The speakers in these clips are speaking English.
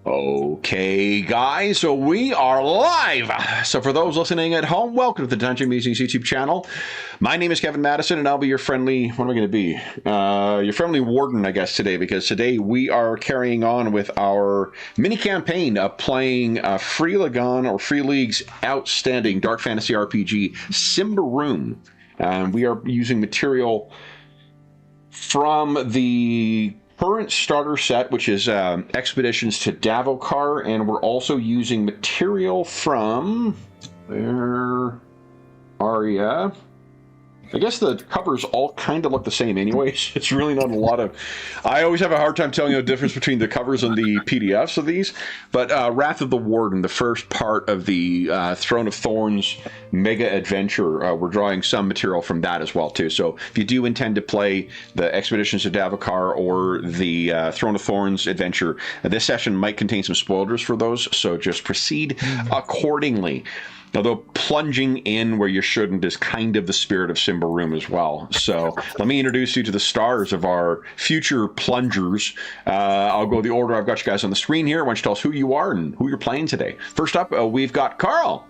Okay, guys, so we are live. So for those listening at home, welcome to the Dungeon Musings YouTube channel. My name is Kevin Madison, and I'll be your friendly, what am I going to be? Your friendly warden, I guess, today, because today we are carrying on with our mini campaign of playing Free League's outstanding dark fantasy RPG, Symbaroum. We are using material from the current starter set, which is Expeditions to Davokar, and we're also using material from... Where are ya? I guess the covers all kind of look the same anyways. It's really not a lot of... I always have a hard time telling the difference between the covers and the PDFs of these, but Wrath of the Warden, the first part of the Throne of Thorns mega adventure, we're drawing some material from that as well, too. So if you do intend to play the Expeditions to Davokar or the Throne of Thorns adventure, this session might contain some spoilers for those, so just proceed accordingly. Although plunging in where you shouldn't is kind of the spirit of Symbaroum as well. So let me introduce you to the stars of our future plungers. I'll go the order I've got you guys on the screen here. Why don't you tell us who you are and who you're playing today? First up, we've got Carl.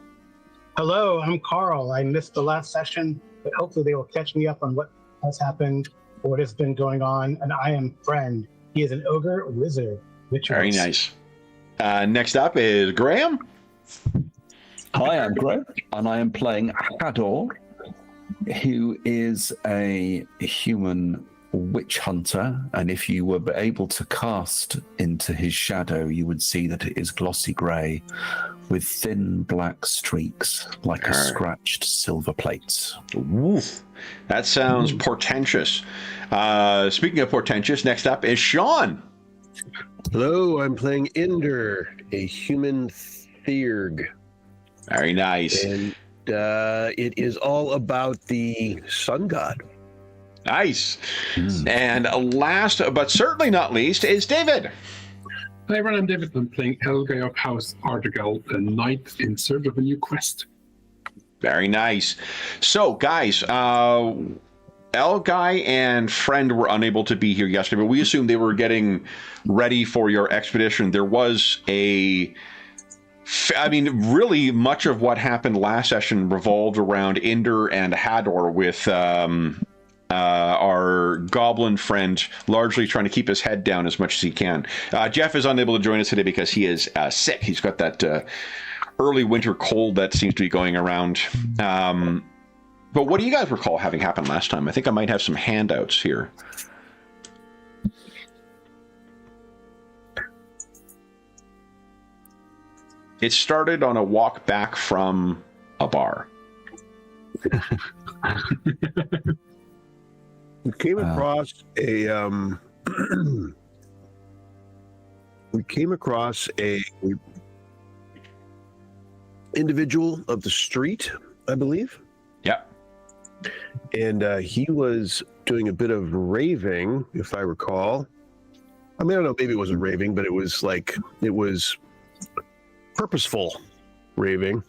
Hello, I'm Carl. I missed the last session, but hopefully they will catch me up on what has happened, what has been going on. And I am Friend. He is an ogre wizard. Very nice. Next up is Graham. Hi, I'm Greg, and I am playing Hador, who is a human witch hunter, and if you were able to cast into his shadow, you would see that it is glossy grey with thin black streaks like a scratched silver plates. Ooh, that sounds portentous. Speaking of portentous, next up is Sean. Hello, I'm playing Inder, a human Theurg. Very nice. And it is all about the sun god. Nice. And last, but certainly not least, is David. Hi everyone, I'm David. I'm playing Elgay of House Artegal, a knight in search of a new quest. Very nice. So, guys, Elgay and Friend were unable to be here yesterday, but we assumed they were getting ready for your expedition. There was really much of what happened last session revolved around Inder and Hador with our goblin friend largely trying to keep his head down as much as he can. Jeff is unable to join us today because he is sick. He's got that early winter cold that seems to be going around. But what do you guys recall having happened last time? I think I might have some handouts here. It started on a walk back from a bar. We came across a individual of the street, I believe. Yep. And he was doing a bit of raving, if I recall. I mean, I don't know, maybe it wasn't raving, but it was purposeful raving.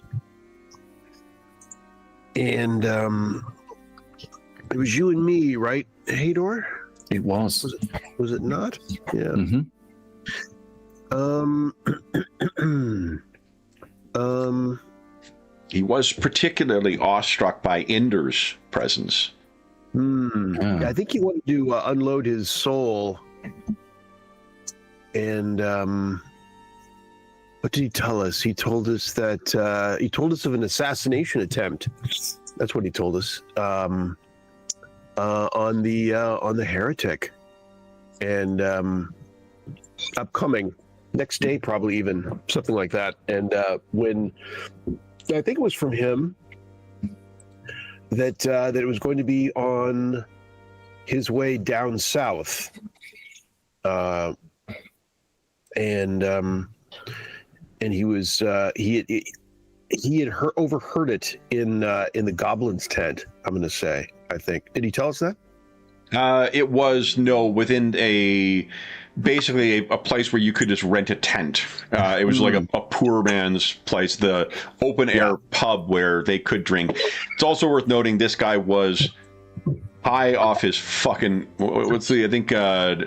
And it was you and me, right, Hador? It was. Was it not? Yeah. He was particularly awestruck by Inder's presence. Yeah, I think he wanted to unload his soul. And what did he tell us? He told us that he told us of an assassination attempt. That's what he told us on the heretic, and upcoming next day, probably even something like that. And when I think it was from him that it was going to be on his way down south, and he was he had overheard it in the goblin's tent. I'm going to say. I think. Did he tell us that? It was within basically a place where you could just rent a tent. It was like a poor man's place, the open air pub where they could drink. It's also worth noting this guy was high off his fucking, what's the, I think,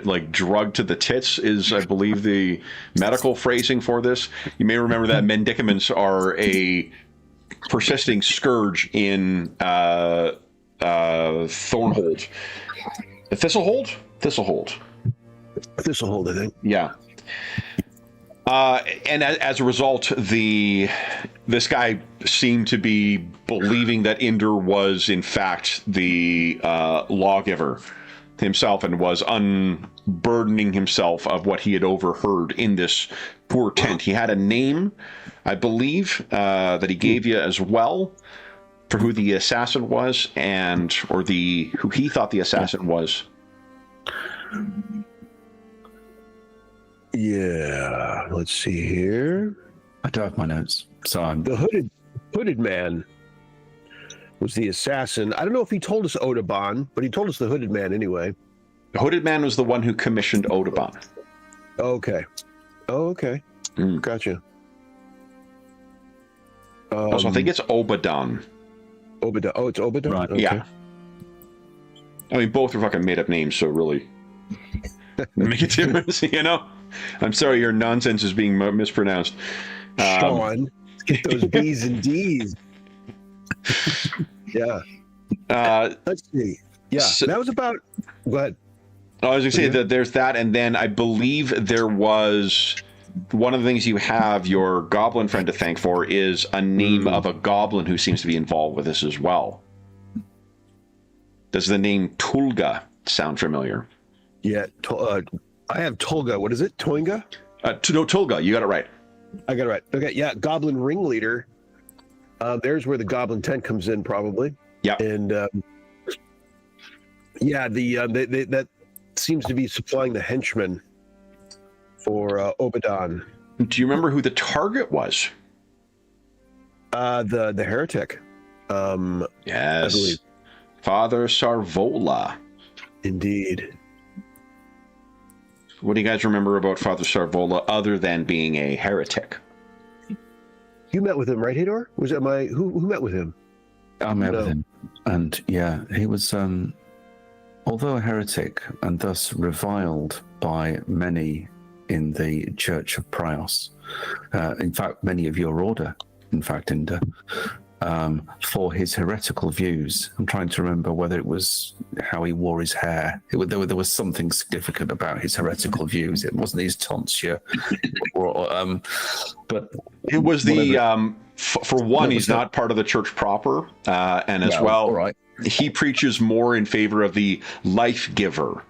like drug to the tits is, I believe, the medical phrasing for this. You may remember that mendicaments are a persisting scourge in Thornhold. Thistlehold? Thistlehold, I think. Yeah. And as a result, this guy seemed to be believing that Inder was, in fact, the lawgiver himself and was unburdening himself of what he had overheard in this poor tent. He had a name, I believe, that he gave you as well for who the assassin was or who he thought the assassin was. Yeah, let's see here. I don't have my notes, so I'm... The hooded man was the assassin. I don't know if he told us Odaban, but he told us the hooded man anyway. The hooded man was the one who commissioned Odaban. Okay. Gotcha. Also, I think it's Obadan. Obadan. Oh, it's Obadan? Right. Okay. Yeah. I mean, both are fucking made-up names, so really make a difference, you know? I'm sorry, your nonsense is being mispronounced. Sean, get those B's and D's. Yeah. Let's see. Yeah, so, that was about... Go ahead. I was going to say that there's that, and then I believe there was... One of the things you have your goblin friend to thank for is a name of a goblin who seems to be involved with this as well. Does the name Tulga sound familiar? Yeah, I have Tolga. What is it? Toinga? No, Tulga. You got it right. I got it right. Okay, yeah, goblin ringleader. There's where the goblin tent comes in, probably. Yeah. And yeah, that seems to be supplying the henchmen for Obadan. Do you remember who the target was? The heretic. Yes. I believe. Father Sarvola. Indeed. What do you guys remember about Father Sarvola other than being a heretic? You met with him, right, Hador? Was it who met with him? I met with him, and yeah, he was, although a heretic and thus reviled by many in the Church of Prios, in fact, many of your order, in fact, for his heretical views. I'm trying to remember whether it was how he wore his hair. There was something significant about his heretical views. It wasn't his tonsure, but it was the. For one, he's not part of the church proper, and as well, right. He preaches more in favor of the life giver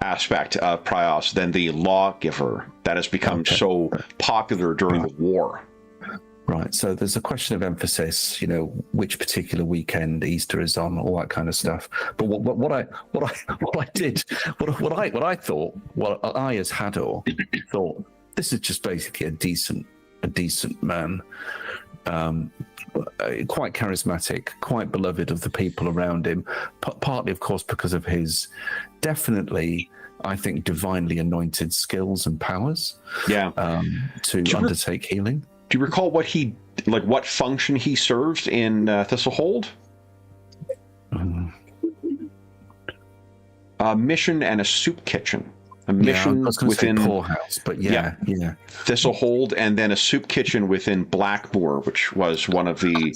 aspect of Prios than the lawgiver that has become so popular during the war. Right, so there's a question of emphasis, which particular weekend Easter is on, all that kind of stuff. But what I as Hador thought, this is just basically a decent man, quite charismatic, quite beloved of the people around him. Partly, of course, because of his definitely, I think, divinely anointed skills and powers. Yeah, to undertake healing. Do you recall what function he served in Thistlehold? A mission and a soup kitchen. A mission within poorhouse, but yeah. Thistlehold, and then a soup kitchen within Blackmoor, which was one of the.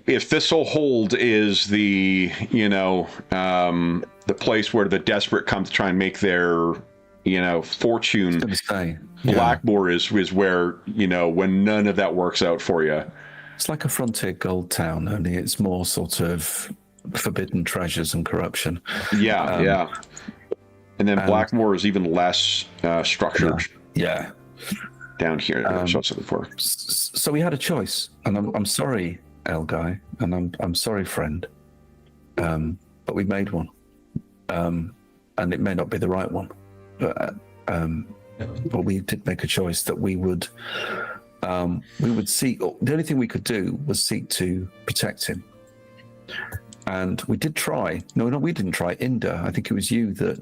If Thistlehold is the the place where the desperate come to try and make their fortune. Blackmoor is where, when none of that works out for you. It's like a frontier gold town, only it's more sort of forbidden treasures and corruption. Yeah. And then Blackmoor is even less structured. Yeah. Down here. So we had a choice, and I'm sorry, Elgai, and I'm sorry, friend. But we made one. And it may not be the right one. But we did make a choice that we would seek. The only thing we could do was seek to protect him, and we did try. No, we didn't try. Inder, I think it was you that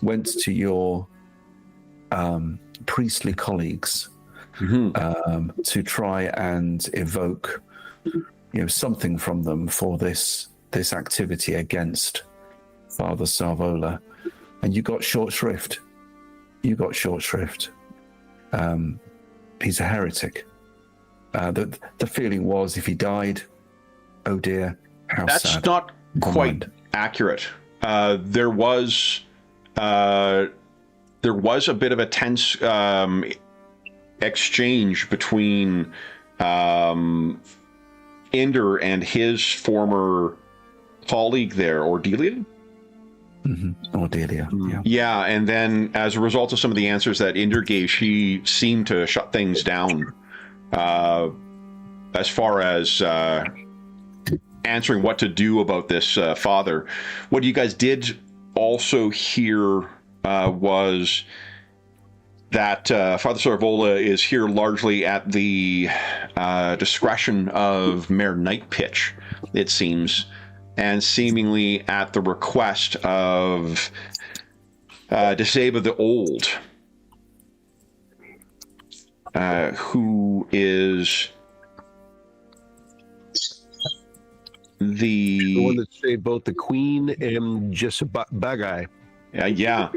went to your priestly colleagues to try and evoke, something from them for this this activity against Father Sarvola, and you got short shrift. He's a heretic. The feeling was, if he died, oh dear, how That's sad. not quite accurate. There was a bit of a tense exchange between Ender and his former colleague there, Ordelia. Ordelia, yeah. Yeah, and then as a result of some of the answers that Ender gave, she seemed to shut things down as far as answering what to do about this father. What you guys did also hear was that Father Sarvola is here largely at the discretion of Mayor Nightpitch, it seems, and seemingly at the request of Desaba the Old, who is the one that saved both the Queen and Jessibagai. Yeah.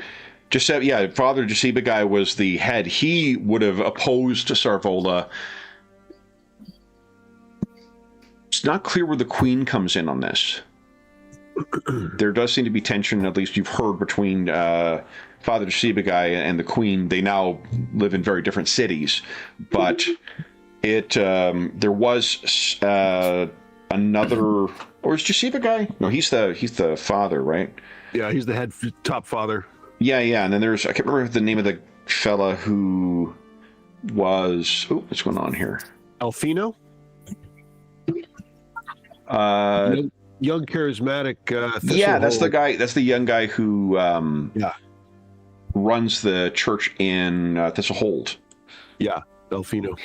Father Jessibagai was the head. He would have opposed Sarvola. It's not clear where the Queen comes in on this. There does seem to be tension, at least you've heard, between Father Jessibagai and the Queen. They now live in very different cities, but there was another, or is Jessibagai? No, he's the father, right? Yeah, he's the head top father. Yeah, and then there's, I can't remember the name of the fella who was, what's going on here? Alfino? Young charismatic that's the guy, that's the young guy who runs the church in Thistlehold. Yeah, Alfino.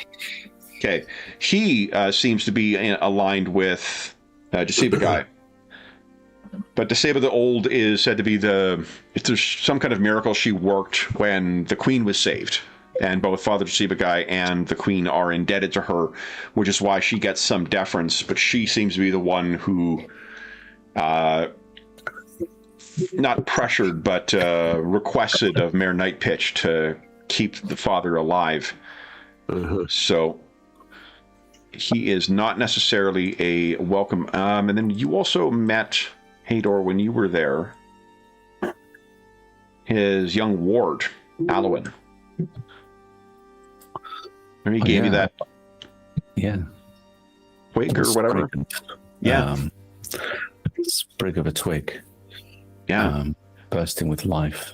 Okay. He seems to be aligned with Jessibagai. But Desaba the Old is said to be if there's some kind of miracle, she worked when the Queen was saved. And both Father Jessibagai and the Queen are indebted to her, which is why she gets some deference. But she seems to be the one who, not pressured, but requested of Mayor Nightpitch to keep the father alive. So he is not necessarily a welcome. And then you also met Hador when you were there. His young ward, Alwyn. And he gave you that twig or whatever. Sprig of a twig. Yeah. Bursting with life,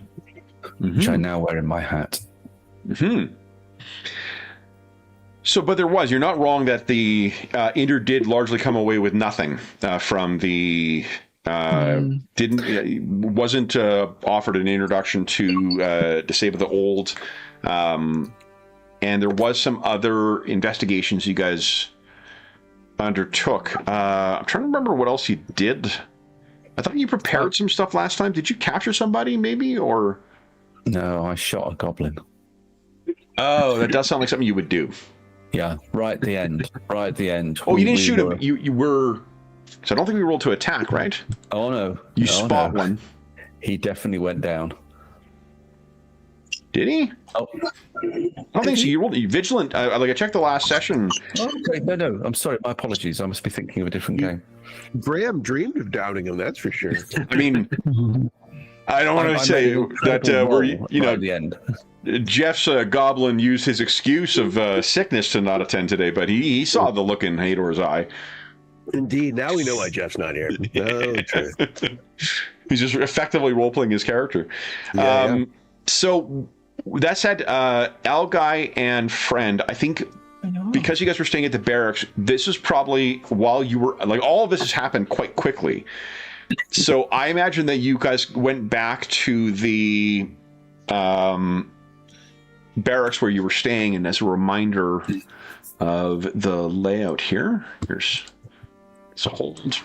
which I now wear in my hat. So, but you're not wrong that the Ender did largely come away with nothing from the wasn't offered an introduction to Desaba the Old, and there was some other investigations you guys undertook. I'm trying to remember what else you did. I thought you prepared some stuff last time. Did you capture somebody, maybe, or? No, I shot a goblin. Oh, that does sound like something you would do. Yeah, right at the end. Oh, you didn't shoot him. You were. So I don't think we rolled to attack, right? Oh no. You spot one. He definitely went down. Did he? Oh. I don't think so. You rolled vigilant. I checked the last session. Okay, no. I'm sorry. My apologies. I must be thinking of a different game. Graham dreamed of downing him. That's for sure. I mean, I don't want to say that we're the end. Jeff's goblin used his excuse of sickness to not attend today, but he saw the look in Hador's eye. Indeed. Now we know why Jeff's not here. No, true. He's just effectively role-playing his character. So that said, Algai and Friend, I think because you guys were staying at the barracks, this is probably while you were, all of this has happened quite quickly. So I imagine that you guys went back to the barracks where you were staying, and as a reminder of the layout here, it's a hold.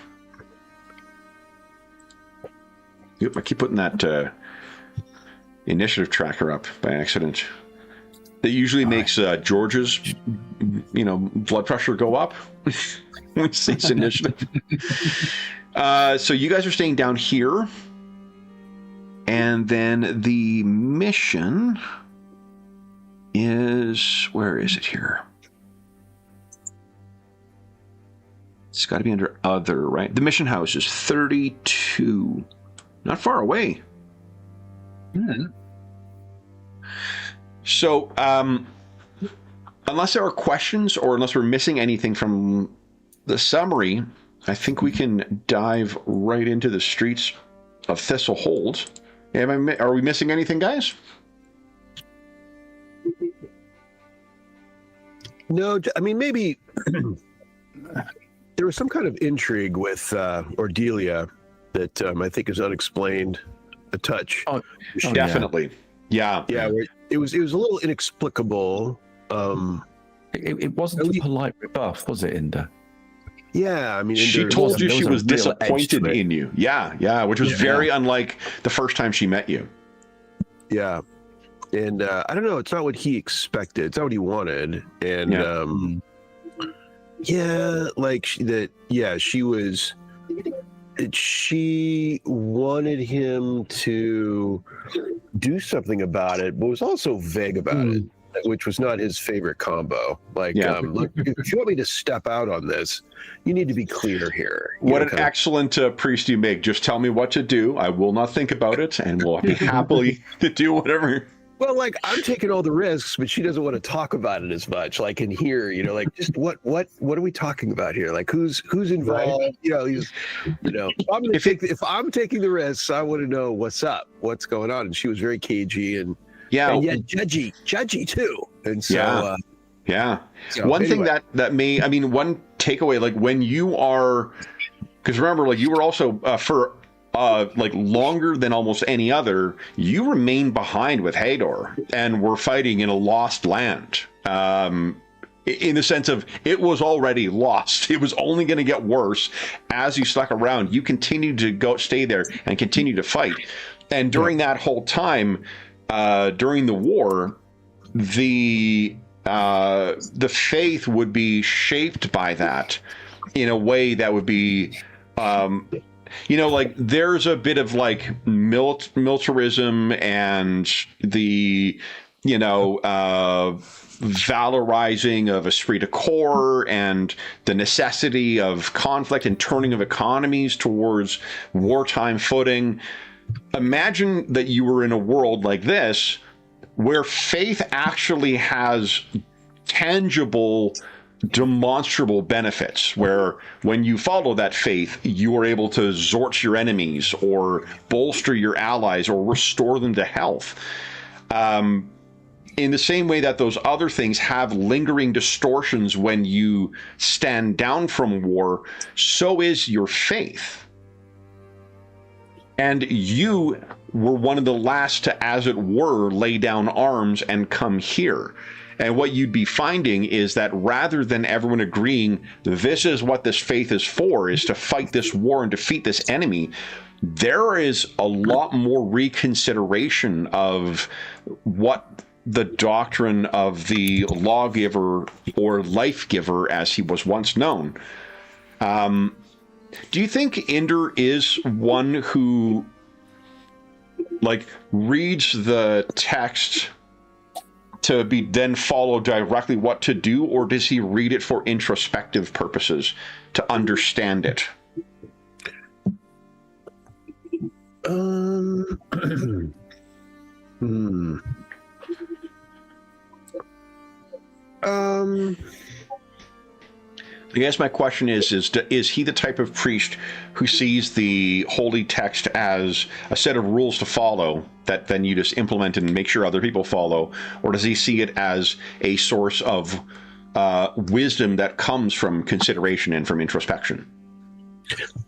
Yep, I keep putting that initiative tracker up by accident. That usually makes George's, blood pressure go up when he sees initiative. So you guys are staying down here. And then the mission is... Where is it here? It's got to be under other, right? The mission house is 32. Not far away. So, unless there are questions or unless we're missing anything from the summary, I think we can dive right into the streets of Thistlehold. Are we missing anything, guys? No, I mean, maybe there was some kind of intrigue with Ordelia that I think is unexplained a touch. Oh, definitely. Yeah. Yeah, it was a little inexplicable. It wasn't a polite rebuff, was it, Inda? Yeah, I mean, she told you she was disappointed in you. Yeah, which was very unlike the first time she met you. Yeah, and I don't know. It's not what he expected. It's not what he wanted. And she wanted him to do something about it, but was also vague about it, which was not his favorite combo. Look, if you want me to step out on this, you need to be clear here. What an excellent priest you make. Just tell me what to do. I will not think about it, and will be happily to do whatever. Well, I'm taking all the risks, but she doesn't want to talk about it as much. In here, just what are we talking about here? Who's involved? Right. If I'm taking the risks, I want to know what's up, what's going on. And she was very cagey and yet judgy too. And so one thing that may, one takeaway, when you are, because remember, you were also for longer than almost any other, you remain behind with Hador and were fighting in a lost land. In the sense of it was already lost. It was only going to get worse as you stuck around. You continued to stay there and continue to fight. And during that whole time, during the war, the faith would be shaped by that in a way that would be, there's a bit of militarism and the, valorizing of esprit de corps and the necessity of conflict and turning of economies towards wartime footing. Imagine that you were in a world like this where faith actually has tangible, demonstrable benefits, where when you follow that faith, you are able to zort your enemies or bolster your allies or restore them to health. In the same way that those other things have lingering distortions when you stand down from war, so is your faith. And you were one of the last to, as it were, lay down arms and come here. And what you'd be finding is that rather than everyone agreeing this is what this faith is for, is to fight this war and defeat this enemy, there is a lot more reconsideration of what the doctrine of the lawgiver or life giver, as he was once known. Do you think Inder is one who reads the text to be then follow directly what to do, or does he read it for introspective purposes to understand it? I guess my question is he the type of priest who sees the holy text as a set of rules to follow that then you just implement and make sure other people follow, or does he see it as a source of wisdom that comes from consideration and from introspection?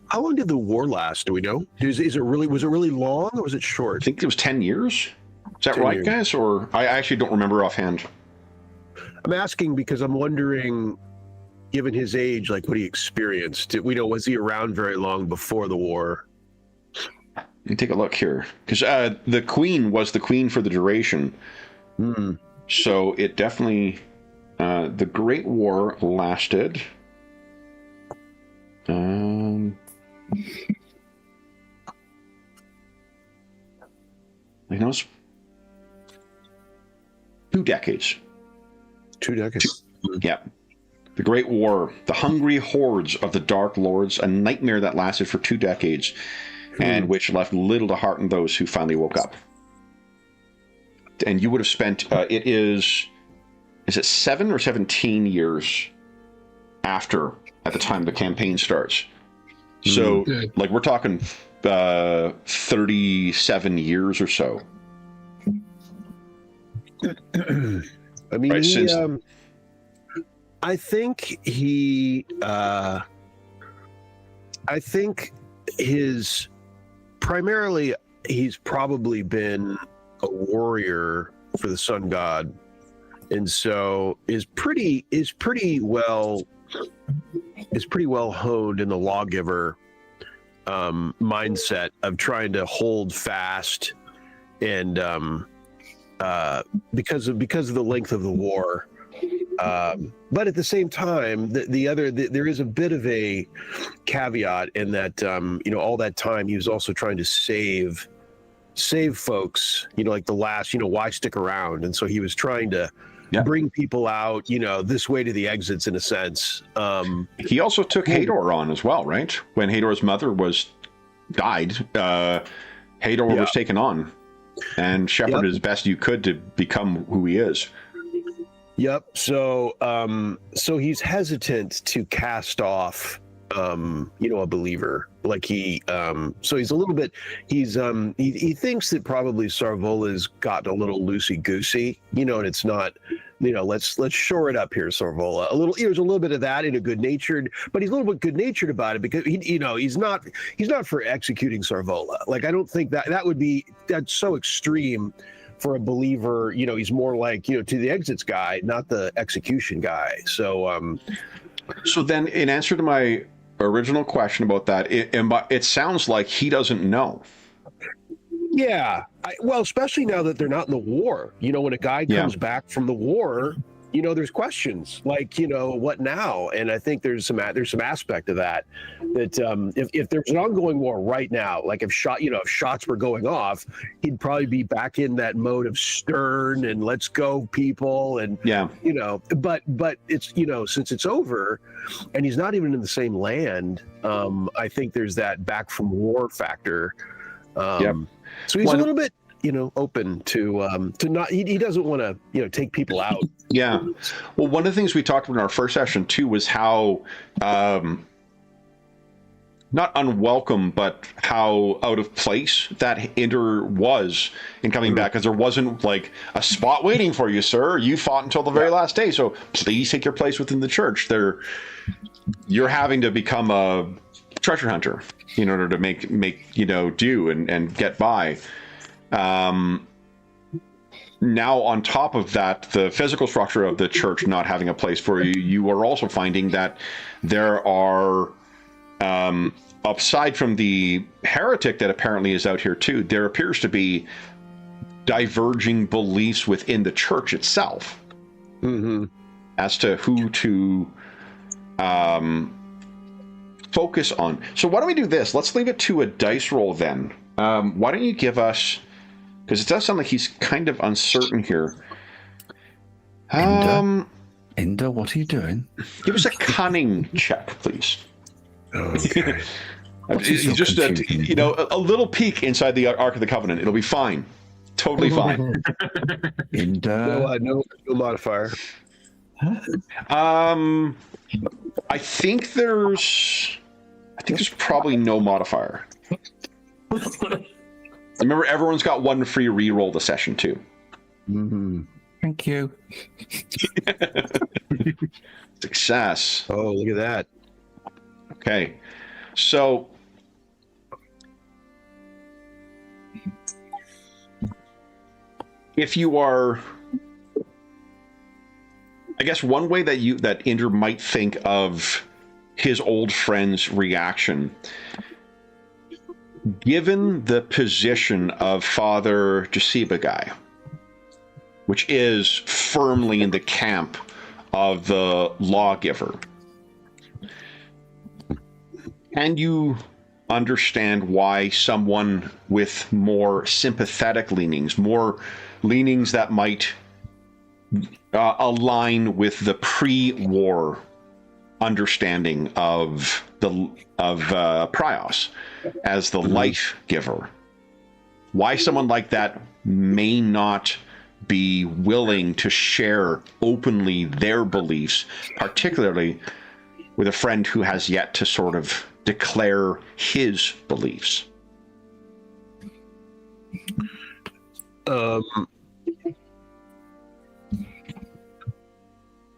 How long did the war last? Do we know? Was it really long, or was it short? I think it was 10 years. Is that right, guys? Or I actually don't remember offhand. I'm asking because I'm wondering, given his age, what he experienced. Was he around very long before the war? Let me take a look here, because the queen was the queen for the duration. So it definitely, the Great War lasted. He knows 2 decades. 2 decades. Yep. The Great War, the hungry hordes of the Dark Lords, a nightmare that lasted for 2 decades, and which left little to hearten those who finally woke up. And you would have spent, is it 7 or 17 years after, at the time the campaign starts? So, like, we're talking 37 years or so. I mean, Right, since... I think he, I think primarily he's probably been a warrior for the sun god, and so is pretty well honed in the lawgiver mindset of trying to hold fast, and because of the length of the war. But at the same time, there is a bit of a caveat in that, all that time he was also trying to save folks, like the last, why stick around? And so he was trying to bring people out, this way to the exits in a sense. He also took Hador on as well, right? When Hador's mother died, Hador was taken on and shepherded as best you could to become who he is. Yep. So, so he's hesitant to cast off, a believer. Like so he's a little bit. He thinks that probably Sarvola's gotten a little loosey goosey, and it's not. Let's shore it up here, Sarvola. There's a little bit of that in a good-natured, but he's a little bit good-natured about it because he's not for executing Sarvola. Like, I don't think that's so extreme. For a believer, he's more like, to the exits guy, not the execution guy. So, so then, in answer to my original question about that, it sounds like he doesn't know. Yeah, well, especially now that they're not in the war. When a guy comes back from the war, there's questions like, what now? And I think there's some aspect of that if there's an ongoing war right now, like if shots were going off, he'd probably be back in that mode of stern and let's go people. And, but it's, since it's over and he's not even in the same land, I think there's that back from war factor. So he's a little bit, open to not, he doesn't want to, take people out. Yeah. Well, one of the things we talked about in our first session too was how, not unwelcome, but how out of place that Inder was in coming back, because there wasn't like a spot waiting for you, sir. You fought until the very last day, so please take your place within the church. You're having to become a treasure hunter in order to make do and get by. Now, on top of that, the physical structure of the church not having a place for you, you are also finding that there are, aside from the heretic that apparently is out here too, there appears to be diverging beliefs within the church itself as to who to focus on. So why don't we do this? Let's leave it to a dice roll then. Why don't you give us... Because it does sound like he's kind of uncertain here. Ender, what are you doing? Give us a cunning check, please. Okay. Just a little peek inside the Ark of the Covenant. It'll be fine. Totally fine. Ender. No modifier. I think there's probably no modifier. Remember, everyone's got one free reroll the session too. Thank you. Success. Oh, look at that. Okay, so if you are, I guess one way that Inder might think of his old friend's reaction, given the position of Father Josiba, which is firmly in the camp of the lawgiver, can you understand why someone with more sympathetic leanings, more leanings that might align with the pre-war understanding of Prios as the life giver, why someone like that may not be willing to share openly their beliefs, particularly with a friend who has yet to sort of declare his beliefs.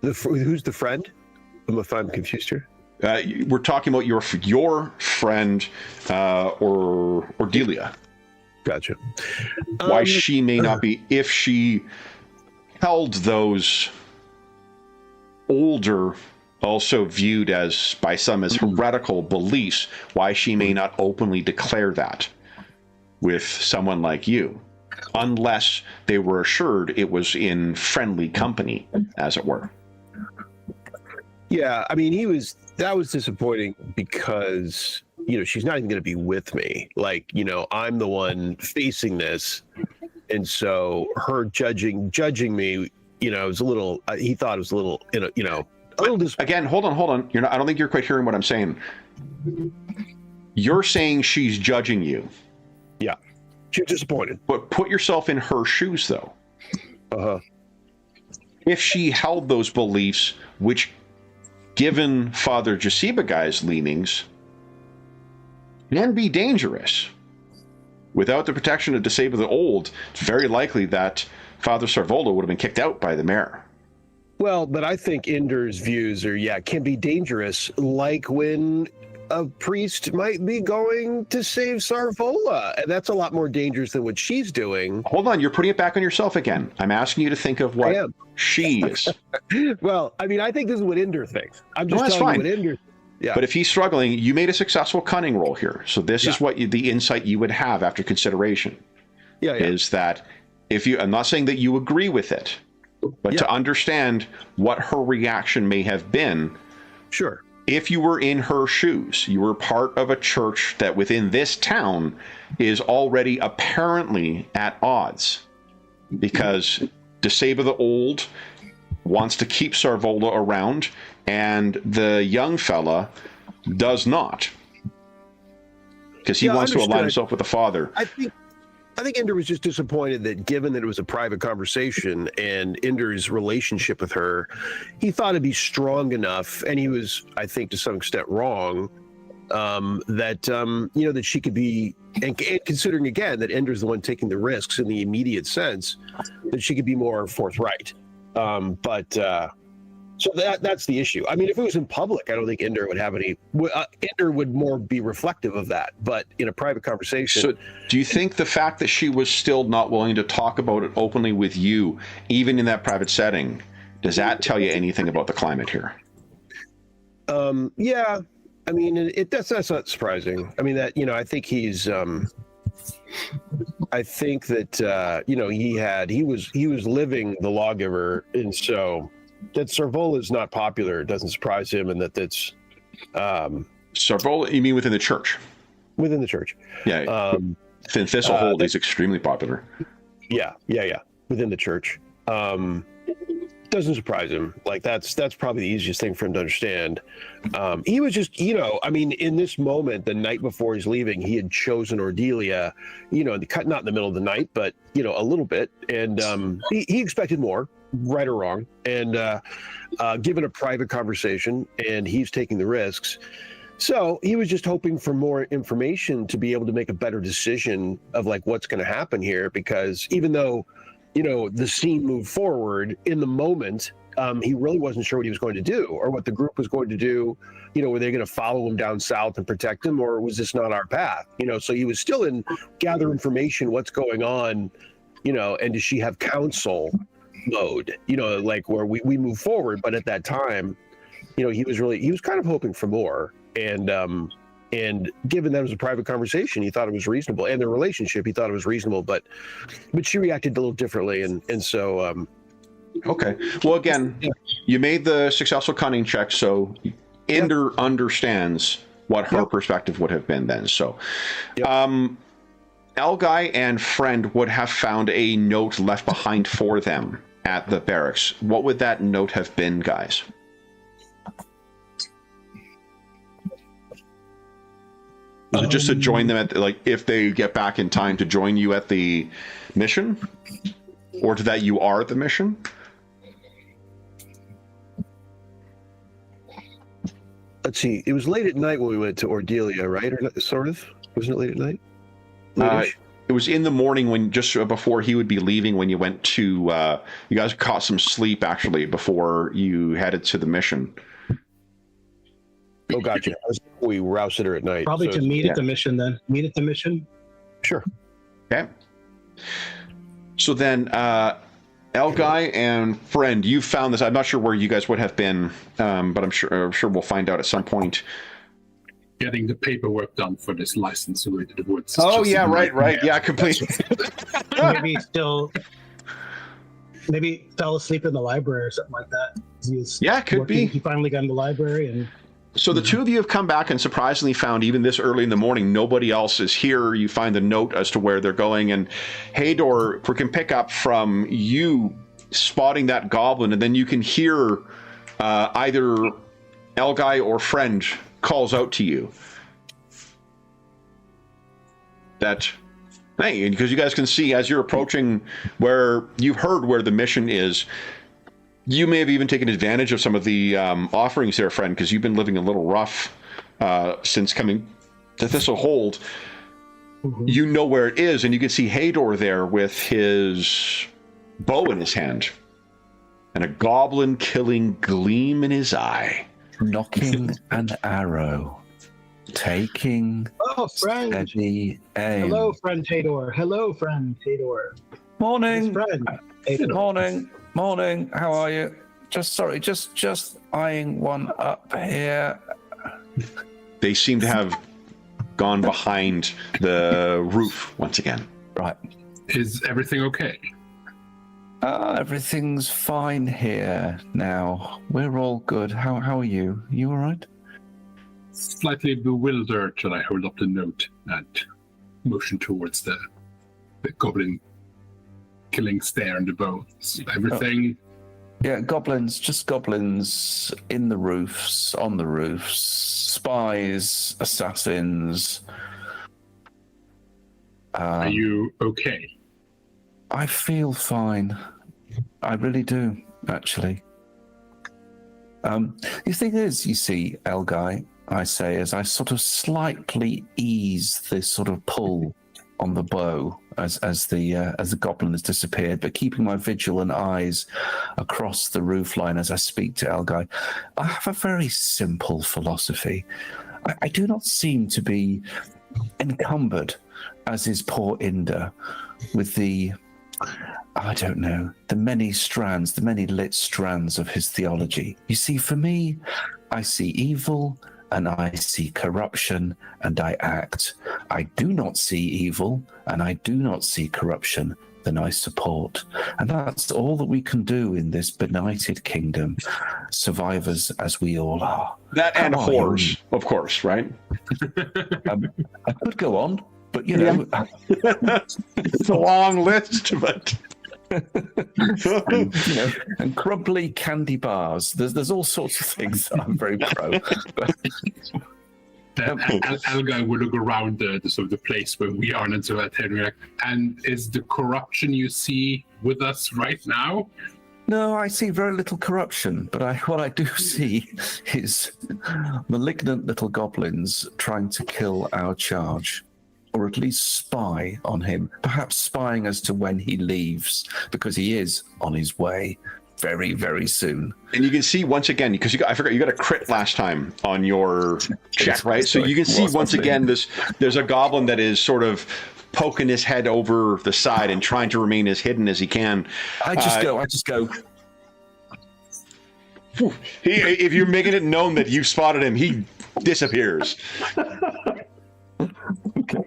Who's the friend? If I'm confused here. We're talking about your friend or Delia. Gotcha. Why she may not be, if she held those older, also viewed as by some as heretical beliefs, why she may not openly declare that with someone like you, unless they were assured it was in friendly company, as it were. Yeah, I mean, that was disappointing because, she's not even going to be with me. Like, I'm the one facing this. And so her judging me, was a little, he thought it was a little, a little Again, hold on. I don't think you're quite hearing what I'm saying. You're saying she's judging you. Yeah. She's disappointed. But put yourself in her shoes, though. Uh-huh. If she held those beliefs, which, given Father Jasiba guy's leanings, can be dangerous. Without the protection of Disable the Old, it's very likely that Father Sarvola would have been kicked out by the mayor. Well, but I think Ender's views can be dangerous, like when a priest might be going to save Sarvola, and that's a lot more dangerous than what she's doing. Hold on, you're putting it back on yourself again. I'm asking you to think of what she is. Well, I mean, I think this is what Ender thinks. I'm just telling you what Ender. Yeah. But if he's struggling, you made a successful cunning roll here. So this is what the insight you would have after consideration. Is that I'm not saying that you agree with it, but to understand what her reaction may have been. Sure. If you were in her shoes, you were part of a church that within this town is already apparently at odds, because Disable the Old wants to keep Sarvola around, and the young fella does not, because he wants to align himself with the father. I think Ender was just disappointed that, given that it was a private conversation and Ender's relationship with her, he thought it'd be strong enough, and he was, I think, to some extent wrong, that she could be, and considering again that Ender's the one taking the risks in the immediate sense, that she could be more forthright. So that's the issue. I mean, if it was in public, I don't think Ender would have any. Ender would more be reflective of that. But in a private conversation. So, do you think the fact that she was still not willing to talk about it openly with you, even in that private setting, does that tell you anything about the climate here? Yeah. I mean, that's not surprising. I mean, that I think he's. I think that he was living the lawgiver, and so. That Sarvola is not popular, it doesn't surprise him, and that's Sarvola, you mean within the church? Within the church. Yeah. Thistlehold is extremely popular. Yeah. Within the church. Doesn't surprise him. Like that's probably the easiest thing for him to understand. He was just, I mean, in this moment, the night before he's leaving, he had chosen Ordelia, not in the middle of the night, but a little bit. And he expected more. Right or wrong, and given a private conversation, and he's taking the risks. So he was just hoping for more information to be able to make a better decision of like what's going to happen here, because even though, the scene moved forward in the moment, he really wasn't sure what he was going to do or what the group was going to do. Were they going to follow him down south and protect him, or was this not our path? So he was still in gather information, what's going on, and does she have counsel mode, like where we move forward. But at that time, he was kind of hoping for more. And given that it was a private conversation, he thought it was reasonable. And the relationship, he thought it was reasonable, but she reacted a little differently. And so, okay. Well, again, you made the successful cunning check. So Ender understands what her perspective would have been then. So, Yep. Elguy and friend would have found a note left behind for them at the barracks. What would that note have been, guys? Was it just to join them at, like, if they get back in time to join you at the mission? Or to that you are at the mission? Let's see. It was late at night when we went to Ordelia, right? Or not, sort of? Wasn't it late at night? Late-ish? It was in the morning when, just before he would be leaving, when you went to, you guys caught some sleep, actually, before you headed to the mission. Oh, gotcha. We rousted her at night. Probably so to meet at the mission then. Meet at the mission? Sure. Okay. So then, Elguy and friend, you found this. I'm not sure where you guys would have been, but I'm sure we'll find out at some point. Getting the paperwork done for this license away to the woods. Oh, yeah, right. Yeah, completely. Maybe fell asleep in the library or something like that. Could be. He finally got in the library and... So the two of you have come back and surprisingly found, even this early in the morning, nobody else is here. You find the note as to where they're going. And Hador, we can pick up from you spotting that goblin, and then you can hear either Elguy or friend calls out to you. That, hey, because you guys can see as you're approaching where you've heard where the mission is, you may have even taken advantage of some of the offerings there, friend, because you've been living a little rough since coming to Thistle Hold. Mm-hmm. You know where it is, and you can see Hador there with his bow in his hand and a goblin-killing gleam in his eye. Nocking an arrow, taking steady aim. Hello, friend Hador. Hello, friend Hador. Morning. Friend Hador. Morning. How are you? Just eyeing one up here. They seem to have gone behind the roof once again. Right. Is everything okay? Everything's fine here now. We're all good. How are you? You all right? Slightly bewildered, and I hold up the note and motion towards the goblin killing stare and the bow. Everything. Yeah, just goblins in the roofs, on the roofs, spies, assassins. Are you okay? I feel fine. I really do, actually. The thing is, you see, Elguy, I say, as I sort of slightly ease this sort of pull on the bow as the goblin has disappeared, but keeping my vigilant eyes across the roofline as I speak to Elguy. I have a very simple philosophy. I do not seem to be encumbered, as is poor Inda, with the many lit strands of his theology. You see, for me, I see evil and I see corruption and I act. I do not see evil and I do not see corruption, then I support. And that's all that we can do in this benighted kingdom, survivors as we all are. That and whores, of course, right? I could go on, but you know. It's a long list, but... and crumbly candy bars. There's all sorts of things that I'm very pro. Elguy will look around the sort of the place where we are and so and is the corruption you see with us right now? No, I see very little corruption, but what I do see is malignant little goblins trying to kill our charge. Or at least spy on him, perhaps spying as to when he leaves, because he is on his way very, very soon. And you can see once again, because I forgot you got a crit last time on your check, right? So you can see once again there's a goblin that is sort of poking his head over the side and trying to remain as hidden as he can. I just go. If you're making it known that you've spotted him, he disappears. Okay.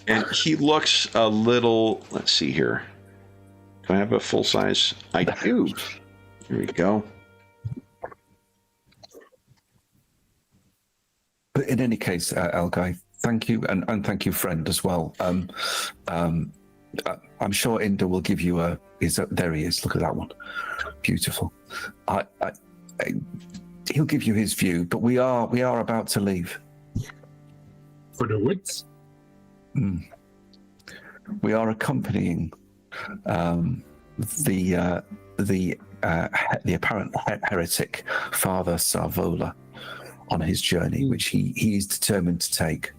And he looks a little, let's see here. Do I have a full size? I do. Here we go. But in any case, Elgai, thank you, and thank you, friend, as well. I'm sure Inda will give you a. There he is. Look at that one, beautiful. He'll give you his view, but we are about to leave. For the woods? We are accompanying the apparent heretic Father Sarvola on his journey, which he is determined to take.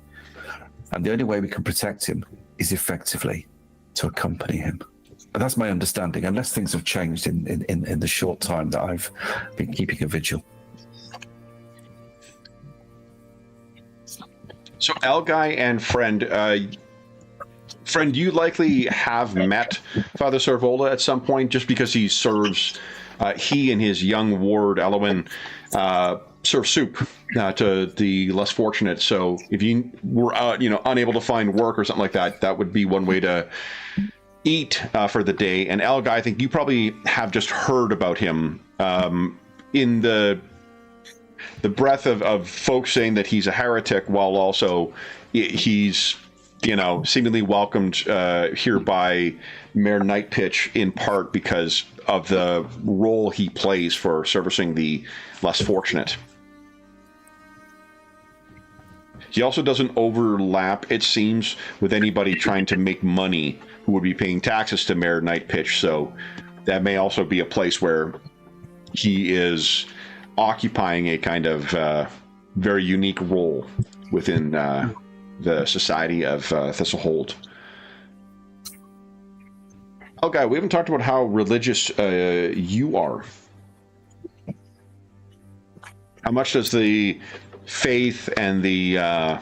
And the only way we can protect him is effectively to accompany him. But that's my understanding, unless things have changed in the short time that I've been keeping a vigil. So Elgai and friend, you likely have met Father Sarvola at some point, just because he serves, he and his young ward, Elwyn, serve soup to the less fortunate. So if you were, unable to find work or something like that, that would be one way to eat for the day. And Elgai, I think you probably have just heard about him in the breadth of folks saying that he's a heretic, while also he's, seemingly welcomed here by Mayor Nightpitch, in part because of the role he plays for servicing the less fortunate. He also doesn't overlap, it seems, with anybody trying to make money who would be paying taxes to Mayor Nightpitch, so that may also be a place where he is occupying a kind of very unique role within the society of Thistlehold. Okay, we haven't talked about how religious you are. How much does the faith and the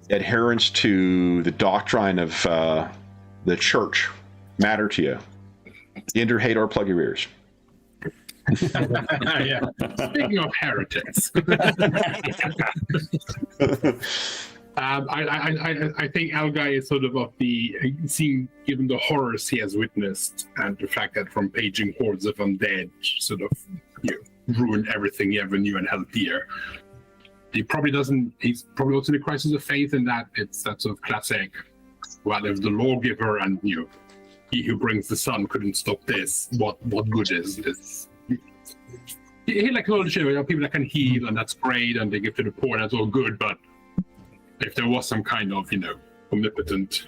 adherence to the doctrine of the church matter to you? Inder, Hador, plug your ears. Yeah. Speaking of heretics, I think Elgai is sort of the seeing, given the horrors he has witnessed and the fact that from paging hordes of undead sort of ruined everything he ever knew and held dear. He's probably also in a crisis of faith in that it's that sort of classic, well, if the lawgiver and he who brings the sun couldn't stop this, what good is this? He acknowledges people that can heal, and that's great, and they give to the poor, and that's all good, but if there was some kind of omnipotent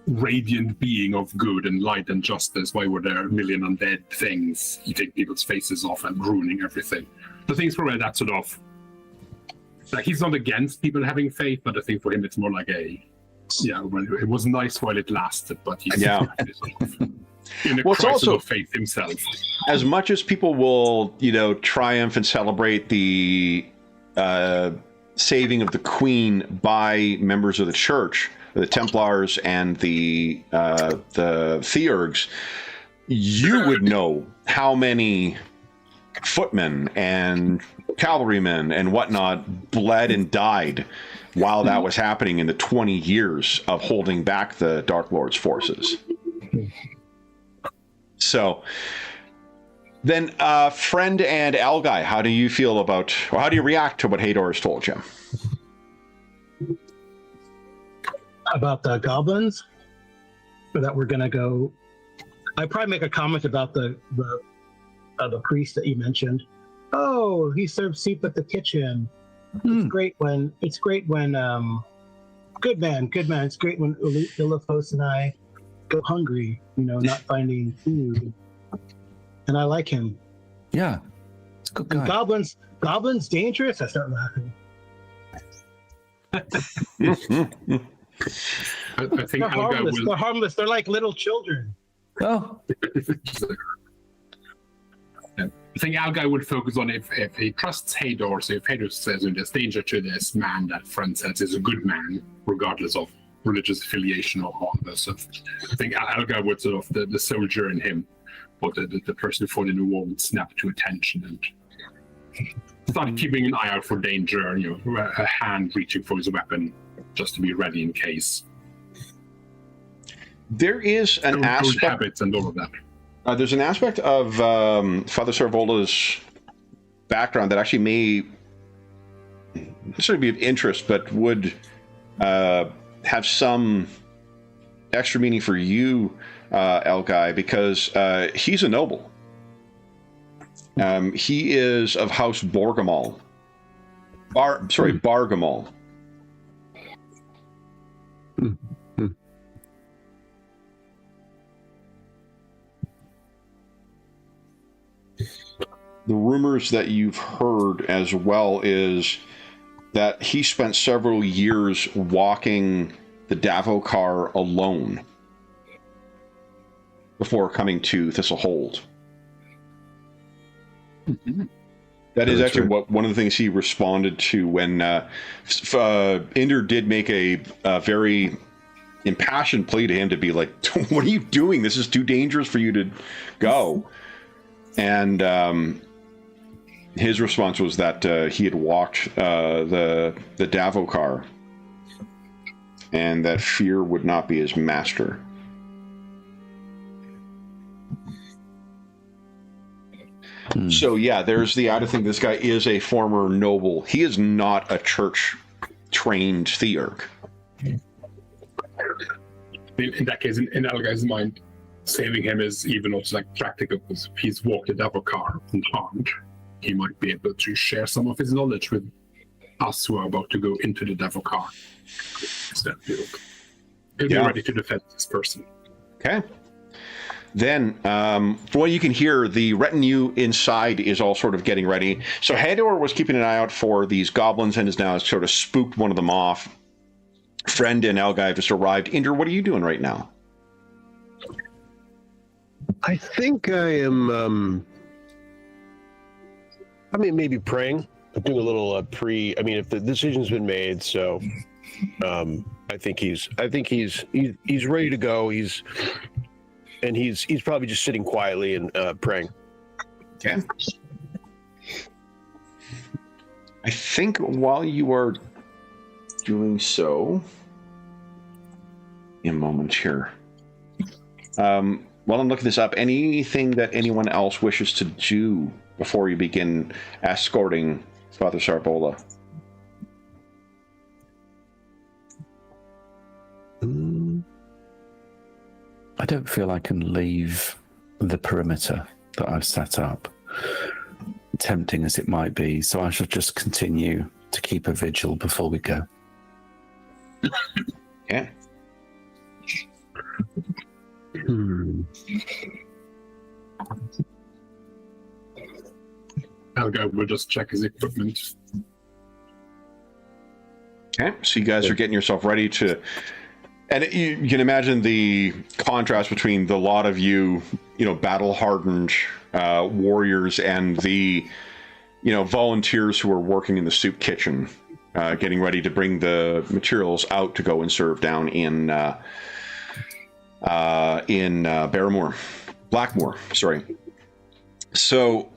radiant being of good and light and justice, why were there a million undead things eating people's faces off and ruining everything? The thing's probably that sort of, like, he's not against people having faith, but I think for him it's more like it was nice while it lasted, but he's sort of in a crisis also of faith himself. As much as people will, triumph and celebrate the saving of the Queen by members of the church, the Templars and the Theurgs, you would know how many footmen and cavalrymen and whatnot bled and died while that was happening in the 20 years of holding back the Dark Lord's forces. So then, friend and Elgai, how do you feel about, or how do you react to what Hador has told you? About the goblins? Or that we're going to go... I'd probably make a comment about the priest that you mentioned. Oh, he serves soup at the kitchen. It's great when good man. It's great when Illithos and I go hungry, not finding food. And I like him. Yeah, it's a good guy. Goblins dangerous? I start laughing. I think they're harmless. They're like little children. Oh. I think Elgai would focus on if he trusts Hador, so if Hador says there's danger to this man that friend says is a good man, regardless of religious affiliation or other stuff. I think Elgai would sort of, the soldier in him, or the person who fought in the war, would snap to attention and start keeping an eye out for danger, a hand reaching for his weapon just to be ready in case. There is an aspect... habits and all of that. There's an aspect of Father Sarvola's background that actually may necessarily be of interest, but would have some extra meaning for you, Elgai, because he's a noble. He is of House Borgamal. Bargamal. The rumors that you've heard as well is that he spent several years walking the Davokar alone before coming to Thistlehold. That is actually one of the things he responded to when Inder did make a very impassioned plea to him to be like, what are you doing? This is too dangerous for you to go. And his response was that he had walked the Davokar and that fear would not be his master. So yeah, there's the other thing. This guy is a former noble. He is not a church-trained theurg. In that case, in Elgai's mind, saving him is even also like practical, because if he's walked a Davokar unharmed, he might be able to share some of his knowledge with us who are about to go into the Davokar. Instead, he'll be ready to defend this person. Okay. Then, from what you can hear, the retinue inside is all sort of getting ready. So Hador was keeping an eye out for these goblins and has now sort of spooked one of them off. Friend and Elgai have just arrived. Inder, what are you doing right now? I think I am, maybe praying. I'm doing a little if the decision's been made, so I think he's ready to go. He's probably just sitting quietly and praying. Okay. I think while you are doing so, in a moment here, while I'm looking this up, anything that anyone else wishes to do before you begin escorting Father Sarbola? I don't feel I can leave the perimeter that I've set up, tempting as it might be, so I shall just continue to keep a vigil before we go. Yeah. Elgai will just check his equipment. Okay, so you guys are getting yourself ready to... And you can imagine the contrast between the lot of you, battle-hardened warriors and the, volunteers who are working in the soup kitchen, getting ready to bring the materials out to go and serve down in Blackmoor. Sorry. So,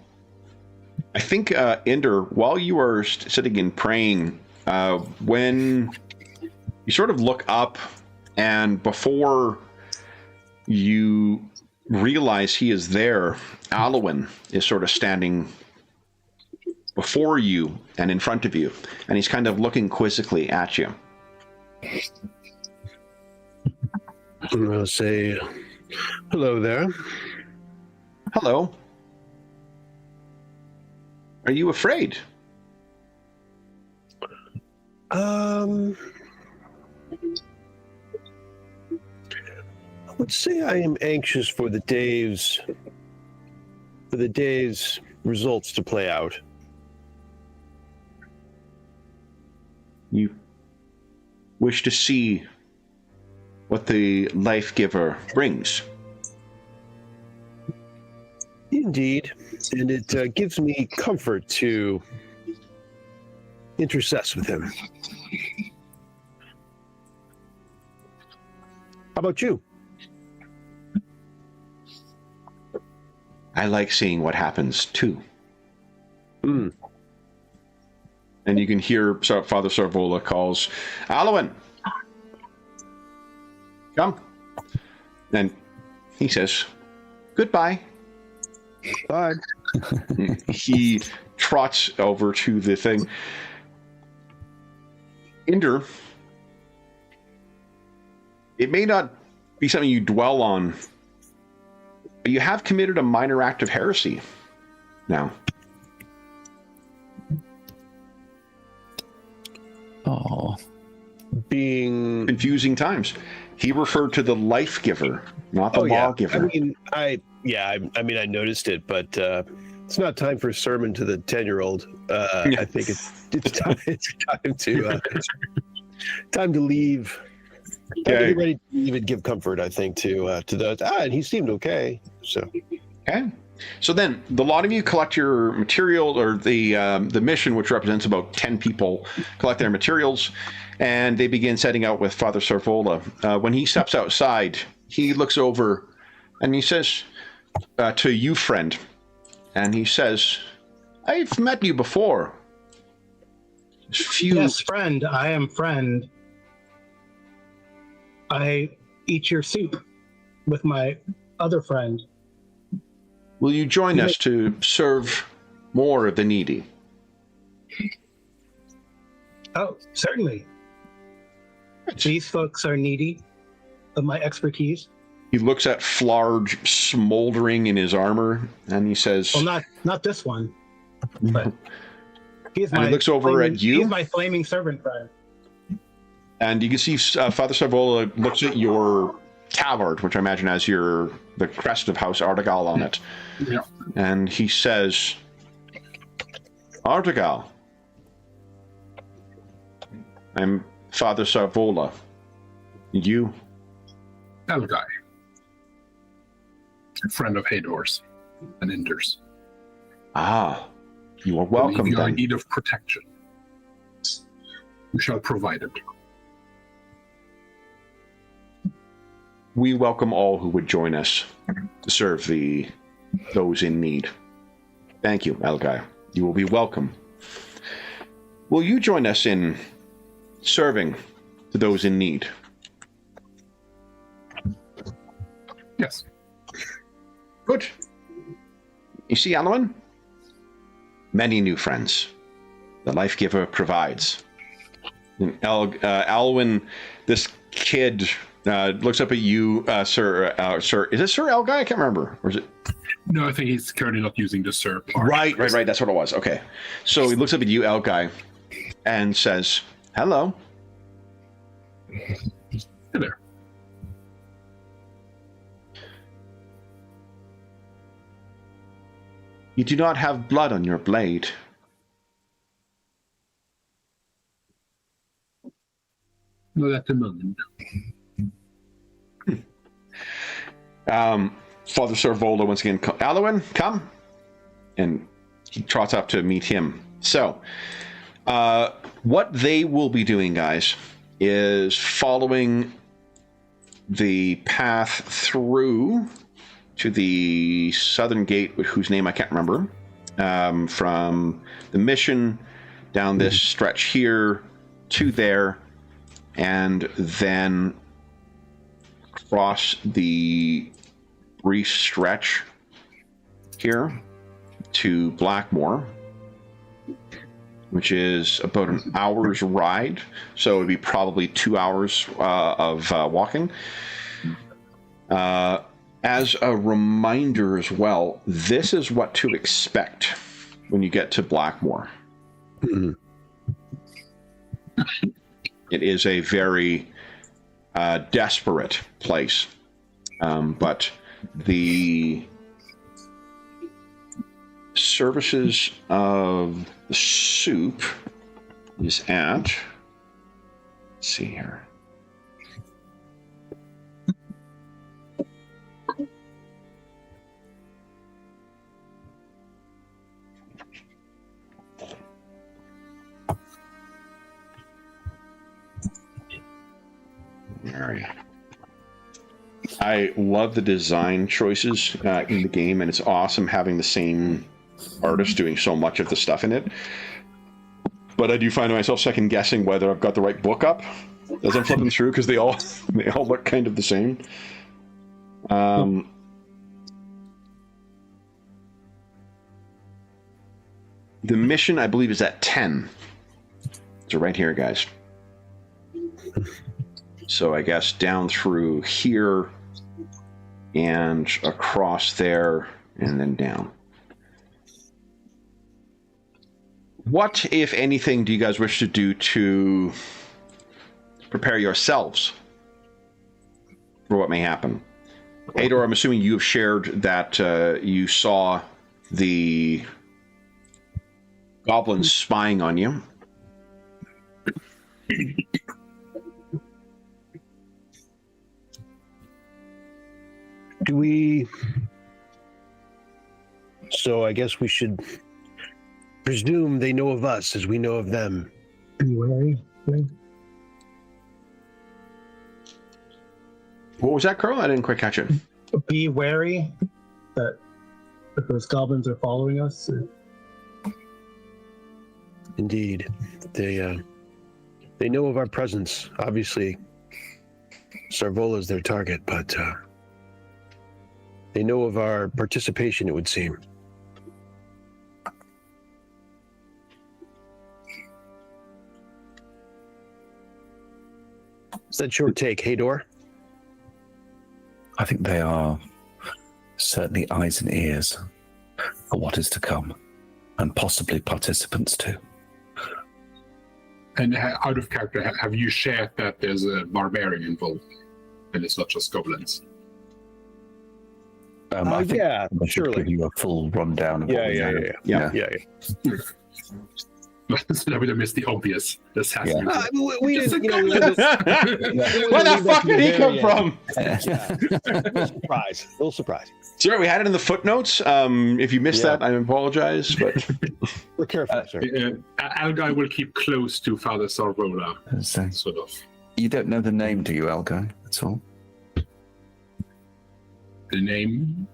I think Inder, while you are sitting and praying, when you sort of look up. And before you realize he is there, Alwyn is sort of standing before you and in front of you, and he's kind of looking quizzically at you. I'll say, hello there. Hello. Are you afraid? I would say I am anxious for the day's results to play out. You wish to see what the life giver brings. Indeed, and it gives me comfort to intercess with him. How about you? I like seeing what happens too. Mm. And you can hear Father Sarvola calls, Alwyn, come. And he says, goodbye. Bye. He trots over to the thing. Inder, it may not be something you dwell on, but you have committed a minor act of heresy now. Oh, Being confusing times. He referred to the life giver, not the lawgiver. I noticed it, but it's not time for a sermon to the 10-year-old. I think it's time to leave. Time to get ready to leave and give comfort, I think, to those. And he seemed okay. So okay. So then, the lot of you collect your material, or the mission, which represents about 10 people, collect their materials, and they begin setting out with Father Sarvola. When he steps outside, he looks over and he says to you, friend, and he says, "I've met you before." Yes, friend. I am friend. I eat your soup with my other friend. Will you join us to serve more of the needy? Oh, certainly. These folks are needy of my expertise. He looks at Flarge smoldering in his armor, and he says, "Well, not this one, but he's my." And he looks over at you. He's my flaming servant friend. And you can see Father Sarvola looks at your tabard, which I imagine has the crest of House Artegal on it. Yeah. And he says, "Artegal, I'm Father Sarvola. You?" Elgai. A friend of Hador's and Inder's. Ah, you are welcome You are then. in need of protection. We shall provide it. We welcome all who would join us to serve those in need. Thank you, Elgai. You will be welcome. Will you join us in serving to those in need? Yes. Good. You see, Alwyn? Many new friends. The Life Giver provides. And Alwyn, this kid, looks up at you, sir. Is it Sir Elgai? I can't remember. Or is it? No, I think he's currently not using the sir part. Right. That's what it was. Okay. So he looks up at you, Elgai, and says, "Hello." Hey there. You do not have blood on your blade. Not at the moment. Father Sarvola once again, Alwyn, come. And he trots up to meet him. So, what they will be doing, guys, is following the path through to the southern gate, whose name I can't remember, from the mission down this stretch here to there, and then cross the brief stretch here to Blackmore, which is about an hour's ride. So it would be probably 2 hours of walking. As a reminder as well, this is what to expect when you get to Blackmore. Mm-hmm. It is a very desperate place. But the services of the soup is at, let's see here. Area. I love the design choices in the game, and it's awesome having the same artist doing so much of the stuff in it. But I do find myself second guessing whether I've got the right book up as I'm flipping through, because they all look kind of the same. The mission, I believe, is at 10. So right here, guys. So I guess down through here and across there and then down. What, if anything, do you guys wish to do to prepare yourselves for what may happen? Ador, I'm assuming you have shared that you saw the goblins spying on you. Do we... So I guess we should presume they know of us as we know of them. Be wary. What was that, Carl? I didn't quite catch it. Be wary that if those goblins are following us. Indeed. They know of our presence. Obviously, Sarvola is their target, but they know of our participation, it would seem. Is that your take, Hador? I think they are certainly eyes and ears for what is to come, and possibly participants too. And out of character, have you shared that there's a barbarian involved, and it's not just goblins? I think yeah, I should surely. give you a full rundown of what we know. Yeah. So that would have missed the obvious assassin. We Just didn't, a we goblin. Where the fuck did he come from? Little surprise. Sorry, we had it in the footnotes. If you missed Yeah. that, I apologize. But We're careful, sir. Algai will keep close to Father Sarvola, So, sort of. you don't know the name, do you, Elgai? That's all. The name?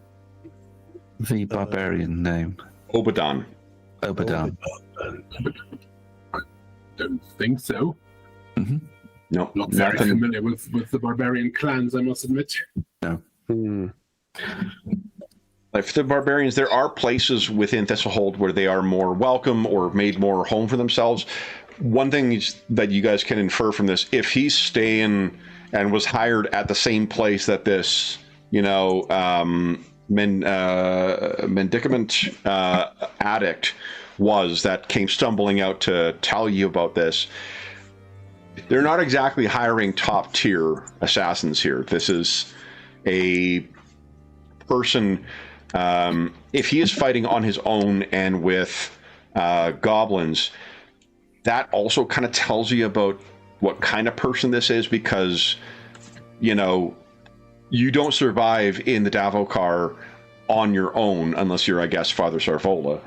The barbarian name. Obadon. Obadan. Don't think so. No, Not very nothing. familiar with the barbarian clans, I must admit. Like for the barbarians, there are places within Thistlehold where they are more welcome or made more home for themselves. One thing is that you guys can infer from this, if he's staying and was hired at the same place that this, mendicament addict was that came stumbling out to tell you about this, they're not exactly hiring top tier assassins here. This is a person, if he is fighting on his own and with goblins, that also kind of tells you about what kind of person this is, because you don't survive in the Davokar on your own unless you're, I guess, Father Sarvola.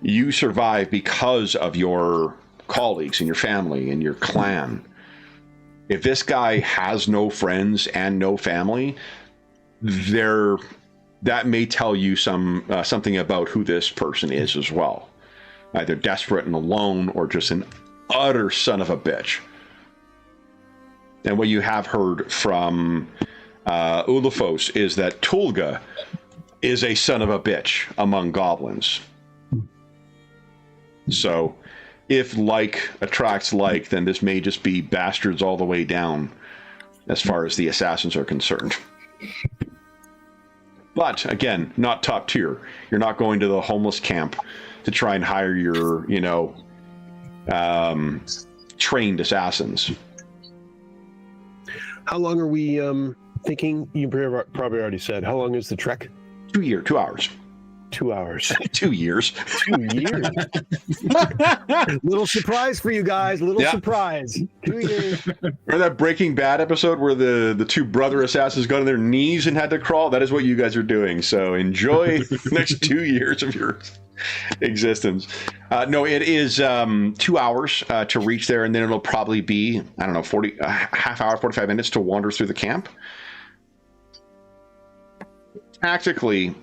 You survive because of your colleagues and your family and your clan. If this guy has no friends and no family, that may tell you something about who this person is as well. Either desperate and alone or just an utter son of a bitch. And what you have heard from Ulafos is that Tulga is a son of a bitch among goblins. So if like attracts like, then this may just be bastards all the way down as far as the assassins are concerned. But again, not top tier. You're not going to the homeless camp to try and hire your, trained assassins. How long are we thinking? You probably already said. How long is the trek? 2 hours. 2 hours. 2 years. 2 years. Little surprise for you guys. Little surprise. 2 years. Remember that Breaking Bad episode where the two brother assassins got on their knees and had to crawl? That is what you guys are doing. So enjoy the next 2 years of your existence. No, it is 2 hours to reach there, and then it'll probably be, I don't know, half hour, 45 minutes to wander through the camp. Tactically,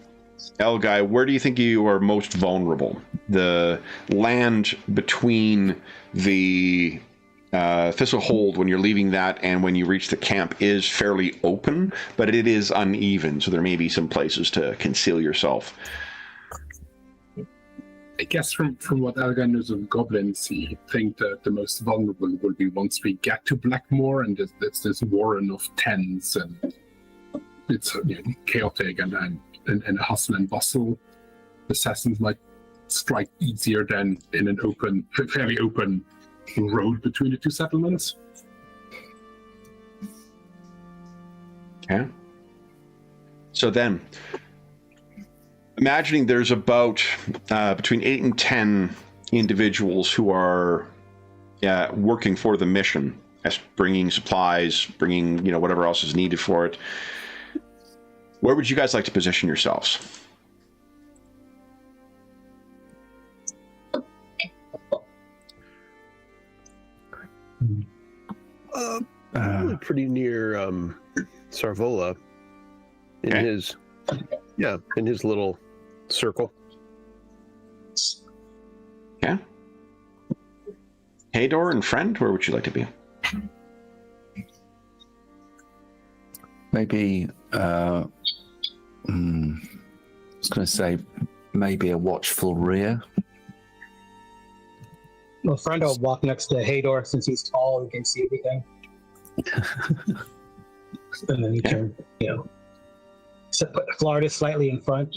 Elgai, where do you think you are most vulnerable? The land between the Thistlehold, when you're leaving that and when you reach the camp, is fairly open, but it is uneven, so there may be some places to conceal yourself. I guess from what Alga knows of goblins, he think that the most vulnerable will be once we get to Blackmoor, and there's this warren of tens, and it's chaotic and a hustle and bustle. Assassins might strike easier than in an fairly open road between the two settlements. Okay. So then, imagining there's about between 8 and 10 individuals who are working for the mission, as bringing supplies, bringing whatever else is needed for it. Where would you guys like to position yourselves? Probably pretty near Sarvola in his little circle. Yeah. Hador and friend, where would you like to be? Maybe I was going to say maybe a watchful rear. Well, friend will walk next to Hador since he's tall and can see everything. And then he can, put Florida slightly in front,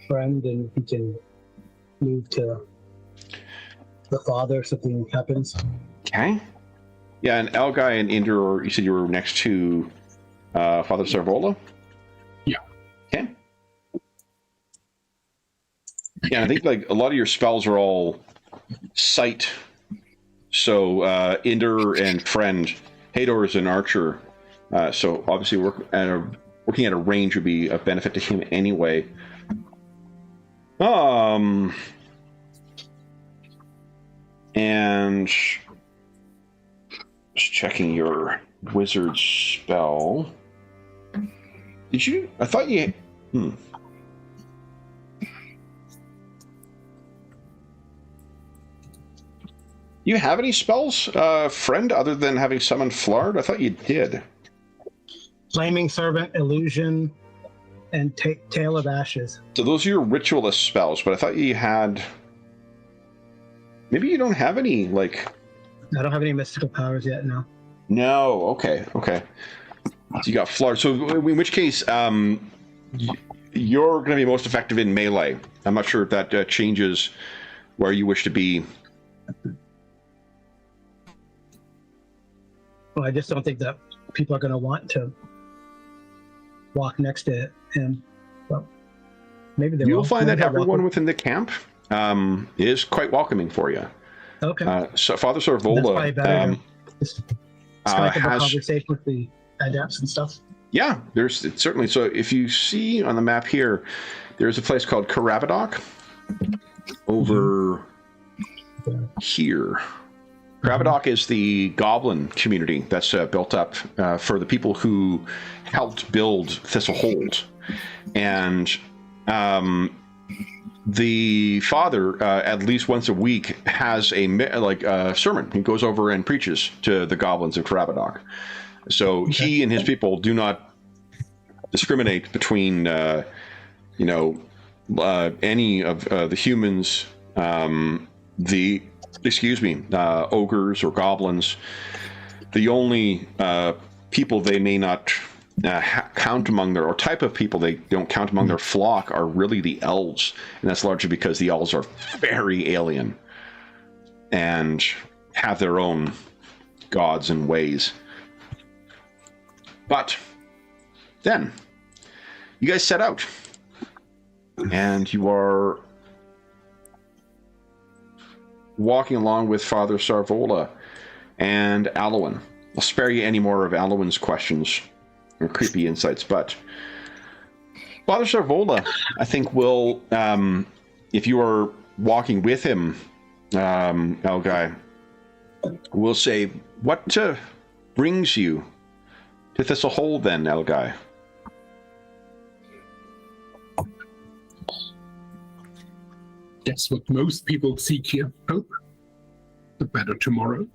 friend, and he can move to the father if something happens. Okay. Yeah, and Elgai and Indra, you said you were next to Father Sarvola? Yeah. Okay. Yeah, I think a lot of your spells are all sight. So Indra and friend, Hador is an archer. So obviously working at a range would be a benefit to him anyway. And just checking your wizard spell. Did you? I thought you. You have any spells, friend, other than having summoned Flard? I thought you did. Flaming Servant, Illusion, and Tale of Ashes. So those are your ritualist spells, but I thought you had... Maybe you don't have any, I don't have any mystical powers yet, no. No, okay. So you got Flard. So in which case, you're going to be most effective in melee. I'm not sure if that changes where you wish to be. Well, I just don't think that people are going to want to walk next to him. Well, maybe they will. You'll find that everyone within the camp is quite welcoming for you. Okay. So Father Sarvola strike up a conversation with the adepts and stuff. Yeah, it's certainly. So if you see on the map here, there's a place called Karabadoc over here. Karabadoc is the goblin community that's built up for the people who helped build Thistlehold. And the father, at least once a week, has a sermon. He goes over and preaches to the goblins of Karabadoc. So he and his people do not discriminate between, any of the humans, ogres or goblins. The only people they may not count among their, or type of people they don't count among their flock are really the elves, and that's largely because the elves are very alien and have their own gods and ways. But then you guys set out, and you are walking along with Father Sarvola and Alwyn. I'll spare you any more of Alwyn's questions or creepy insights, but Father Sarvola, I think, will, if you are walking with him, Elgai, will say, what brings you to Thistlehold then, Elgai? That's what most people seek here. Hope. A better tomorrow.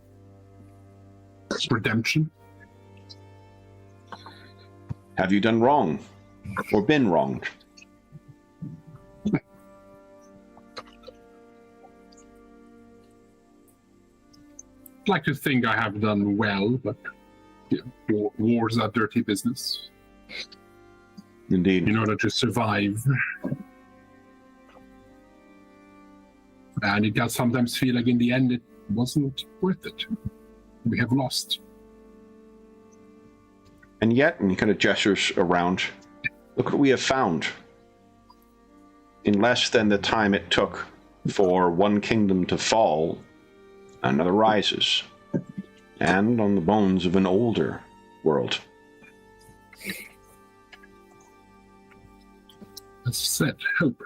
Redemption. Have you done wrong? Or been wronged? like to think I have done well, but wars are dirty business. Indeed. In order to survive. And it does sometimes feel like in the end it wasn't worth it. We have lost. And yet, and he kind of gestures around, look what we have found. In less than the time it took for one kingdom to fall, another rises. And on the bones of an older world. As said, hope.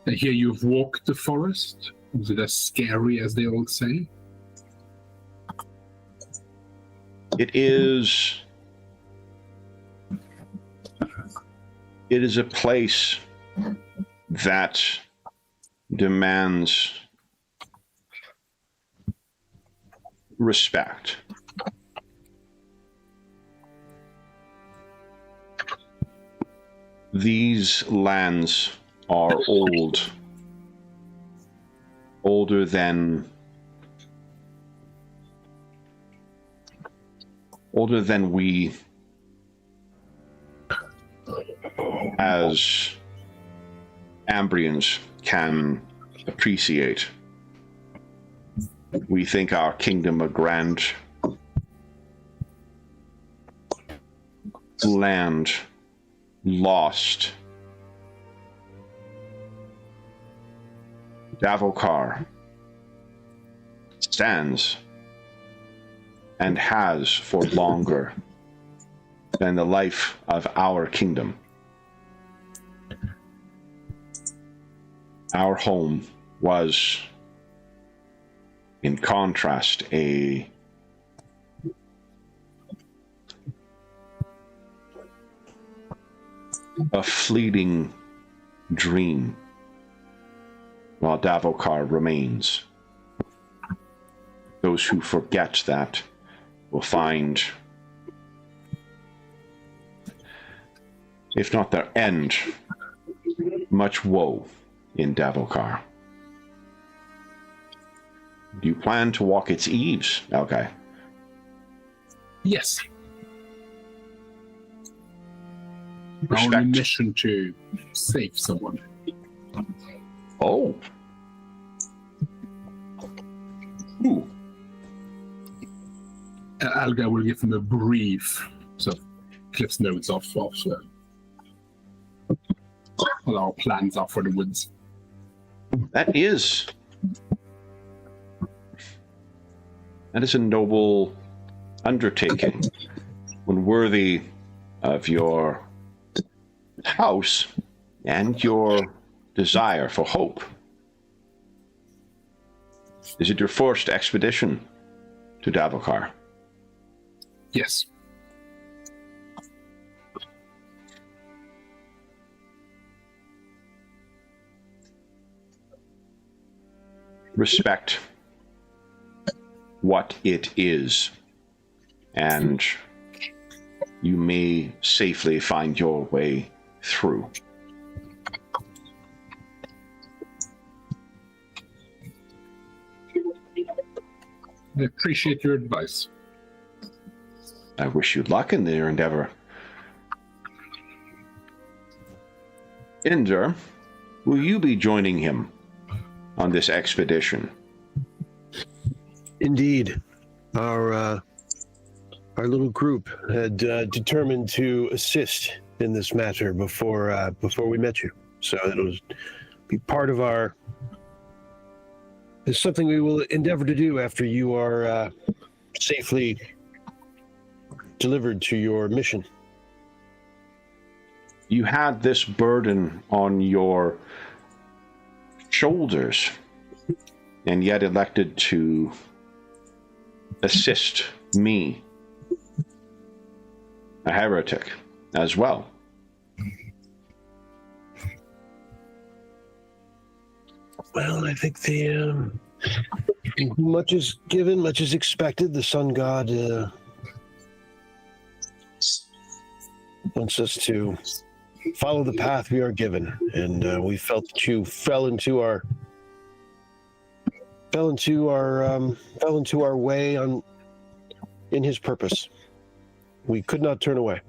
I hear you've walked the forest. Was it as scary as they all say? It is a place that demands respect. These lands are old, older than we as Ambrians can appreciate. We think our kingdom a grand land lost. Davokar stands and has for longer than the life of our kingdom. Our home was, in contrast, a fleeting dream, while Davokar remains. Those who forget that will find, if not their end, much woe in Davokar. Do you plan to walk its eaves, Elgai? Yes. Respect. Our mission to save someone. Oh. Ooh. Alga will give him a brief Cliff's notes off what our plans are for the woods. That is a noble undertaking, one worthy of your house and your desire for hope. Is it your first expedition to Davokar? Yes. Respect what it is, and you may safely find your way through. I appreciate your advice. I wish you luck in your endeavor. Inder, will you be joining him on this expedition? Indeed. Our little group had determined to assist in this matter before we met you. So it'll be part of our... It's something we will endeavor to do after you are safely delivered to your mission. You had this burden on your shoulders, and yet elected to assist me, a heretic, as well. Well, I think the much is given, much is expected. The sun god wants us to follow the path we are given, and we felt that you fell into our fell into our way in his purpose. We could not turn away.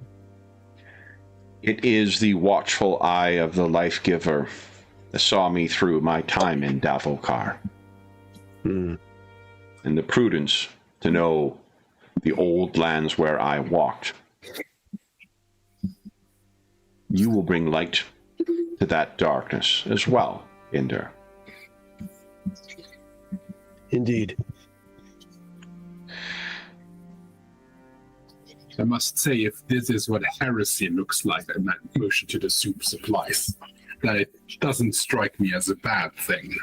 It is the watchful eye of the life giver that saw me through my time in Davokar. And the prudence to know the old lands where I walked. You will bring light to that darkness as well, Inder. Indeed. I must say, if this is what heresy looks like, and that motion to the soup supplies, that it doesn't strike me as a bad thing.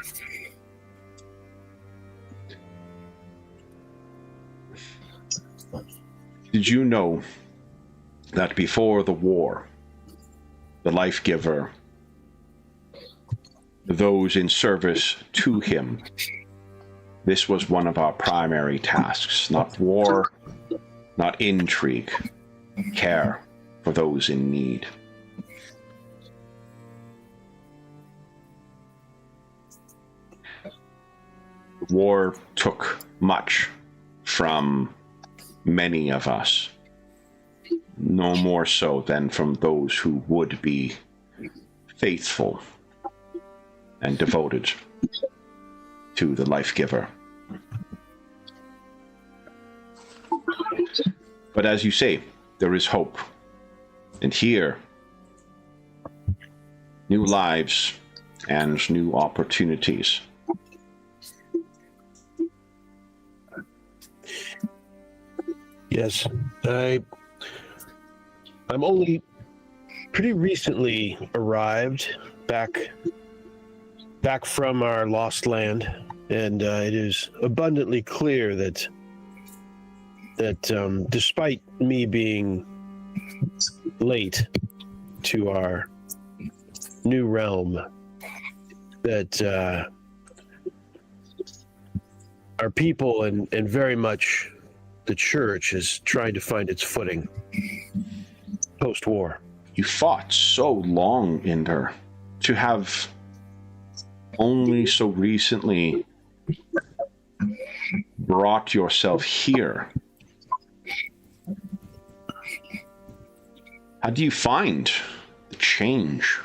Did you know that before the war, the life giver, those in service to him, this was one of our primary tasks, not war, not intrigue, care for those in need. War took much from many of us, no more so than from those who would be faithful and devoted to the life giver. But as you say, there is hope. And here, new lives and new opportunities. Yes, I'm only pretty recently arrived back from our lost land, and it is abundantly clear that despite me being late to our new realm, that our people and very much the church is trying to find its footing post-war. You fought so long in her, to have only so recently brought yourself here. How do you find the change?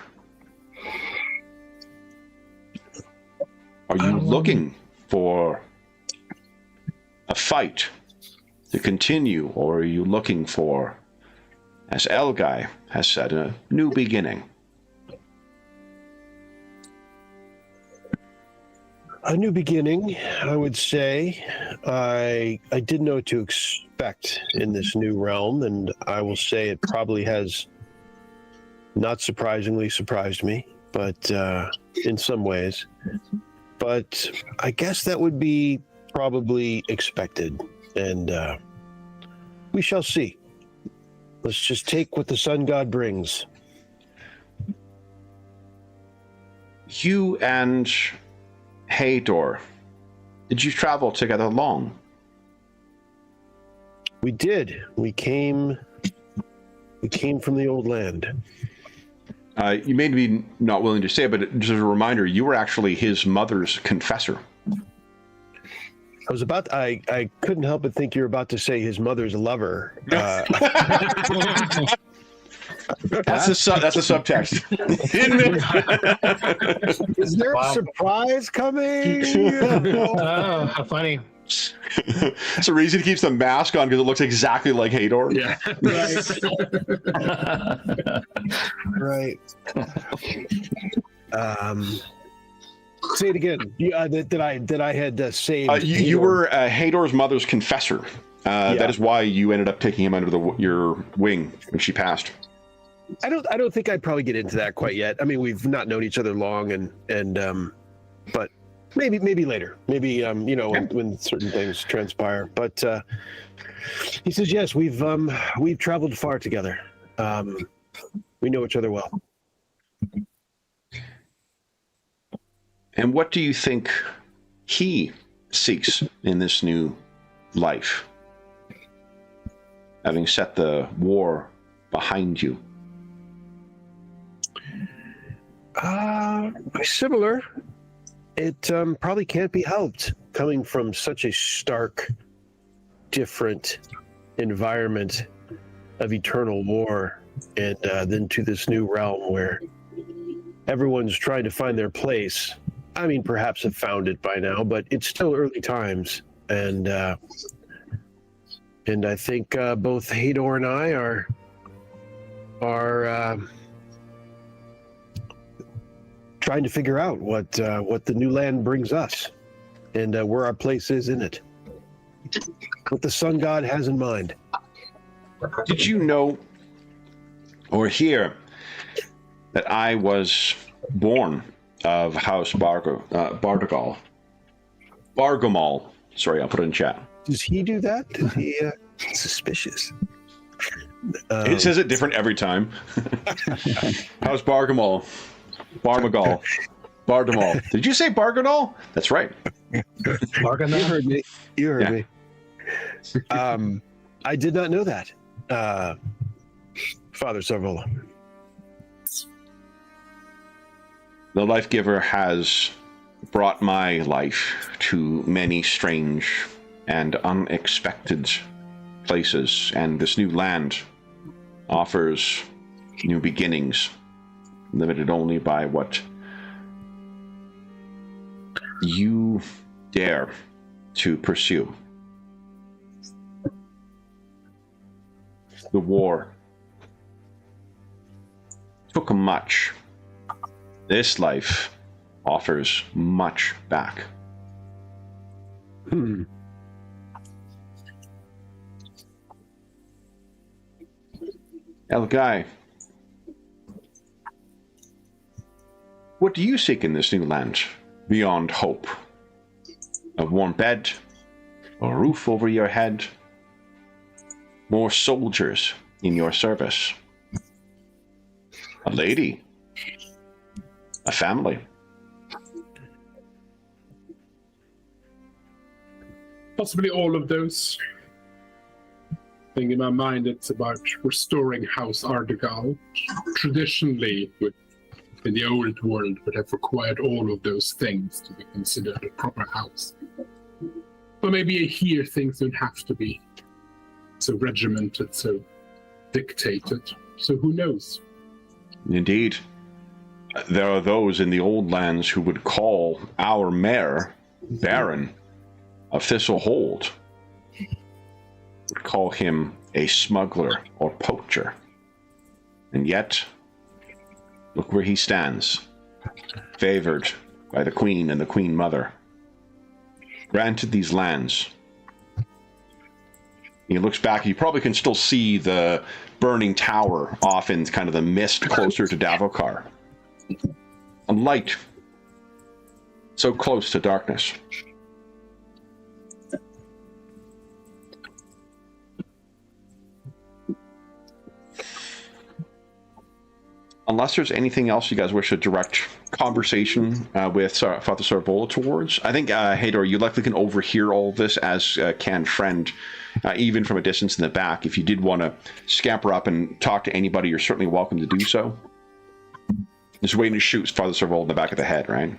Are you looking for a fight to continue, or are you looking for, as Elgai has said, a new beginning? A new beginning, I would say. I didn't know what to expect in this new realm, and I will say it probably has, not surprisingly, surprised me, but in some ways. But I guess that would be probably expected, and we shall see. Let's just take what the sun god brings. You and Hador, did you travel together long? We did. We came from the old land. You may be not willing to say it, but just as a reminder, you were actually his mother's confessor. I couldn't help but think you were about to say his mother's lover. That's a subtext. Is there a surprise coming? Oh, how funny. It's a reason he keeps the mask on, because it looks exactly like Hador. Yeah. Right. Say it again. That I had saved. You were Hador's mother's confessor. That is why you ended up taking him under your wing when she passed. I don't think I'd probably get into that quite yet. I mean, we've not known each other long, and but maybe later. Maybe when certain things transpire. But he says yes. We've traveled far together. We know each other well. And what do you think he seeks in this new life, having set the war behind you? Similar. It probably can't be helped. coming from such a stark, different environment of eternal war, and then to this new realm where everyone's trying to find their place. I mean, perhaps have found it by now, but it's still early times, and I think both Hador and I are trying to figure out what the new land brings us, and where our place is in it. What the sun god has in mind. Did you know or hear that I was born of House Bardagal? Bargamal. Sorry, I'll put it in chat. Does he do that? Does he? Suspicious. It says it different every time. House Bargamal. Barmagal. Bardamal. Did you say Bargadal? That's right. Bargamal? You heard me. You heard me. I did not know that. Father Sarvola. The Life Giver has brought my life to many strange and unexpected places, and this new land offers new beginnings, limited only by what you dare to pursue. The war took much. This life offers much back. El Guy, what do you seek in this new land beyond hope? A warm bed, a roof over your head, more soldiers in your service, a lady, a family. Possibly all of those. I think in my mind it's about restoring House Ardegal. Traditionally, in the old world, would have required all of those things to be considered a proper house. But maybe here things don't have to be so regimented, so dictated. So who knows? Indeed. There are those in the old lands who would call our mayor Baron of Thistlehold. Would call him a smuggler or poacher. And yet, look where he stands, favored by the Queen and the Queen Mother. Granted these lands. He looks back, you probably can still see the burning tower off in kind of the mist closer to Davokar. A light so close to darkness. Unless there's anything else you guys wish to direct conversation with Father Sarvola towards, I think, Hador, you likely can overhear all of this, as can Friend, even from a distance in the back. If you did want to scamper up and talk to anybody, you're certainly welcome to do so. Just waiting to shoot Father Sarvola in the back of the head, right?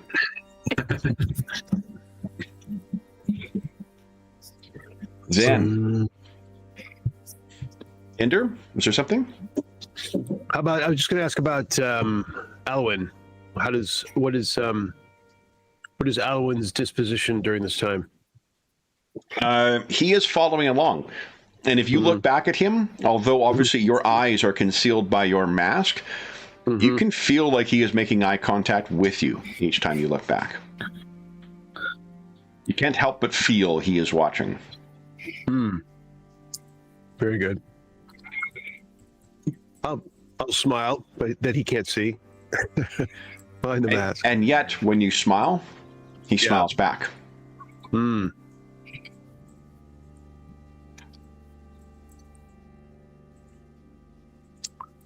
Then, Ender, is there something? How about? I was just going to ask about Alwyn. What is Alwyn's disposition during this time? He is following along, and if you look back at him, although obviously your eyes are concealed by your mask, you can feel like he is making eye contact with you each time you look back. You can't help but feel he is watching. Very good. I'll smile, but that he can't see behind the mask. And yet, when you smile, he smiles back. All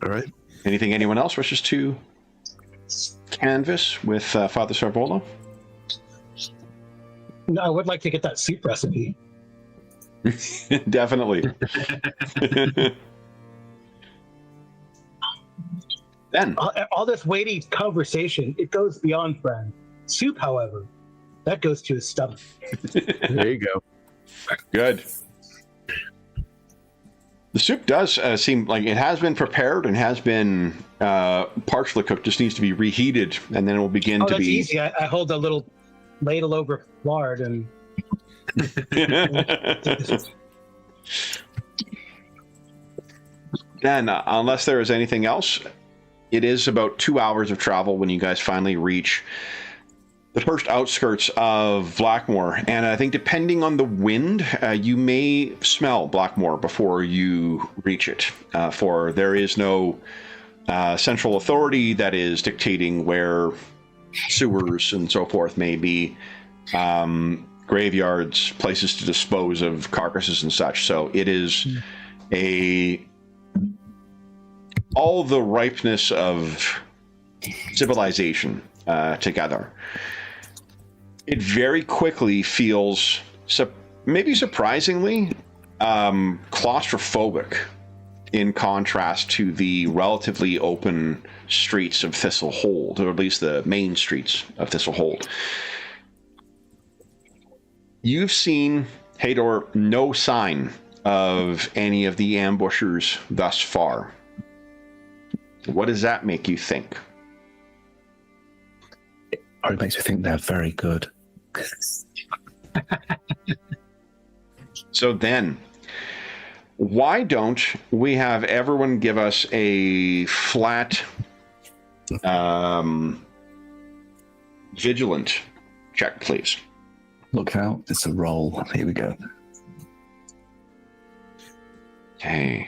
right. Anything anyone else wishes to canvas with Father Sarvola? No, I would like to get that soup recipe. Definitely. Then All this weighty conversation, it goes beyond Friend. Soup, however, That goes to his stomach. There you go. Good. The soup does seem like it has been prepared and has been partially cooked. Just needs to be reheated, and then it will begin to that's be. easy. I hold a little ladle over lard and. Then, unless there is anything else, it is about 2 hours of travel when you guys finally reach the first outskirts of Blackmoor. And I think depending on the wind, you may smell Blackmoor before you reach it, for there is no central authority that is dictating where sewers and so forth may be, graveyards, places to dispose of carcasses and such. So it is all the ripeness of civilization together. It very quickly feels, maybe surprisingly, claustrophobic in contrast to the relatively open streets of Thistlehold, or at least the main streets of Thistlehold. You've seen, Hador, no sign of any of the ambushers thus far. What does that make you think? It makes me think they're very good. So then, why don't we have everyone give us a flat vigilant check, please? Look out, it's a roll. Here we go. Okay.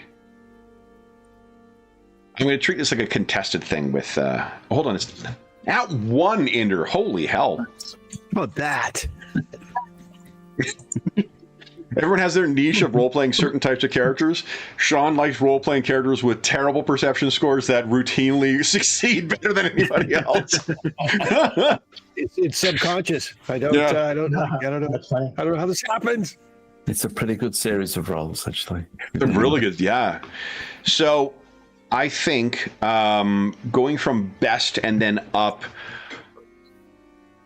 I'm going to treat this like a contested thing with, hold on, it's at 1 Ender, holy hell. How about that? Everyone has their niche of role-playing certain types of characters. Sean likes role-playing characters with terrible perception scores that routinely succeed better than anybody else. It's subconscious. I don't know. That's funny. I don't know how this happens. It's a pretty good series of rolls, actually. They're really good, yeah. So I think going from best and then up,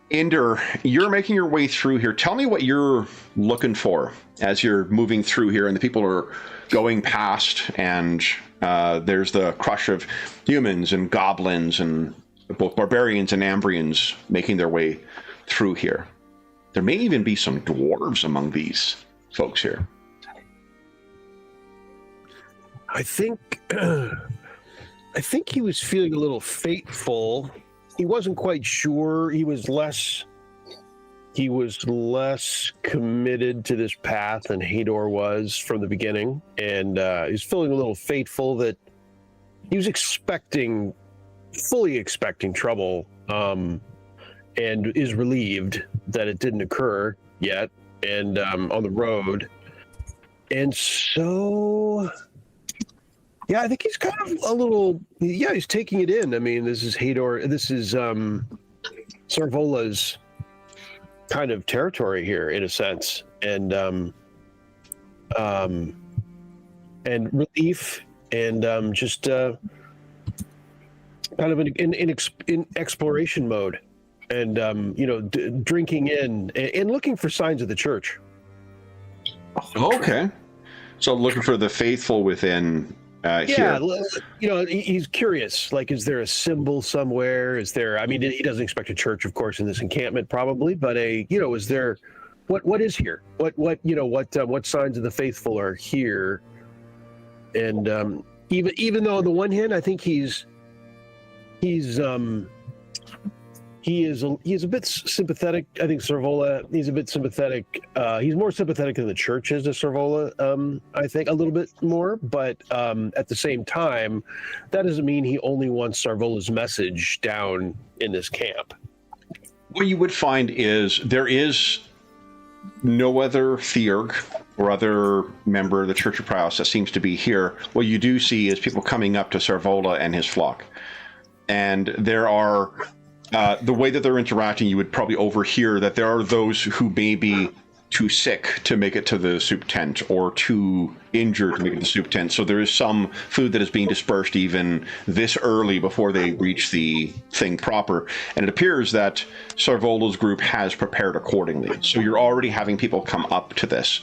Ender, you're making your way through here. Tell me what you're looking for as you're moving through here and the people are going past, and there's the crush of humans and goblins and both barbarians and Ambrians making their way through here. There may even be some dwarves among these folks here. I think he was feeling a little fateful. He wasn't quite sure. He was less committed to this path than Hador was from the beginning, and he was feeling a little fateful that he was fully expecting trouble, and is relieved that it didn't occur yet, and on the road. And so, yeah, I think he's kind of a little, he's taking it in. I mean, this is Hador, this is Sarvola's kind of territory here in a sense, and relief, and just kind of in exploration mode, and drinking in and looking for signs of the church. Okay. So looking for the faithful within Yeah, here. He's curious. Like, is there a symbol somewhere? Is there? I mean, he doesn't expect a church, of course, in this encampment, probably. But is there? What is here? What signs of the faithful are here? And even though on the one hand, I think he is a bit sympathetic. I think Servola, he's a bit sympathetic. He's more sympathetic than the church is to Servola, I think, a little bit more. But at the same time, that doesn't mean he only wants Servola's message down in this camp. What you would find is there is no other Theurg or other member of the Church of Praos that seems to be here. What you do see is people coming up to Servola and his flock. And there are... the way that they're interacting, you would probably overhear that there are those who may be too sick to make it to the soup tent or too injured to make it to the soup tent. So there is some food that is being dispersed even this early before they reach the thing proper. And it appears that Sarvola's group has prepared accordingly. So you're already having people come up to this.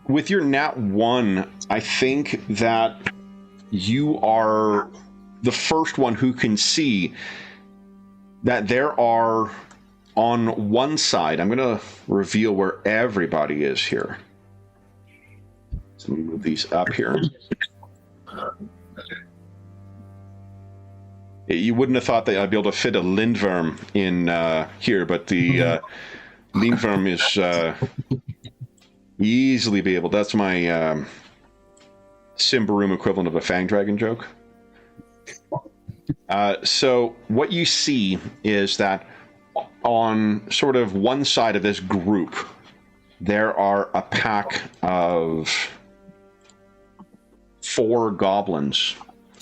With your nat 1, I think that you are the first one who can see that there are, on one side, I'm going to reveal where everybody is here. So let me move these up here. You wouldn't have thought that I'd be able to fit a lindworm in here, but the lindworm is easily be able. That's my Symbaroum equivalent of a fang dragon joke. So what you see is that on sort of one side of this group, there are a pack of 4 goblins,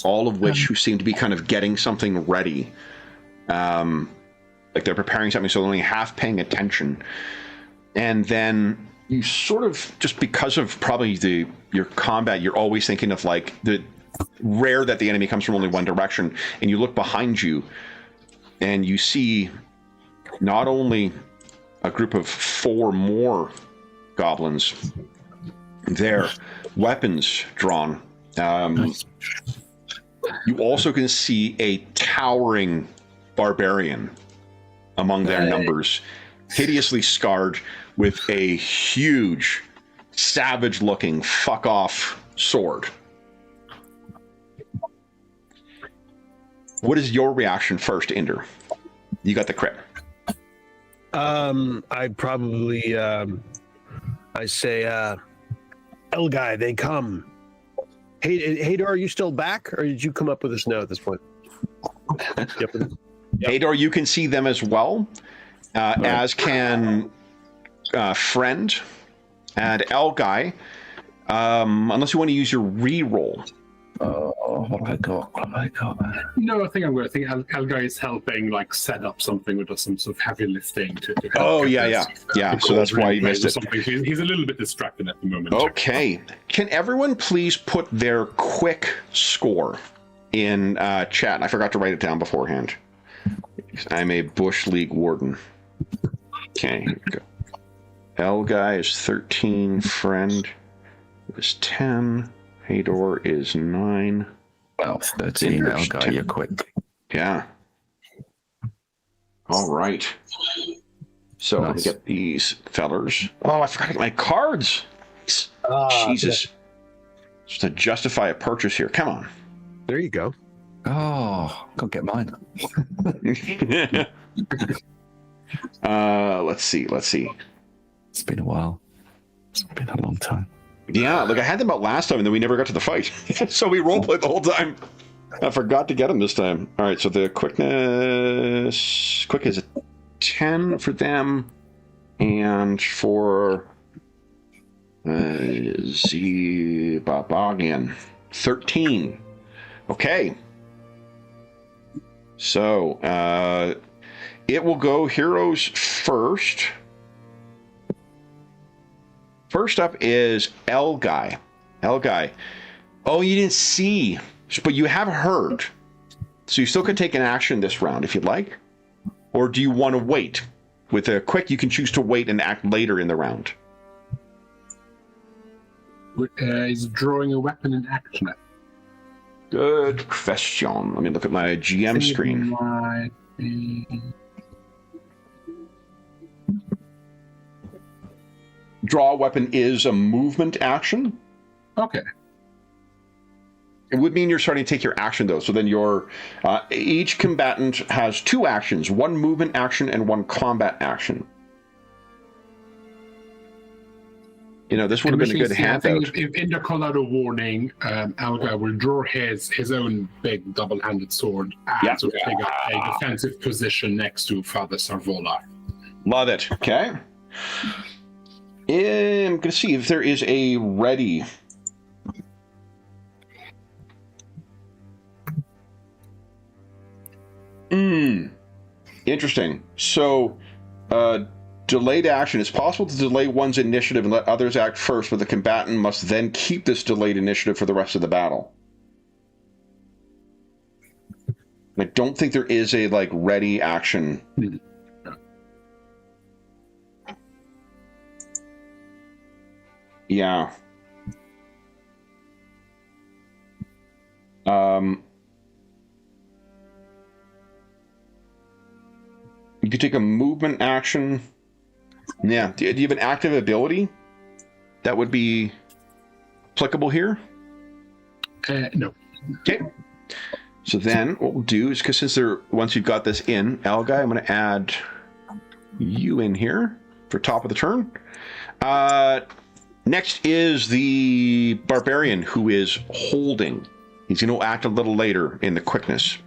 all of which who seem to be kind of getting something ready. Like they're preparing something, so they're only half paying attention. And then you sort of, just because of probably your combat, you're always thinking of like the rare that the enemy comes from only one direction, and you look behind you and you see not only a group of 4 more goblins, their weapons drawn. You also can see a towering barbarian among their numbers, hideously scarred with a huge, savage-looking fuck-off sword. What is your reaction first, Inder? You got the crit. I'd probably, I say, Elgai, they come. Hey, Hadar, are you still back, or did you come up with this note at this point? Yep. Hadar, you can see them as well, as can Friend and Elgai, unless you want to use your re-roll. What have I got? No, I think I'm going to think Elgai is helping, like, set up something or does some sort of heavy lifting to help. Oh, yeah. So that's why you missed it. He's a little bit distracted at the moment. Okay. Can everyone please put their quick score in chat? I forgot to write it down beforehand. I'm a Bush League warden. Okay, here we go. Elgai is 13. Friend is 10. Hador is 9. Well, 13. Elgai, you're quick. Yeah. All right. So let me get these fellers. Oh, I forgot to get my cards. Jesus. Just to justify a purchase here. Come on. There you go. Oh, go get mine. Let's see. It's been a while. It's been a long time. Yeah, like I had them out last time, and then we never got to the fight. So we roleplayed the whole time. I forgot to get them this time. All right, so the quick is a 10 for them, and for Zibabagian, 13. Okay. So it will go heroes first. First up is Elgai. Elgai. Oh, you didn't see, but you have heard. So you still can take an action this round if you'd like. Or do you want to wait? With a quick, you can choose to wait and act later in the round. Is drawing a weapon an action? Good question. Let me look at my GM screen. Draw a weapon is a movement action. Okay. It would mean you're starting to take your action, though. So then your each combatant has 2 actions, 1 movement action and 1 combat action. You know, this would have been a good handout. If Inder called out a warning, Elgai will draw his own big double-handed sword and sort of take up a defensive position next to Father Sarvola. Love it. Okay. I'm going to see if there is a ready. Interesting. So, delayed action. It's possible to delay one's initiative and let others act first, but the combatant must then keep this delayed initiative for the rest of the battle. I don't think there is a, like, ready action. Yeah. You could take a movement action. Yeah. Do you have an active ability that would be applicable here? No. Okay. So then what we'll do is, because since once you've got this in, Algai, I'm going to add you in here for top of the turn. Next is the barbarian who is holding. He's going to act a little later in the quickness.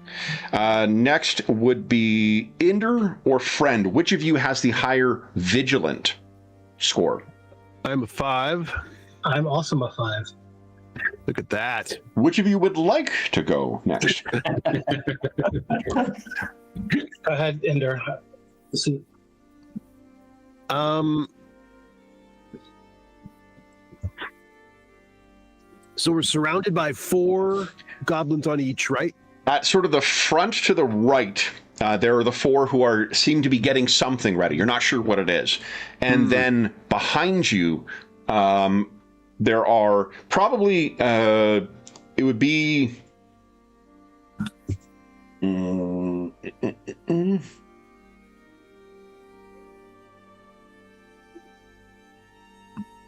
Next would be Inder or Friend. Which of you has the higher vigilant score? I'm a 5. I'm also a 5. Look at that. Which of you would like to go next? Go ahead, Ender. See. So we're surrounded by 4 goblins on each, right? At sort of the front to the right, there are the 4 who seem to be getting something ready. You're not sure what it is. And then behind you, there are probably, it would be...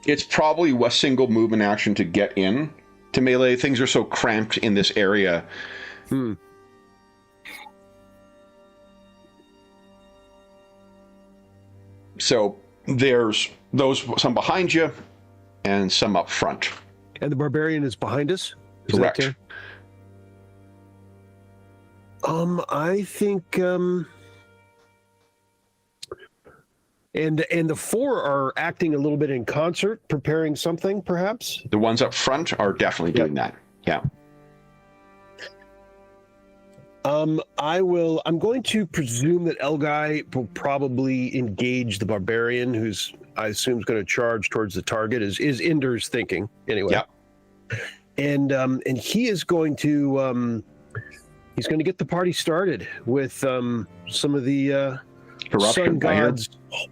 It's probably a single movement action to get in to melee. Things are so cramped in this area. So there's some behind you and some up front. And the barbarian is behind us? Correct. I think and the 4 are acting a little bit in concert, preparing something, perhaps? The ones up front are definitely doing that. Yeah. I'm going to presume that Elgai will probably engage the barbarian, who's, I assume, is going to charge towards the target, is Inder's thinking, anyway. Yeah. And he is going to he's going to get the party started with some of the Sun God's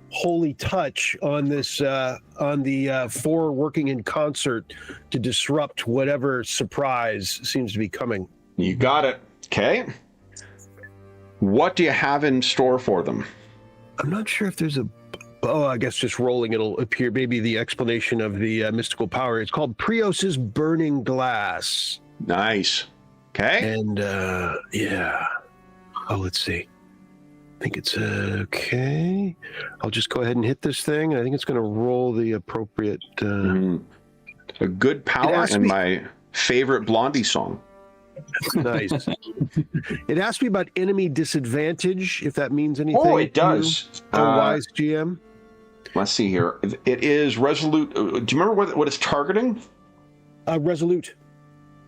holy touch on this on the 4 working in concert to disrupt whatever surprise seems to be coming. You got it. Okay. What do you have in store for them? I'm not sure if there's I guess just rolling it'll appear, maybe the explanation of the mystical power. It's called Prios's Burning Glass. Nice. Okay. And yeah. Oh, let's see. I think it's okay. I'll just go ahead and hit this thing. I think it's going to roll the appropriate... A good power and my favorite Blondie song. Nice. It asked me about enemy disadvantage, if that means anything. Oh, it does. Wise GM. Let's see here. It is resolute. Do you remember what it's targeting? Resolute.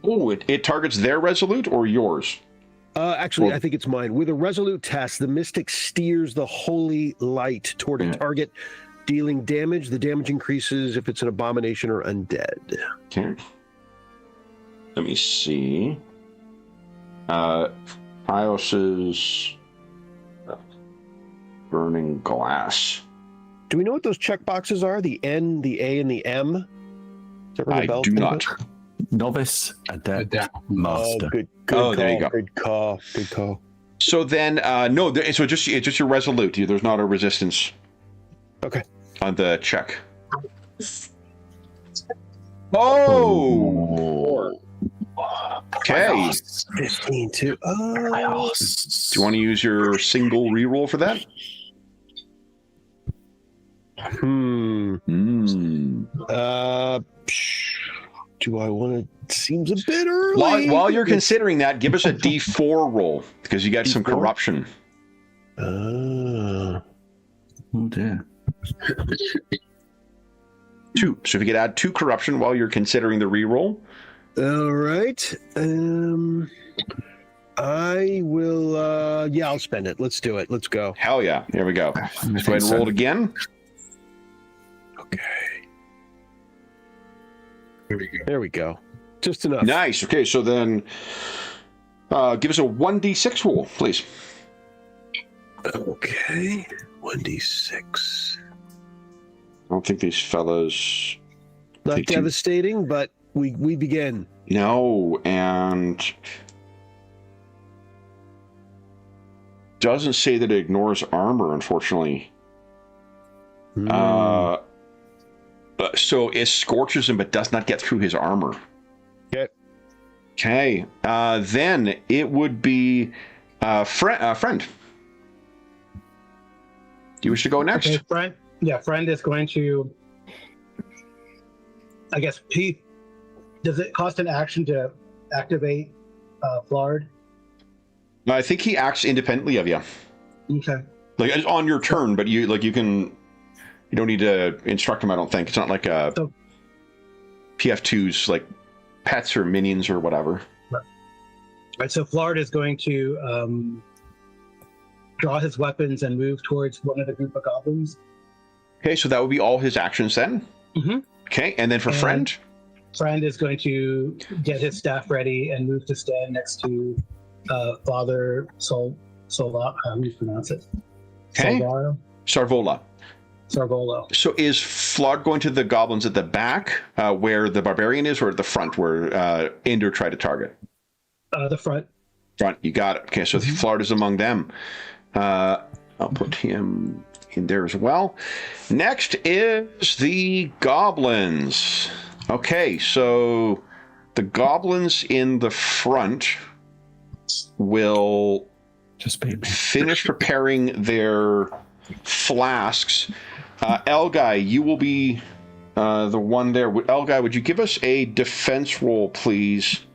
Oh, it targets their resolute or yours? Actually, I think it's mine. With a resolute test, the mystic steers the holy light toward a target, dealing damage. The damage increases if it's an abomination or undead. Okay. Let me see. Ios's Burning Glass. Do we know what those check boxes are? The N, the A, and the M? Does that ring a bell? I do not. Novice, adept, master. Oh, good there you go. Good call. Good call. So then, no. So it's just your resolute. There's not a resistance. Okay. On the check. Oh. Okay. 15 too. Do you want to use your single reroll for that? Do I want to? Seems a bit early. While you're considering that, give us a D4 roll because you got some corruption. Oh dear. 2. So if you could add 2 corruption while you're considering the reroll. All right. I will. Yeah, I'll spend it. Let's do it. Let's go. Hell yeah. Here we go. Let's go ahead and roll it again. Okay. There we go. There we go. Just enough. Nice. Okay, so then give us a 1d6 roll, please. Okay. 1d6. I don't think these fellas... Not Take two. devastating, but we begin. No, and... doesn't say that it ignores armor, unfortunately. So it scorches him, but does not get through his armor. Okay. Okay. Then it would be friend. Do you wish to go next? Okay, friend. Yeah, friend is going to. I guess he. Does it cost an action to activate Flard? I think he acts independently of you. Okay. Like it's on your turn, but you can. You don't need to instruct him. I don't think it's not like a So- PF2's like pets or minions or whatever. Right. So Flard is going to draw his weapons and move towards one of the group of goblins. Okay, so that would be all his actions then. Mhm. Okay, and then for And- friend. Friend is going to get his staff ready and move to stand next to Father Sola. How do you pronounce it? Okay. Sarvola. Sarvolo. So is Flard going to the goblins at the back, where the barbarian is, or at the front where Inder tried to target? The front. Front, you got it. Okay, so Flard is among them. I'll put him in there as well. Next is the goblins. Okay, so the goblins in the front will Just be finish preparing their flasks. Elgai, you will be the one there. Elgai, would you give us a defense roll, please,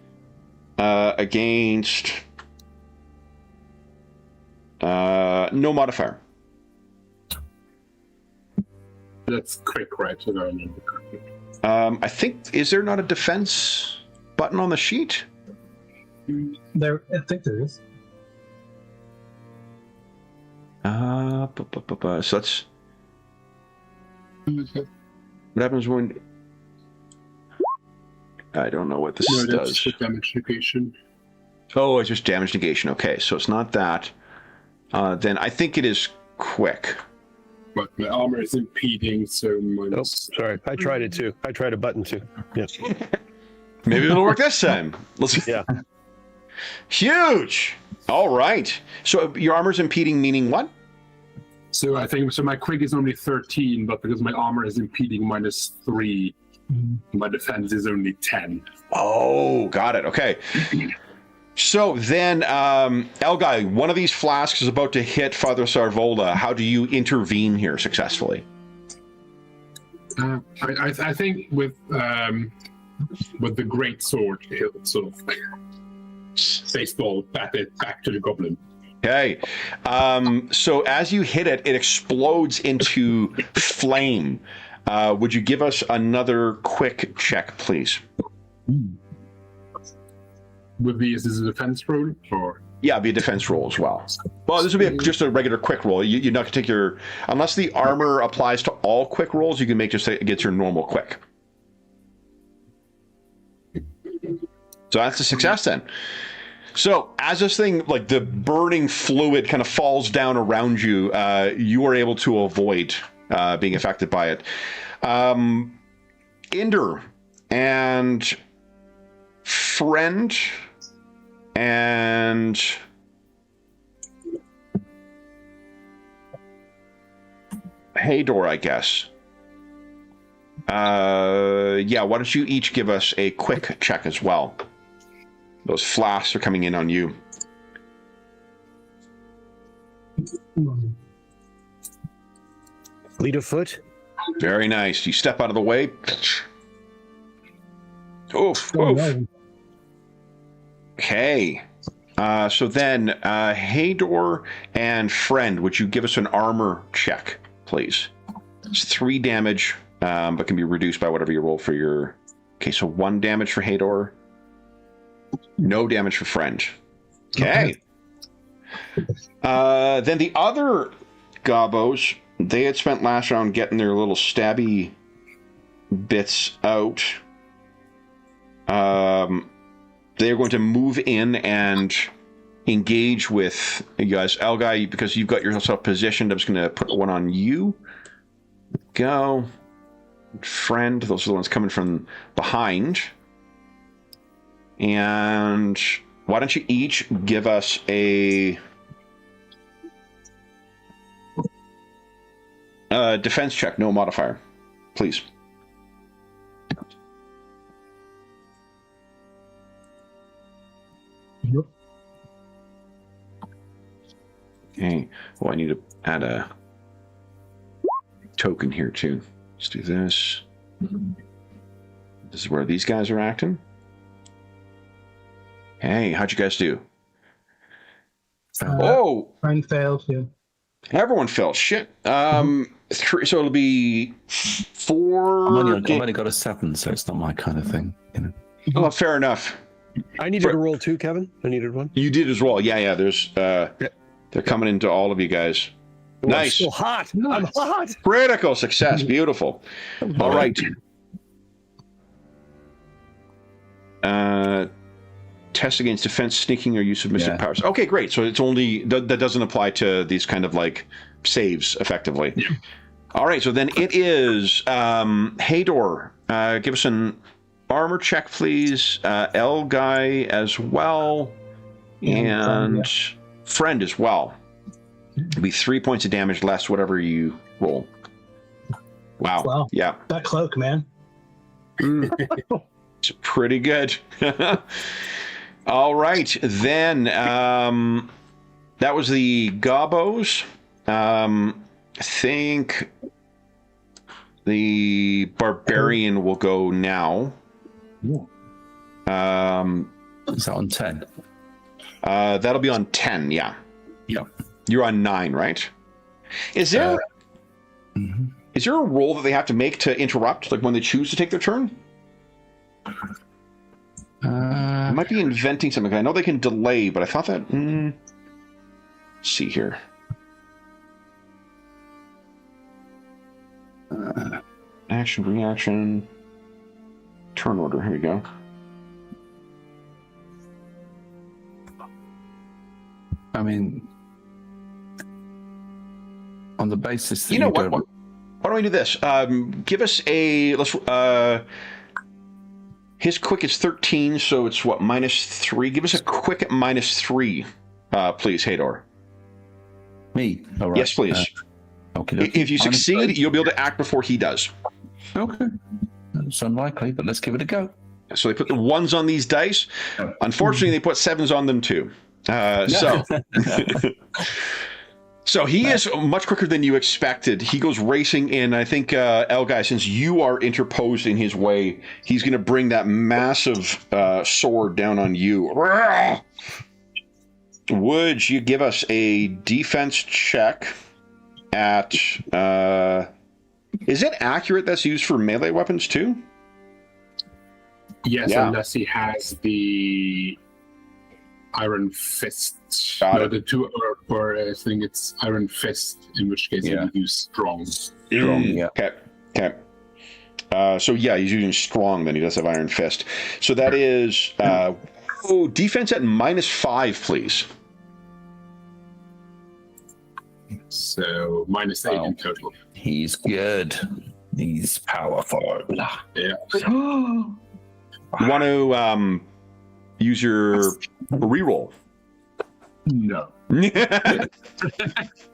against no modifier? That's quick, right? So I remember correctly. I think, is there not a defense button on the sheet? There, I think there is. So that's... What happens when... I don't know what this No, that's does. the damage negation. Oh, it's just damage negation. Okay, so it's not that. Then I think it is quick. But my armor is impeding, so Oh, minus. sorry. I tried it too. I tried a button too. Yes. Maybe it'll work this time. Let's. Yeah. Huge. All right. So your armor's impeding, meaning what? So I think so. My quick is only 13, but because my armor is impeding -3, my defense is only 10. Oh, got it. Okay. So then, Elgai, one of these flasks is about to hit Father Sarvola. How do you intervene here successfully? I think with the great sword, he'll sort of baseball bat it back to the goblin. Okay. So as you hit it, it explodes into flame. Would you give us another quick check, please? Would be is this a defense roll or? Yeah, it'd be a defense roll as well. Well, this would be just a regular quick roll. You're not going to take your... Unless the armor applies to all quick rolls, you can make just against your normal quick. So that's a success then. So as this thing, like the burning fluid kind of falls down around you, you are able to avoid being affected by it. Inder and friend and Hador, I guess. Yeah, why don't you each give us a quick check as well? Those flasks are coming in on you. Lead of foot. Very nice. You step out of the way. Oof, Oh, oof. no. Okay. So then, Hador and friend, would you give us an armor check, please? It's 3 damage, but can be reduced by whatever you roll for your... Okay, so 1 damage for Hador. No damage for friend. Okay. Then the other gobos, they had spent last round getting their little stabby bits out. They're going to move in and engage with you guys. Elgai, because you've got yourself positioned, I'm just going to put one on you. Go. Friend, those are the ones coming from behind. And why don't you each give us a defense check, no modifier, please. Yep. Okay. Well, I need to add a token here too. Let's do this. This is where these guys are acting. Hey, how'd you guys do? Friend failed too. Everyone failed. Shit. Three, so it'll be 4. I've only got a 7, so it's not my kind of thing. You know. Oh, fair enough. I needed to roll 2, Kevin. I needed one. You did as well. Yeah. There's they're coming into all of you guys. Oh, Nice. I'm so hot. I'm hot. Critical success. Beautiful. All right. Test against defense, sneaking, or use of mystic powers. Okay, great. So it's only that doesn't apply to these kind of like saves, effectively. Yeah. All right. So then it is Hador. Give us an armor check, please. L guy as well, and friend as well. It'll be 3 points of damage less whatever you roll. Wow. Yeah. That cloak, man. It's pretty good. All right, then that was the gobos. I think the barbarian will go now. Is that on 10? That'll be on 10. Yeah. Yeah. You're on 9, right? Is there is there a roll that they have to make to interrupt, like when they choose to take their turn? I might be inventing something. I know they can delay, but I thought that. Let's see here. Action, reaction, turn order. Here we go. I mean, on the basis that you know what? Why don't we do this? Give us a his quick is 13, so it's what, -3. Give us a quick at -3, please, Hador. Me? All right. Yes, please. Okay. If you succeed, you'll be able to act before he does. Okay. It's unlikely, but let's give it a go. So they put the 1s on these dice. Unfortunately, they put 7s on them too. So he is much quicker than you expected. He goes racing in. I think, Elgai, since you are interposed in his way, he's going to bring that massive sword down on you. Would you give us a defense check at... is it accurate that's used for melee weapons too? Yes, Yeah. unless he has the Iron Fist. Got No, it. the 2, or I think it's Iron Fist, in which case he would use Strong. Yeah. Okay. So yeah, he's using strong. Then he does have Iron Fist. So that is defense at -5, please. So -8 in total. He's good. He's powerful. Yeah. You want to use your reroll? No.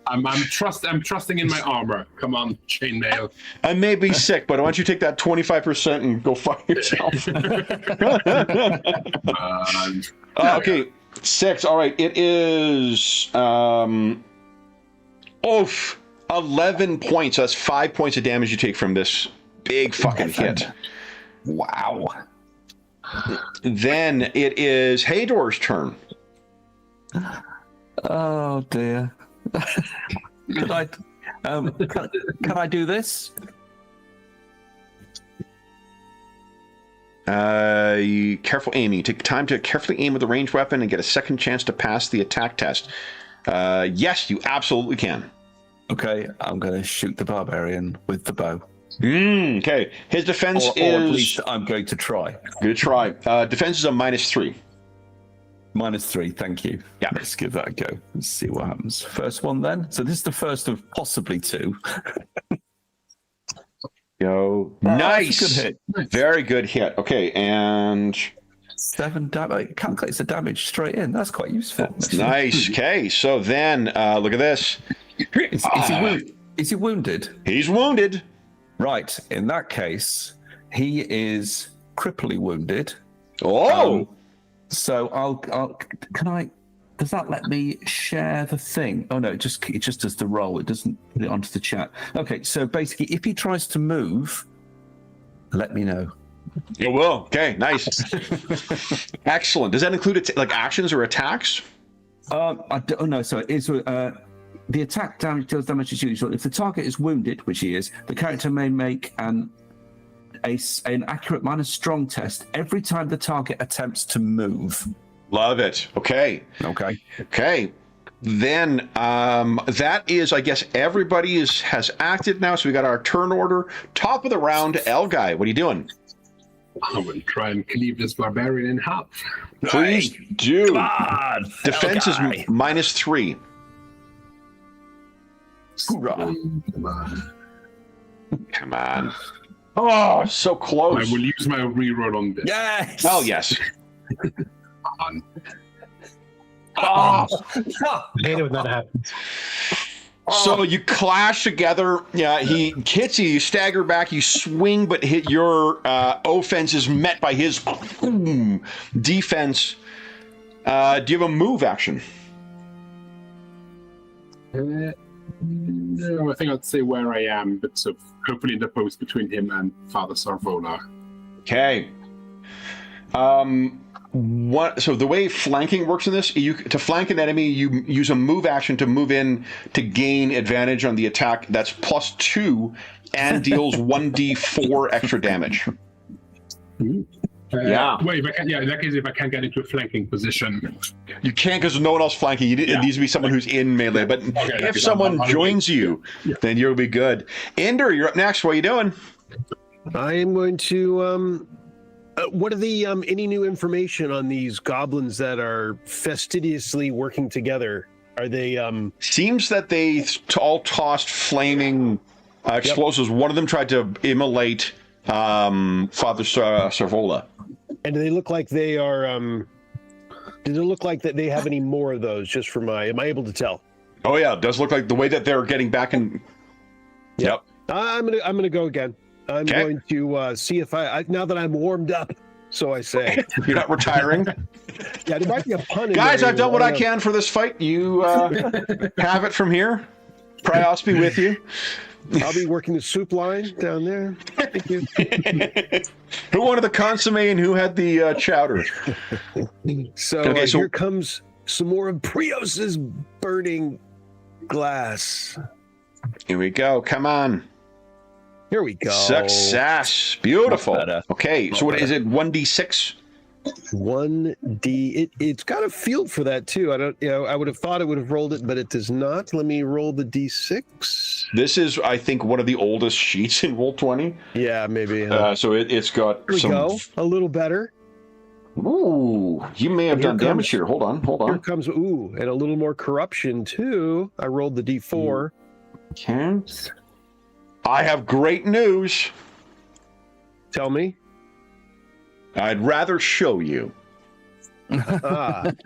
I'm trusting in my armor. Come on, chainmail. I may be sick, but why don't you take that 25% and go fuck yourself? Okay, 6. All right, it is 11 points. That's 5 points of damage you take from this big fucking hit. Wow. Then it is Hador's turn. Oh dear. Can I do this? Careful aiming. Take time to carefully aim with a ranged weapon and get a second chance to pass the attack test. Yes, you absolutely can. Okay, I'm going to shoot the barbarian with the bow. Okay, his defense Or at least I'm going to try. Good try. Defense is a -3. -3, thank you. Yeah. Let's give that a go. Let's see what happens. First one then. So this is the first of possibly 2. Go. Nice. Nice. Good hit. Very good hit. Okay, and 7 damage. It calculates the damage straight in. That's quite useful. nice. Okay, so then look at this. Is he wounded? He's wounded. Right. In that case, he is cripply wounded. Oh. So can I? Does that let me share the thing? Oh no, it just does the roll. It doesn't put it onto the chat. Okay, so basically, if he tries to move, let me know. It will. Okay, nice. Excellent. Does that include like actions or attacks? I don't know. So it's the attack damage deals damage as usual. If the target is wounded, which he is, the character may make an accurate minus strong test every time the target attempts to move. Love it. Okay. Okay. Then that is, I guess, everybody has acted now. So we got our turn order. Top of the round, L guy. What are you doing? I will try and cleave this barbarian in half. Please do. Come on, Defense is -3. Hoorah. Come on. Oh, so close. I will use my reroll on this. Yes. Oh, yes. On. Oh. I hate it when that happens. So you clash together. Yeah, he hits you. You stagger back. You swing, but hit your offense is met by his defense. Do you have a move action? No, I think I'd say where I am, but sort of hopefully interpose between him and Father Sarvola. Okay. So the way flanking works in this, to flank an enemy, you use a move action to move in to gain advantage on the attack. That's +2 and deals 1d4 extra damage. Yeah. Wait, in that case, if I can't get into a flanking position. You can't because there's no one else flanking. It needs to be someone who's in melee. But if someone joins you, then you'll be good. Ender, you're up next. What are you doing? I am going to. What are the any new information on these goblins that are fastidiously working together? Are they? Seems that they all tossed flaming explosives. One of them tried to immolate Father Sarvola. And do they look like they are? Does it look like that they have any more of those? Just for my, am I able to tell? Oh yeah, it does look like the way that they're getting back in. Yep. I'm gonna go again. I'm going to see if I now that I'm warmed up, so I say. You're not retiring? Yeah, there might be a pun in Guys, there. I've done what I can for this fight. You have it from here. Prios be with you. I'll be working the soup line down there. Thank you. Who wanted the consomme and who had the chowder? So, here comes some more of Prios's burning glass. Here we go. Come on. Here we go. Success. Beautiful. Okay, so what is it? 1d6? 1d. It's got a field for that too. I don't. I would have thought it would have rolled it, but it does not. Let me roll the d6. This is, I think, one of the oldest sheets in Roll20. Yeah, maybe. So it's got Here we go. A little better. Ooh, you may have done damage here. Hold on. Here comes and a little more corruption too. I rolled the d4. Okay. I have great news. Tell me. I'd rather show you.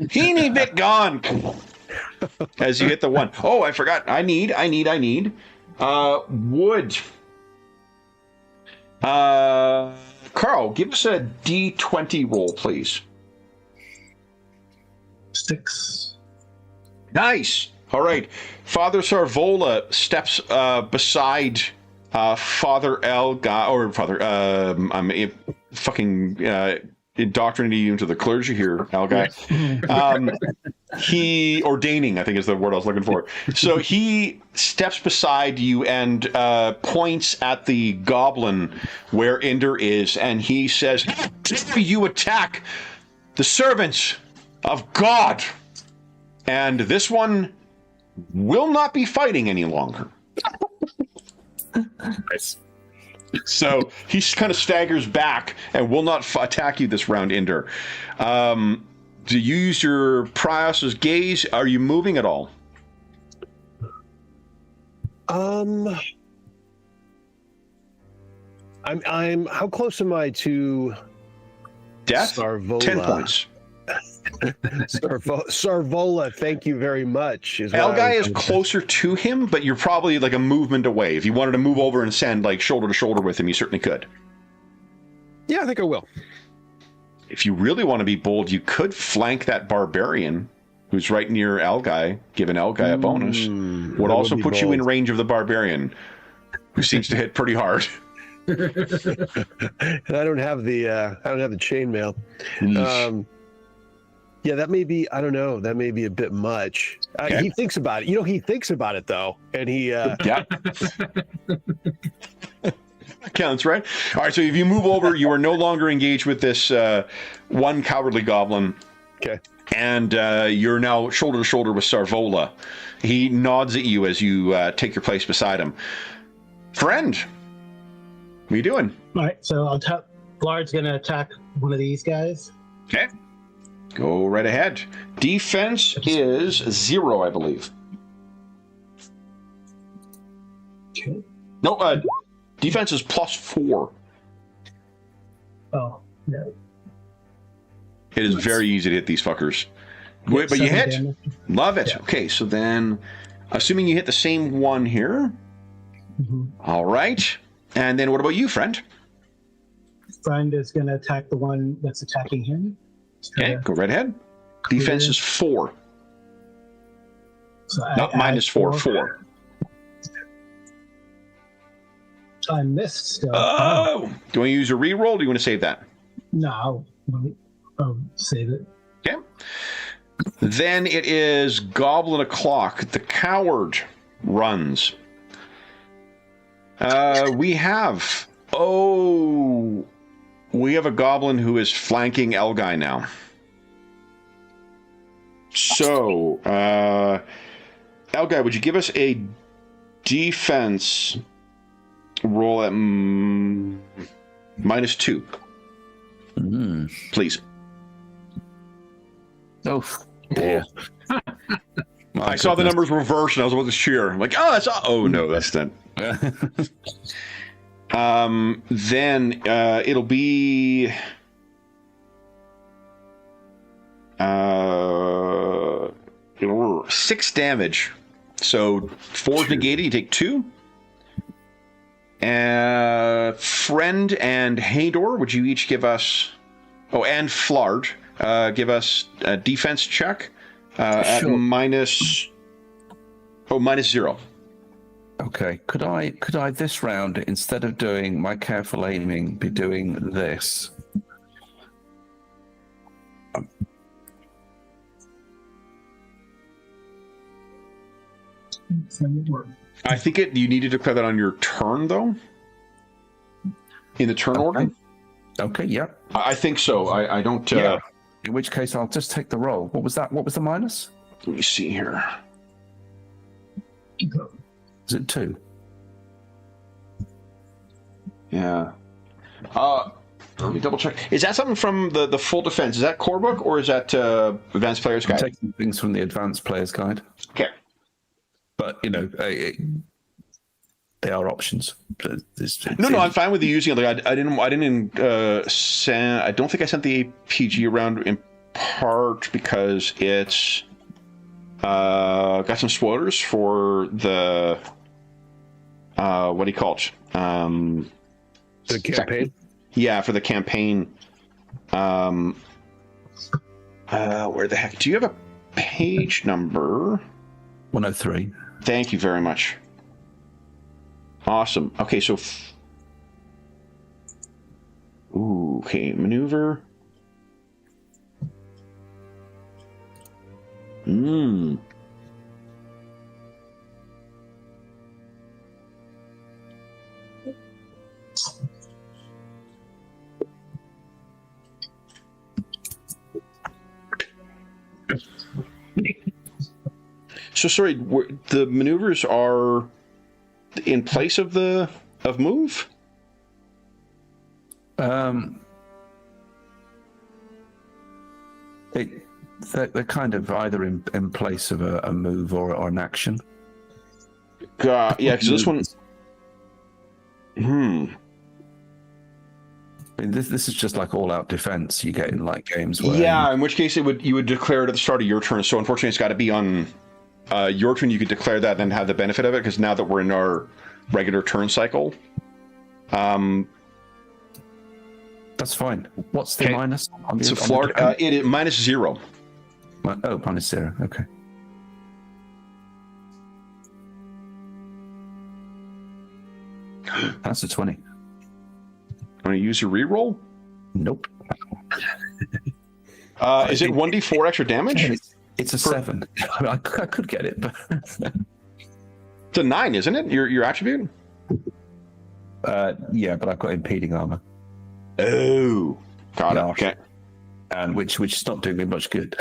Teeny bit gone. As you hit the 1. Oh, I forgot. I need wood. Carl, give us a D20 roll, please. 6. Nice. All right. Father Sarvola steps beside Father Elga, or Father, I'm fucking indoctrinating you into the clergy here, Elga. ordaining, I think is the word I was looking for. So he steps beside you and points at the goblin where Inder is, and he says, "How dare you attack the servants of God?" And this one will not be fighting any longer. Nice. So he kind of staggers back and will not attack you this round, Inder. Do you use your Prios's gaze? Are you moving at all? I'm how close am I to Death? Sarvola? 10 points. Sarvola, thank you very much. Elgai is closer to him, but you're probably like a movement away. If you wanted to move over and stand like shoulder to shoulder with him, you certainly could. Yeah, I think I will. If you really want to be bold, you could flank that barbarian who's right near Elgai, giving Elgai a bonus. Would also put you in range of the barbarian, who seems to hit pretty hard. And I don't have the chainmail. Yeah, that may be. I don't know. That may be a bit much. Okay. He thinks about it. He thinks about it though, and he. Yeah. Counts, right? All right, so if you move over, you are no longer engaged with this one cowardly goblin. Okay. And you're now shoulder to shoulder with Sarvola. He nods at you as you take your place beside him. Friend, what are you doing? All right, so Blard's going to attack one of these guys. Okay. Go right ahead. Defense is 0, I believe. Okay. No, defense is +4. Oh, no. It is very easy to hit these fuckers. Wait, but you hit. Damage. Love it. Yeah. Okay, so then, assuming you hit the same one here. Mm-hmm. All right. And then what about you, friend? Friend is going to attack the one that's attacking him. Okay, go right ahead. Defense is 4. So Not -4, 4. I missed still. Oh! Do you want to use a reroll or do you want to save that? No, I'll save it. Okay. Then it is Goblin O'Clock. The coward runs. We have a goblin who is flanking Elgai now. So, Elgai, would you give us a defense roll at -2? Please. Oh, dear. I saw the numbers reversed and I was about to cheer. I'm like, oh no, that's not. Then it'll be 6 damage. So 4 negated, you take 2. Friend and Hador, would you each give us? Oh, and Flard, give us a defense check at Sure. -0. Okay. Could I this round, instead of doing my careful aiming, be doing this? I think you need to declare that on your turn, though. In the turn order. Okay. Yep. I think so. I don't. Yeah. In which case, I'll just take the roll. What was that? What was the minus? Let me see here. Is it 2? Yeah. Let me double check. Is that something from the full defense? Is that core book or is that advanced player's I'm guide? taking things from the advanced player's guide. Okay. But they are options. No, I'm fine with you using it. Like I didn't send. I don't think I sent the APG around in part because it's got some spoilers for the what do you call it? The campaign. Yeah, for the campaign. Where the heck? Do you have a page number? 103. Thank you very much. Awesome. Okay, so... okay, maneuver. Hmm. So sorry, the maneuvers are in place of move? They're kind of either in place of a move or an action. Yeah, because this one. I mean, this is just like all-out defense you get in like games where Yeah, in which case you would declare it at the start of your turn. So unfortunately, it's got to be on your turn. You could declare that, and then have the benefit of it. Because now that we're in our regular turn cycle, that's fine. What's the minus? It's a Florida. It is -0. Oh, -0. Okay. That's a 20. Want to use your reroll? Nope. Is it 1d4 extra damage? It's a 7. I could get it, but it's a 9, isn't it? Your attribute? Yeah, but I've got impeding armor. Oh, got it. Okay. And which is not doing me much good.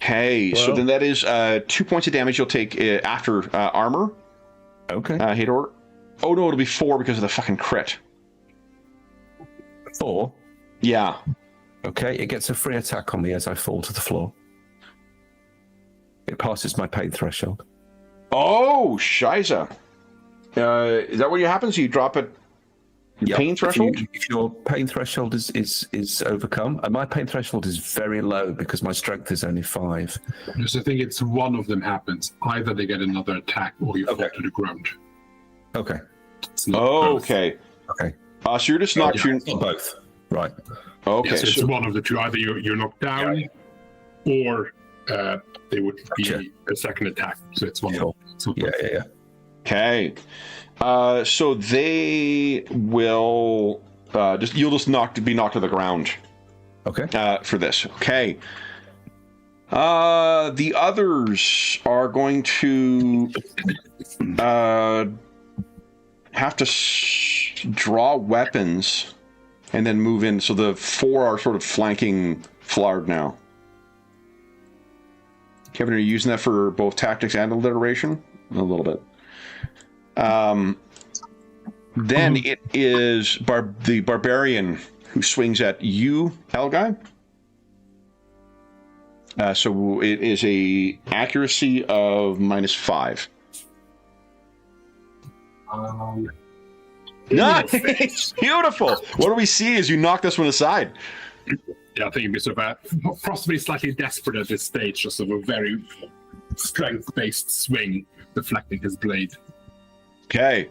Hey, so then that is 2 points of damage you'll take after armor. Okay. Hador. Oh no, it'll be 4 because of the fucking crit. 4? Yeah. Okay, it gets a free attack on me as I fall to the floor. It passes my pain threshold. Oh, shiza. Is that what happens? You drop it. Your pain threshold? If your pain threshold is overcome, and my pain threshold is very low because my strength is only 5. So I think it's one of them happens. Either they get another attack or you fall to the ground. Okay. It's not both. Okay. So you're just not shooting. Not both. Right. Okay. Yeah, so it's one of the two. Either you're knocked down, or they would be a second attack. So it's one of them. Yeah. Okay. So they will you'll just be knocked to the ground. Okay. For this. Okay. The others are going to have to draw weapons and then move in. So the 4 are sort of flanking Flard now. Kevin, are you using that for both tactics and alliteration? A little bit. Then it is the barbarian who swings at you, Helgai. So it is a accuracy of -5. Nice! Beautiful! What do we see as you knock this one aside? Yeah, I think it's about possibly slightly desperate at this stage, just of a very strength-based swing deflecting his blade. Okay.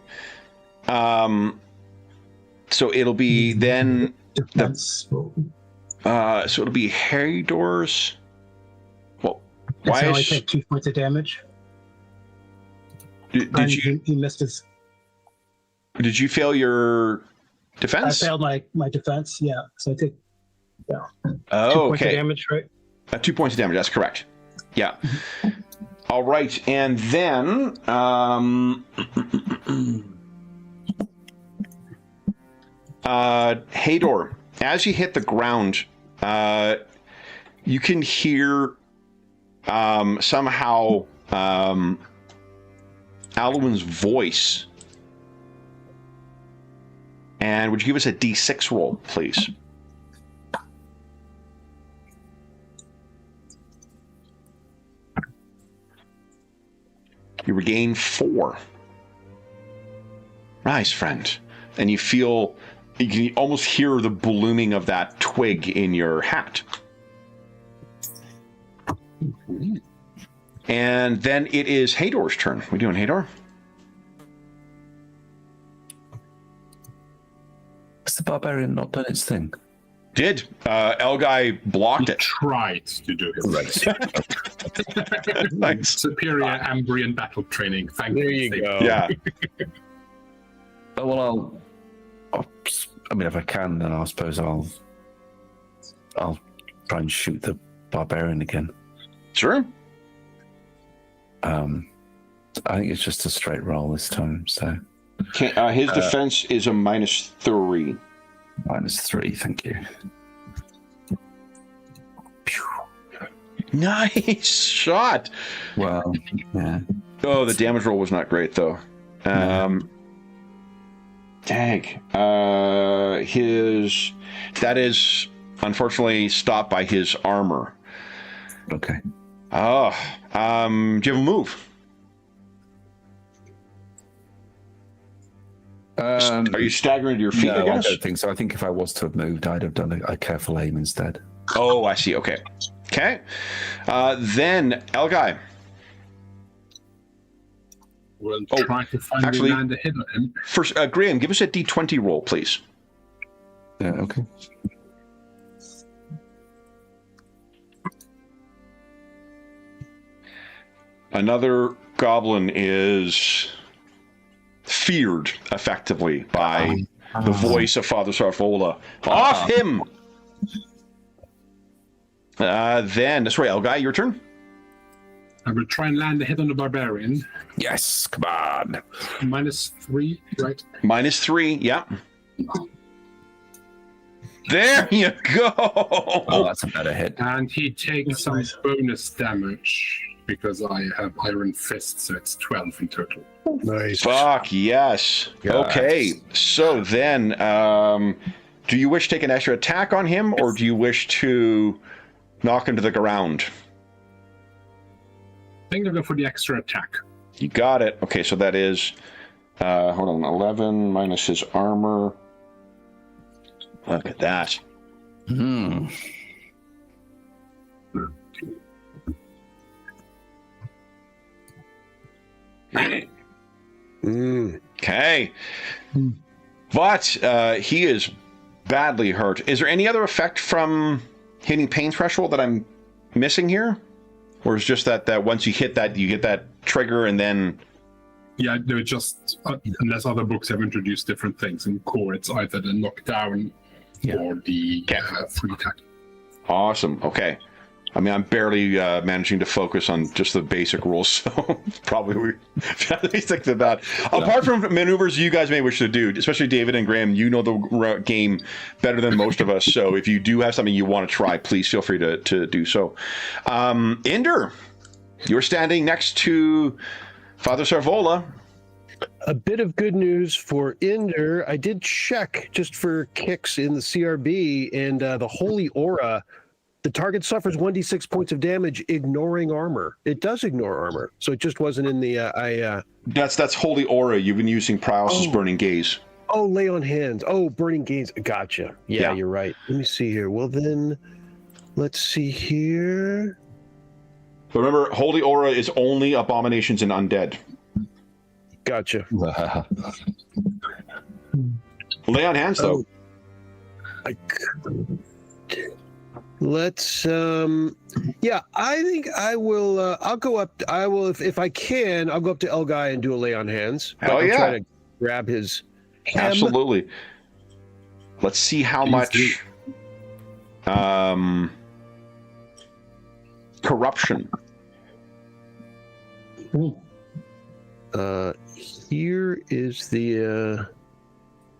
So it'll be then defense. so it'll be Hador's. Well, why I take 2 points of damage. Did you? He missed his. Did you fail your defense? I failed my defense. Yeah, so I take. Yeah. Oh, 2 points okay. of damage, right? 2 points of damage. That's correct. Yeah. All right, and then Hador, as you hit the ground, you can hear somehow Alwyn's voice. And would you give us a D6 roll, please? You regain 4. Nice, friend. And you can almost hear the blooming of that twig in your hat. And then it is Hador's turn. What are we doing, Hador? Has the barbarian not done its thing? Did. Elgai blocked it. Tried to do it. Nice. Superior Ambrian battle training. Thank you. There you go. Yeah. Oh, well, I mean, if I can, then I suppose I'll try and shoot the barbarian again. Sure. I think it's just a straight roll this time. So His defense is a -3. -3, thank you. Nice shot. Well, yeah. Oh, the damage roll was not great though. Dang. That is unfortunately stopped by his armor. Okay. Oh, do you have a move? Are you staggering to your feet? No, I guess. I don't think so. I think if I was to have moved, I'd have done a careful aim instead. Oh, I see. Okay. Then Elgai. We'll try to find actually- the land ahead of him. First, Graham, give us a D20 roll, please. Yeah. Okay. Another goblin is feared effectively by the voice of Father Sarfola. Off him! Then, that's right, Elgai, your turn. I will try and land ahead on the barbarian. Yes. Come on. -3, right? -3, yeah. There you go! Oh, that's a better hit. And he takes That's some nice. bonus damage because I have Iron Fist, so it's 12 in total. Nice. Fuck, yes. Yes. Okay, so then, do you wish to take an extra attack on him, or do you wish to knock him to the ground? I think I'll go for the extra attack. You got it. Okay, so that is, hold on, 11 minus his armor. Look at that. Hmm. Okay. But he is badly hurt. Is there any other effect from hitting pain threshold that I'm missing here? Or is just that once you hit that, you get that trigger and then... Yeah, no, just unless other books have introduced different things. In core, it's either the knockdown or the free attack. Awesome. Okay. I mean, I'm barely managing to focus on just the basic rules, so probably we at least think about. Apart from maneuvers you guys may wish to do, especially David and Graham, you know the game better than most of us. So if you do have something you want to try, please feel free to do so. Inder, you're standing next to Father Sarvola. A bit of good news for Inder. I did check just for kicks in the CRB, and the Holy Aura. The target suffers 1d6 points of damage, ignoring armor. It does ignore armor, so it just wasn't in the. That's Holy Aura. You've been using Prowess's Burning Gaze. Oh, lay on hands. Oh, burning gaze. Gotcha. Yeah, Yeah. you're right. Let me see here. Well, then, let's see here. But remember, Holy Aura is only abominations and undead. Gotcha. Lay on hands, though. Let's yeah, I think I will I'll go up. I will if I can, I'll go up to Elgai and do a lay on hands. Hell I'll yeah. try to grab his hem. Absolutely. Let's see how much corruption. Here is the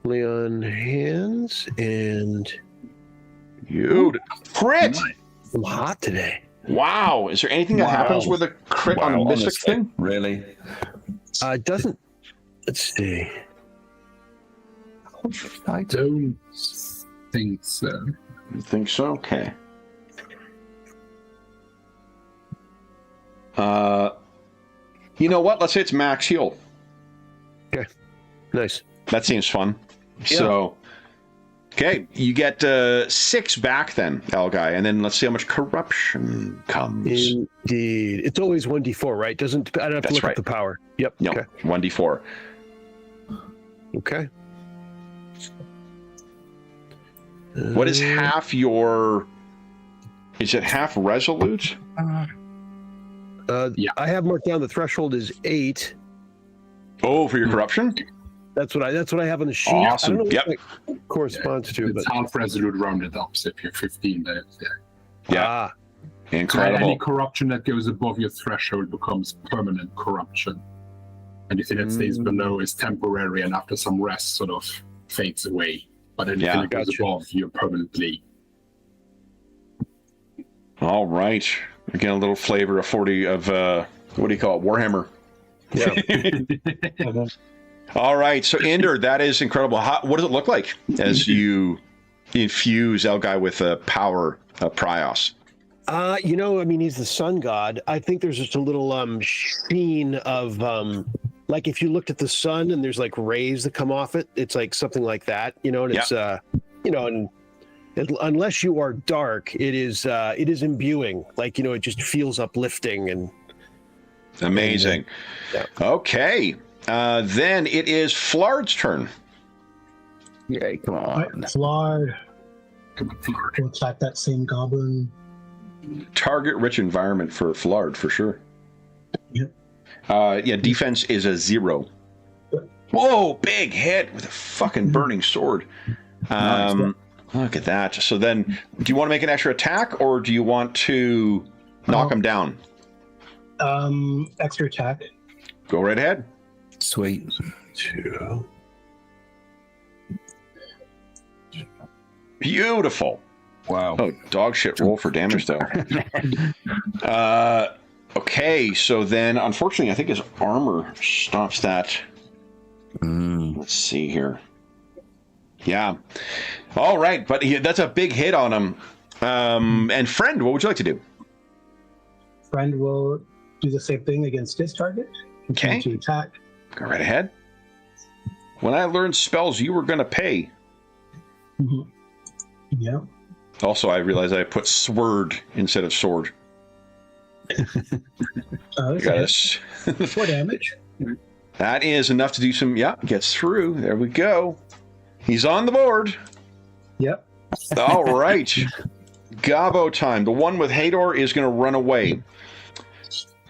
lay on hands, and Dude, crit! I'm hot today. Wow. Is there anything that happens with a crit on a mystic honestly, thing? Really? It doesn't. Let's see. I don't think so. You think so? Okay. You know what? Let's say it's max heal. Okay. Nice. That seems fun. Yeah. So, okay, you get 6 back then, Elgai, and then let's see how much corruption comes. Indeed. It's always 1d4, right? I don't have to That's look right. up the power. Yep. No, Okay. 1d4. Okay. What is half your... Is it half resolute? Yeah. I have marked down the threshold is 8. Oh, for your corruption? That's what I have on the sheet. Awesome. I don't know Yep. what that corresponds to, but It's half resolute rounded up, so if you're 15, then it's Yeah. So Incredible. any corruption that goes above your threshold becomes permanent corruption. Anything that stays below is temporary and after some rest sort of fades away. But anything that goes above, you're permanently. All right. Again, a little flavor of 40 of, what do you call it? Warhammer. Yeah. All right. So, Ender, that is incredible. What does it look like as you infuse Elgai with power of Prios? I mean, he's the sun god. I think there's just a little sheen of like if you looked at the sun and there's like rays that come off it, it's like something like that, and it's and unless you are dark, it is imbuing, like, it just feels uplifting and amazing. Okay. Then it is Flard's turn. Yay, come Right, on. Flard. We'll attack that same goblin. Target rich environment for Flard for sure. Yep. Defense is a 0. Whoa, big hit with a fucking burning sword. Look at that. So then, do you want to make an extra attack, or do you want to knock him down? Extra attack. Go right ahead. Sweet. 2. Beautiful. Wow. Oh, dog shit roll for damage, though. Okay, so then, unfortunately, I think his armor stops that. Let's see here. Yeah. All right, but that's a big hit on him. And Friend, what would you like to do? Friend will do the same thing against his target. Okay. To attack. Go right ahead. When I learned spells, you were going to pay. Mm-hmm. Yeah. Also, I realized I put sword instead of sword. Okay. 4 damage. That is enough to do some... gets through. There we go. He's on the board. Yep. All right. Gobbo time. The one with Hador is going to run away.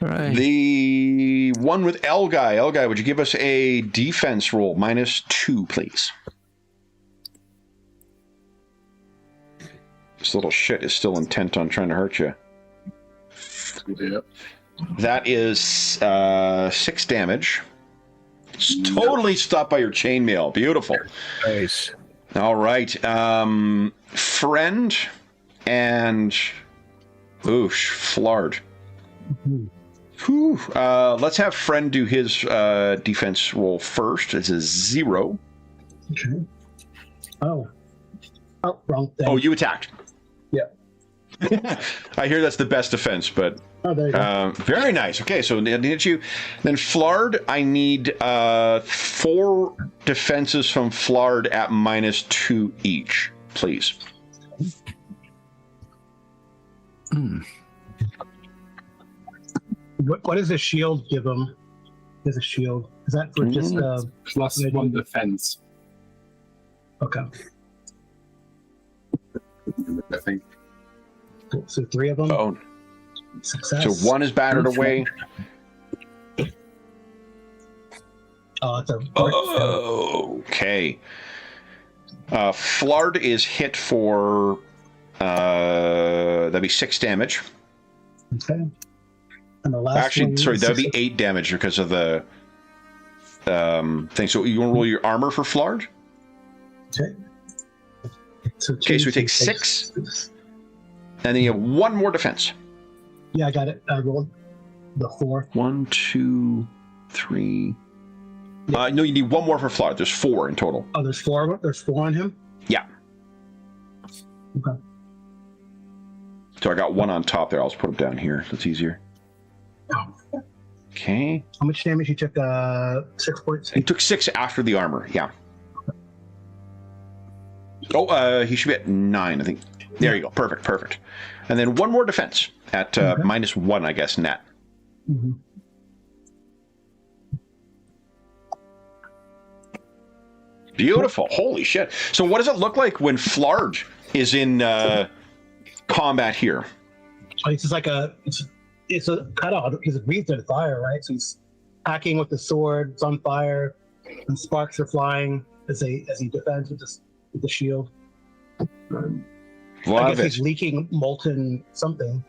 Right. The one with Elgai. Elgai, would you give us a defense roll? -2, please. This little shit is still intent on trying to hurt you. Yeah. That is 6 damage. It's totally stopped by your chainmail. Beautiful. Nice. All right. Friend and Flard. Whew. Let's have Friend do his defense roll first. It's a 0. Okay. Oh, wrong thing. Oh, you attacked. Yeah. I hear that's the best defense, but Oh, there you go. very nice. Okay, so it hit you. Then Flard, I need 4 defenses from Flard at -2 each, please. What does a shield give him? There's a shield. Is that for just +1 defense, okay? I think. So 3 of them. Oh, Success. so 1 is battered away. Oh, it's a. Okay. Flard is hit for that'd be 6 damage. Okay. And the last Actually, one sorry, is that'd be 8 damage because of the thing. So you want to roll your armor for Flard? Okay. So we take 6. And then you have 1 more defense. Yeah, I got it. I rolled the 4. 1, 2, 3. No, you need 1 more for Flard. There's 4 in total. Oh, there's 4. There's 4 on him. Yeah. Okay. So I got 1 on top there. I'll just put him down here. That's easier. Okay. How much damage he took? 6 points. He took 6 after the armor. Yeah. Oh, he should be at 9, I think. There you go. Perfect. And then 1 more defense at -1, I guess, net. Mm-hmm. Beautiful. Holy shit. So what does it look like when Flard is in combat here? Oh, it's just like it's a cutout. He's breathed in fire, right? So he's hacking with the sword. It's on fire, and sparks are flying as he defends with the shield. I Love guess it. he's leaking molten something.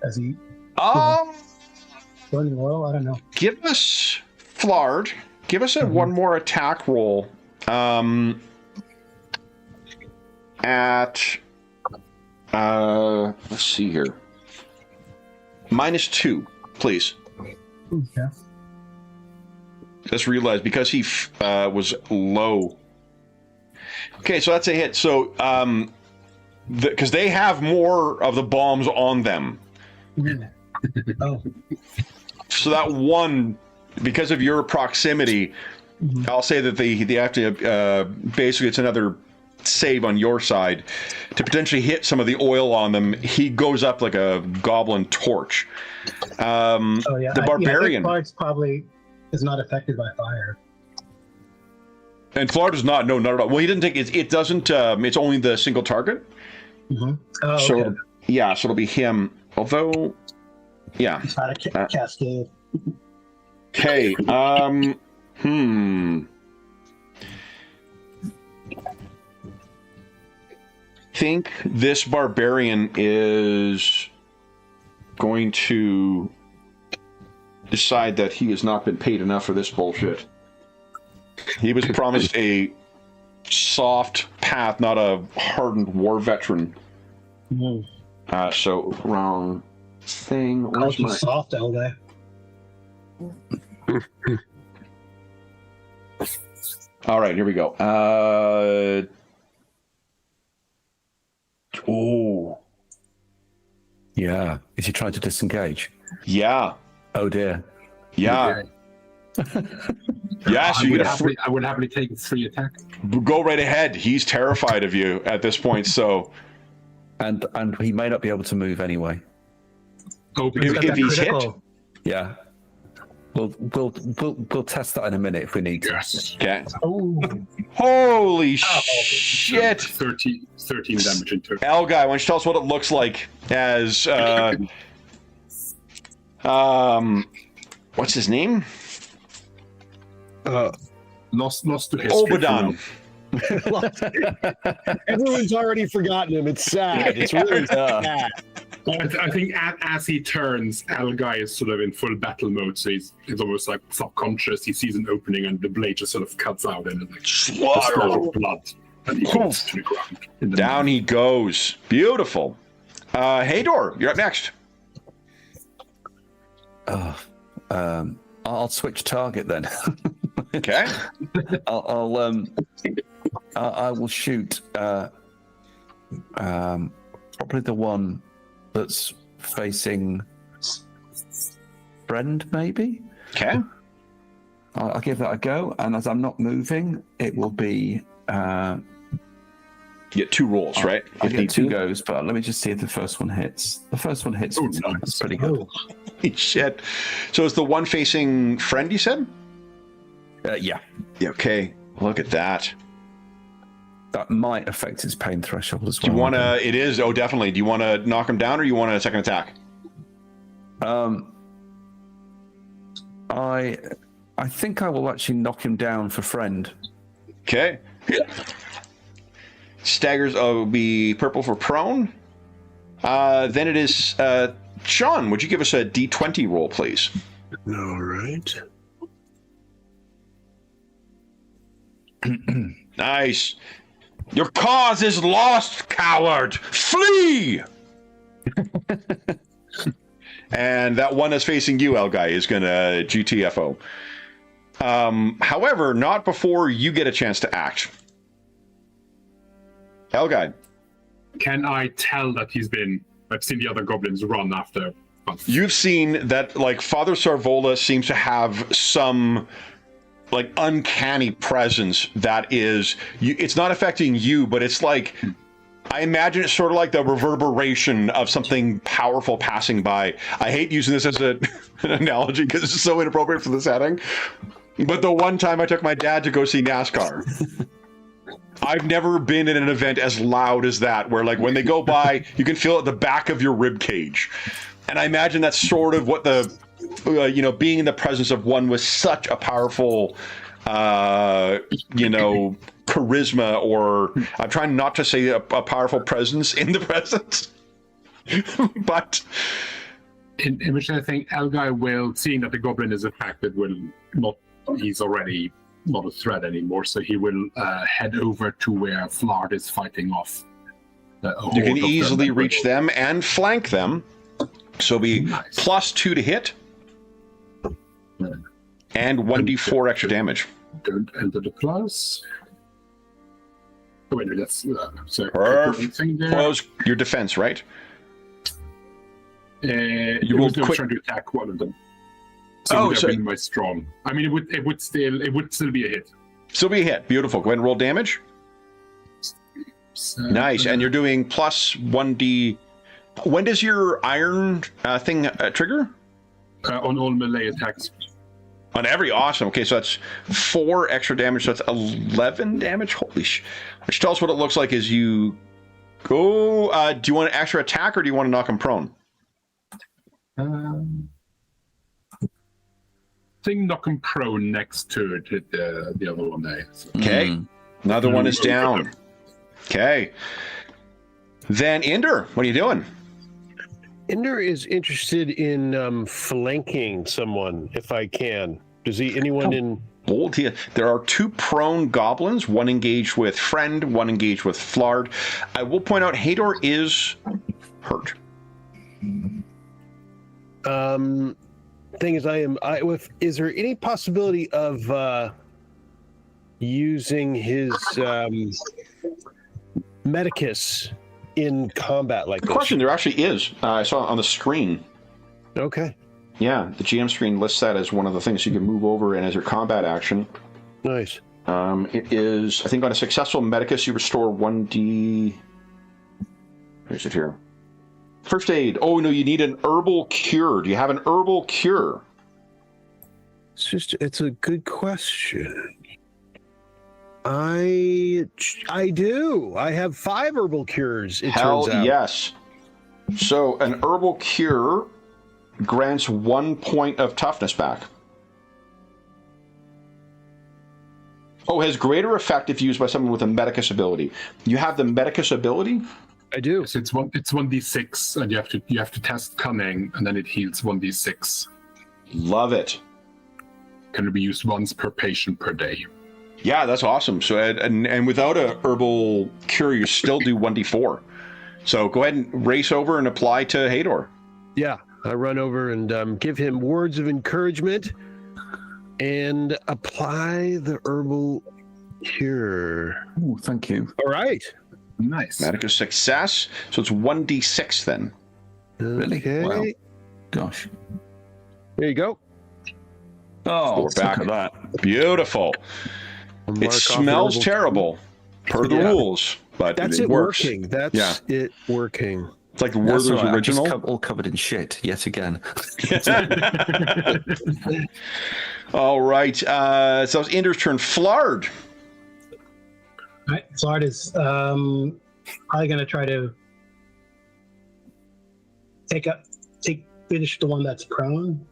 Is he Um, burning oil? I don't know. give us Flard. Give us one more attack roll. At let's see here. -2, please. Okay. Just realized because he was low. Okay, so that's a hit. So, because they have more of the bombs on them. Oh. So that one, because of your proximity, I'll say that they have to basically it's another save on your side to potentially hit some of the oil on them. He goes up like a goblin torch. The barbarian. Yeah, probably is not affected by fire. And Florida does not. No, not at all. Well, he didn't take it. It doesn't. It's only the single target. Oh, so okay. yeah, so it'll be him. Although, yeah. It's not a cascade. Okay. Think this barbarian is going to decide that he has not been paid enough for this bullshit. He was promised a soft path, not a hardened war veteran. So wrong thing. Where's my soft, old guy? All right, here we go. Oh. Yeah. Is he trying to disengage? Yeah. Oh dear. Yeah. Yeah, so you get I would happily take 3 attack. Go right ahead. He's terrified of you at this point, so. And he may not be able to move anyway. Oh, if he's hit. Yeah. We'll test that in a minute if we need to. Yes. Okay. Oh. Holy shit! 13 damage in total. L guy, why don't you tell us what it looks like as what's his name? Lost to history. Obadan. Everyone's already forgotten him. It's sad. It's really sad. I think as he turns, Algai is sort of in full battle mode, so he's almost like subconscious. He sees an opening and the blade just sort of cuts out and like Slaughter. blood. And he goes to the ground. Down he goes. Beautiful. Hador, you're up next. I'll switch target then. Okay. I will shoot probably the one that's facing friend, maybe. Okay. I'll give that a go, and as I'm not moving, it will be. You get 2 rolls, right? I get 2 goes, but let me just see if the first one hits. The first one hits. Oh, That's nice. pretty good. Holy shit. So it's the one facing friend, you said? Yeah. Yeah, okay. Look at that. That might affect his pain threshold as well. Do you want to? It is. Oh, definitely. Do you want to knock him down, or you want a second attack? I think I will actually knock him down for friend. Okay. Staggers will be purple for prone. Then it is Sean. Would you give us a D20 roll, please? All right. Nice. Your cause is lost, coward. Flee. And that one that's facing you, El Guy, is gonna GTFO. However, not before you get a chance to act. El Guy. Can I tell that I've seen the other goblins run after? You've seen that, like, Father Sarvola seems to have some, like, uncanny presence that is, it's not affecting you, but it's like, I imagine it's sort of like the reverberation of something powerful passing by. I hate using this as an analogy because it's so inappropriate for the setting, but the one time I took my dad to go see NASCAR, I've never been in an event as loud as that, where, like, when they go by, you can feel it at the back of your rib cage. And I imagine that's sort of what the, being in the presence of one with such a powerful, charisma, or I'm trying not to say a powerful presence in the presence, but in which I think Elgai will, seeing that the goblin is affected, will not. He's already not a threat anymore, so he will head over to where Flard is fighting off. You can easily reach them and flank them. So be Nice. +2 to hit, and 1d4 extra damage. Don't enter the plus. Oh, wait, no, that's so Perfect. thing there. Close your defense, right? You will was quit. trying to attack one of them. So it would have been my strong. I mean, it would still be a hit. Still be a hit. Beautiful. Go ahead and roll damage. So, Nice. And you're doing +1d. When does your iron thing trigger? on all melee attacks. On every. Awesome. Okay, so that's 4 extra damage. So that's 11 damage. Holy sh! Which tell us what it looks like as you go. Do you want an extra attack or do you want to knock him prone? I think knock him prone next to it, hit the other one there. So. Okay. Another one is down. Okay. Then Inder, what are you doing? Ender is interested in flanking someone, if I can. Does he? Anyone in? Bold here. There are 2 prone goblins, one engaged with Friend, one engaged with Flard. I will point out Hador is hurt. Thing is, is there any possibility of using his Medicus in combat like Good this? question. There actually is. I saw it on the screen. Okay. Yeah, the GM screen lists that as one of the things you can move over and as your combat action. Nice. It is, I think, on a successful Medicus, you restore 1d. Where's it here? First aid. Oh, no, you need an herbal cure. Do you have an herbal cure? It's a good question. I do. I have 5 herbal cures, it Hell turns out. yes. So an herbal cure grants 1 point of toughness back. Oh, has greater effect if used by someone with a Medicus ability. You have the Medicus ability? I do. So it's 1d6, and you have to test cunning, and then it heals 1d6. Love it. Can be used once per patient per day. Yeah, that's awesome. So and without a herbal cure, you still do 1d4. So go ahead and race over and apply to Hador. Yeah, I run over and give him words of encouragement and apply the herbal cure. Oh, thank you. All right. Nice. Medicus success. So it's 1d6 then. Really? Okay. Wow. Gosh. There you go. Oh, We're look back. at that. Beautiful. Mark It off smells herbal- terrible, per the Yeah. rules, but That's it it works. working. That's it working. It's like the That's Werther's all right, I'm just original. all covered in shit yet again. All right. So it's Inder's turn. Flard. All right, Flard is probably going to try to finish the one that's prone.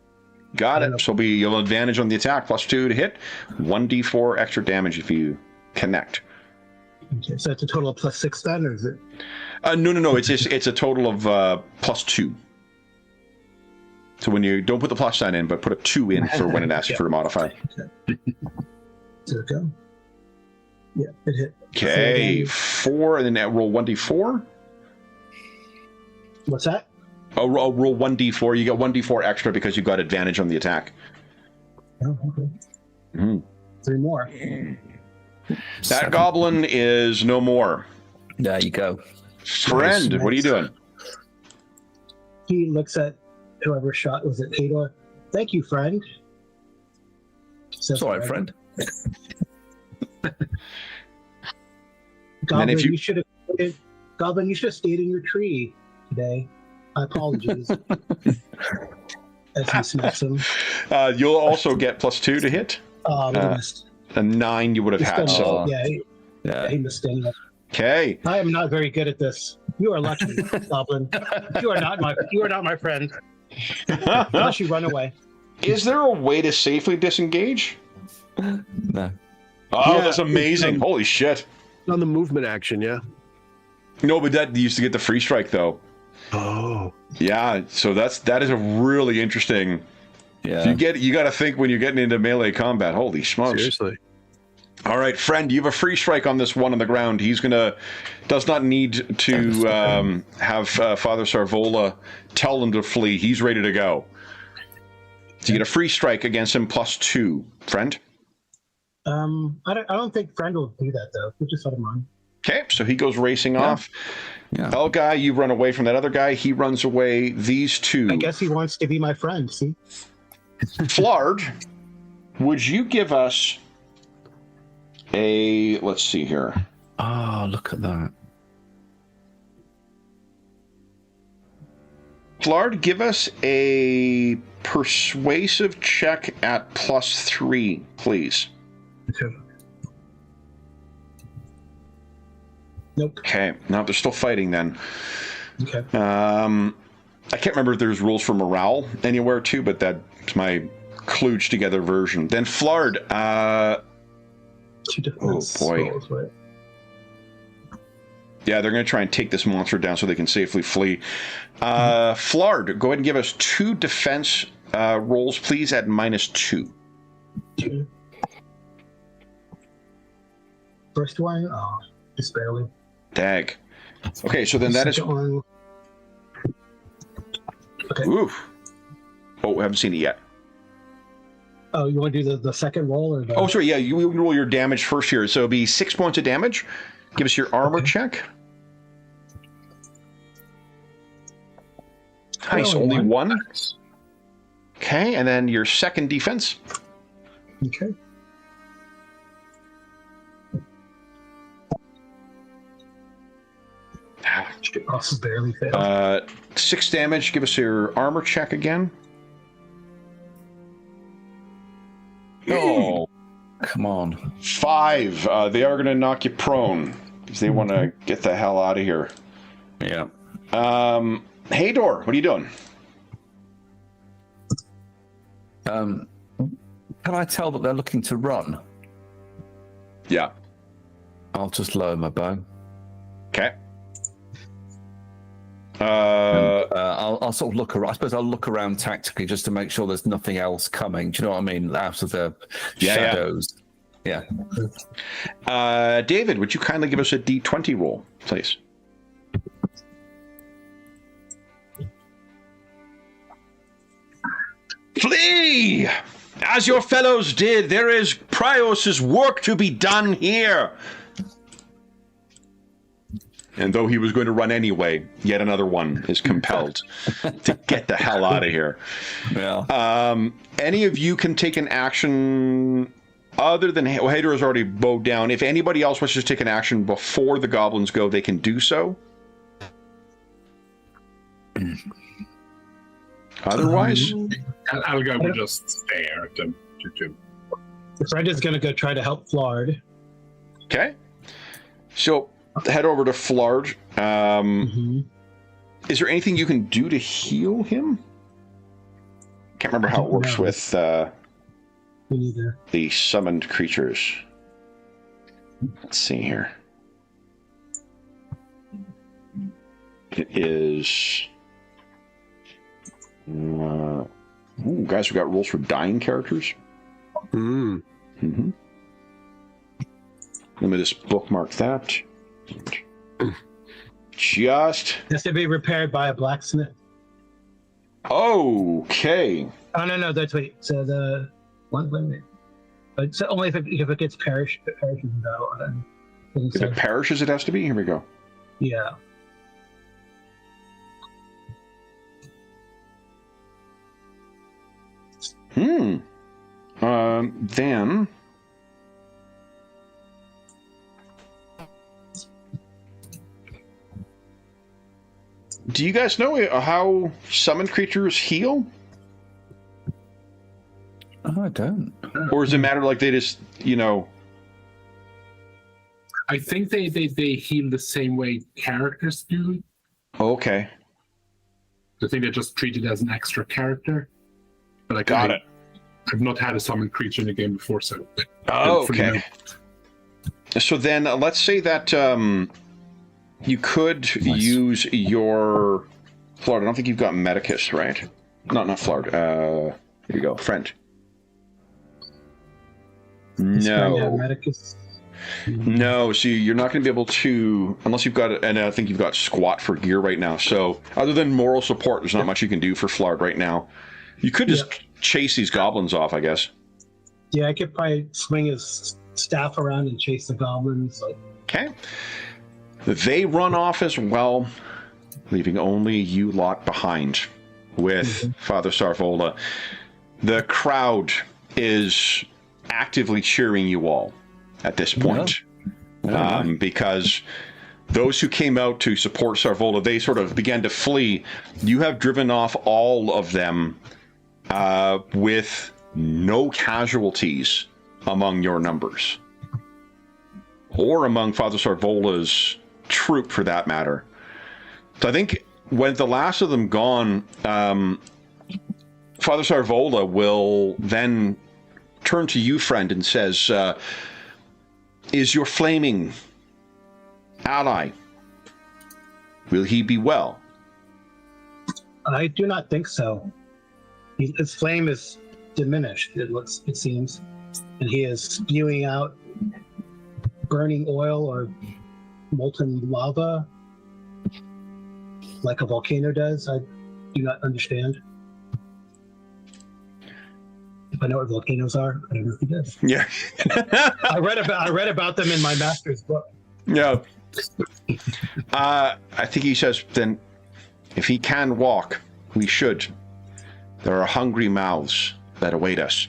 Got it. So you'll advantage on the attack, +2 to hit, 1d4 extra damage if you connect. Okay, so it's a total of +6 then, or is it? No. It's a total of +2. So when you don't put the plus sign in, but put a 2 in for when it asks you for a modifier. There we go. Yeah, it hit. Okay, 4, and then roll 1d4. What's that? Oh, roll 1d4. You get 1d4 extra because you got advantage on the attack. Oh, okay. Mhm. 3 more. That goblin is no more. There you go. Friend, Nice. what are you doing? He looks at whoever shot. Was it Hador? Thank you, friend. Says It's all right, friend. Goblin, And if you- you should have. Goblin, you should have stayed in your tree today. My apologies. As he smacks him. You'll also get +2 to hit. He missed. A 9 you would have He's had. gonna- So yeah, Yeah. he missed anyway. okay. I am not very good at this. You are lucky, Goblin. You are not my friend. Unless you run away. Is there a way to safely disengage? No. Oh, Yeah, that's amazing! it's, Holy shit! On the movement action, yeah. No, but that used to get the free strike though. Oh. Yeah, so that is a really interesting. Yeah. You got to think when you're getting into melee combat. Holy smokes! Seriously. All right, friend, you have a free strike on this one on the ground. Does not need to have Father Sarvola tell him to flee. He's ready to go. So you get a free strike against him +2, friend. I don't think friend will do that though. We'll just let him run. Okay, so he goes racing off. Yeah. L guy, you run away from that other guy. He runs away. These two. I guess he wants to be my friend. See. Flard, would you give us a, let's see here. Oh, look at that. Flard, give us a persuasive check at +3, please. Okay. Nope. Okay, now they're still fighting then. Okay. I can't remember if there's rules for morale anywhere too, but that's my kludged together version. Then Flard, Two defense boy. rolls, right? yeah, they're going to try and take this monster down so they can safely flee. Flard, go ahead and give us 2 defense rolls, please, at -2. Two. First one, just barely. Dag. Okay, so then that is. Second one. Okay. Oof. Oh, we haven't seen it yet. Oh, you want to do the second roll or the? Oh, sorry. Yeah, you roll your damage first here. So it'll be 6 points of damage. Give us your armor check. Nice, only 1. Okay, and then your second defense. Okay. Also barely failed. 6 damage. Give us your armor check again. Oh, come on. 5. They are going to knock you prone because they want to get the hell out of here. Yeah. Hador, what are you doing? Can I tell that they're looking to run? Yeah. I'll just lower my bow. Okay. I'll sort of look around. I suppose I'll look around tactically just to make sure there's nothing else coming. Do you know what I mean? Out of the shadows. Yeah. David, would you kindly give us a D20 roll, please? Flee! As your fellows did, there is Prios's work to be done here. And though he was going to run anyway, yet another one is compelled to get the hell out of here. Yeah. Any of you can take an action other than... Well, Hador has already bowed down. If anybody else wishes to take an action before the goblins go, they can do so. Otherwise... Alga will just stare at them. Fred is going to go try to help Flard. Okay. So... head over to Flard. Is there anything you can do to heal him? Can't remember how it works with the summoned creatures. Let's see here. It is... guys, we got rules for dying characters. Let me just bookmark that. Just has to be repaired by a blacksmith. Okay. Oh no, that's wait. So the wait. It's only if it gets perishes in battle. If it perishes, it has to be. Here we go. Yeah. Then. Do you guys know how summoned creatures heal? I don't. Or does it matter like they just, I think they heal the same way characters do. Okay. I think they're just treated as an extra character. But like, Got it. I've not had a summoned creature in the game before, so... Oh, okay. So then let's say that you could use your Florida, I don't think you've got Medicus, right? Not Florida. Here you go. Friend. No. Medicus. No, so you're not going to be able to, unless you've got, and I think you've got squat for gear right now. So other than moral support, there's not much you can do for Flard right now. You could just chase these goblins off, I guess. Yeah, I could probably swing his staff around and chase the goblins. Okay. They run off as well, leaving only you lot behind with Father Sarvola. The crowd is actively cheering you all at this point. Because those who came out to support Sarvola, they sort of began to flee. You have driven off all of them with no casualties among your numbers. Or among Father Sarvola's troop, for that matter. So I think when the last of them gone, Father Sarvola will then turn to you, friend, and says, is your flaming ally, will he be well? I do not think so. His flame is diminished, it seems, and he is spewing out burning oil or molten lava like a volcano does. I do not understand. If I know what volcanoes are, I don't know if he does. Yeah. I read about them in my master's book. Yeah. I think he says, then, if he can walk, we should. There are hungry mouths that await us.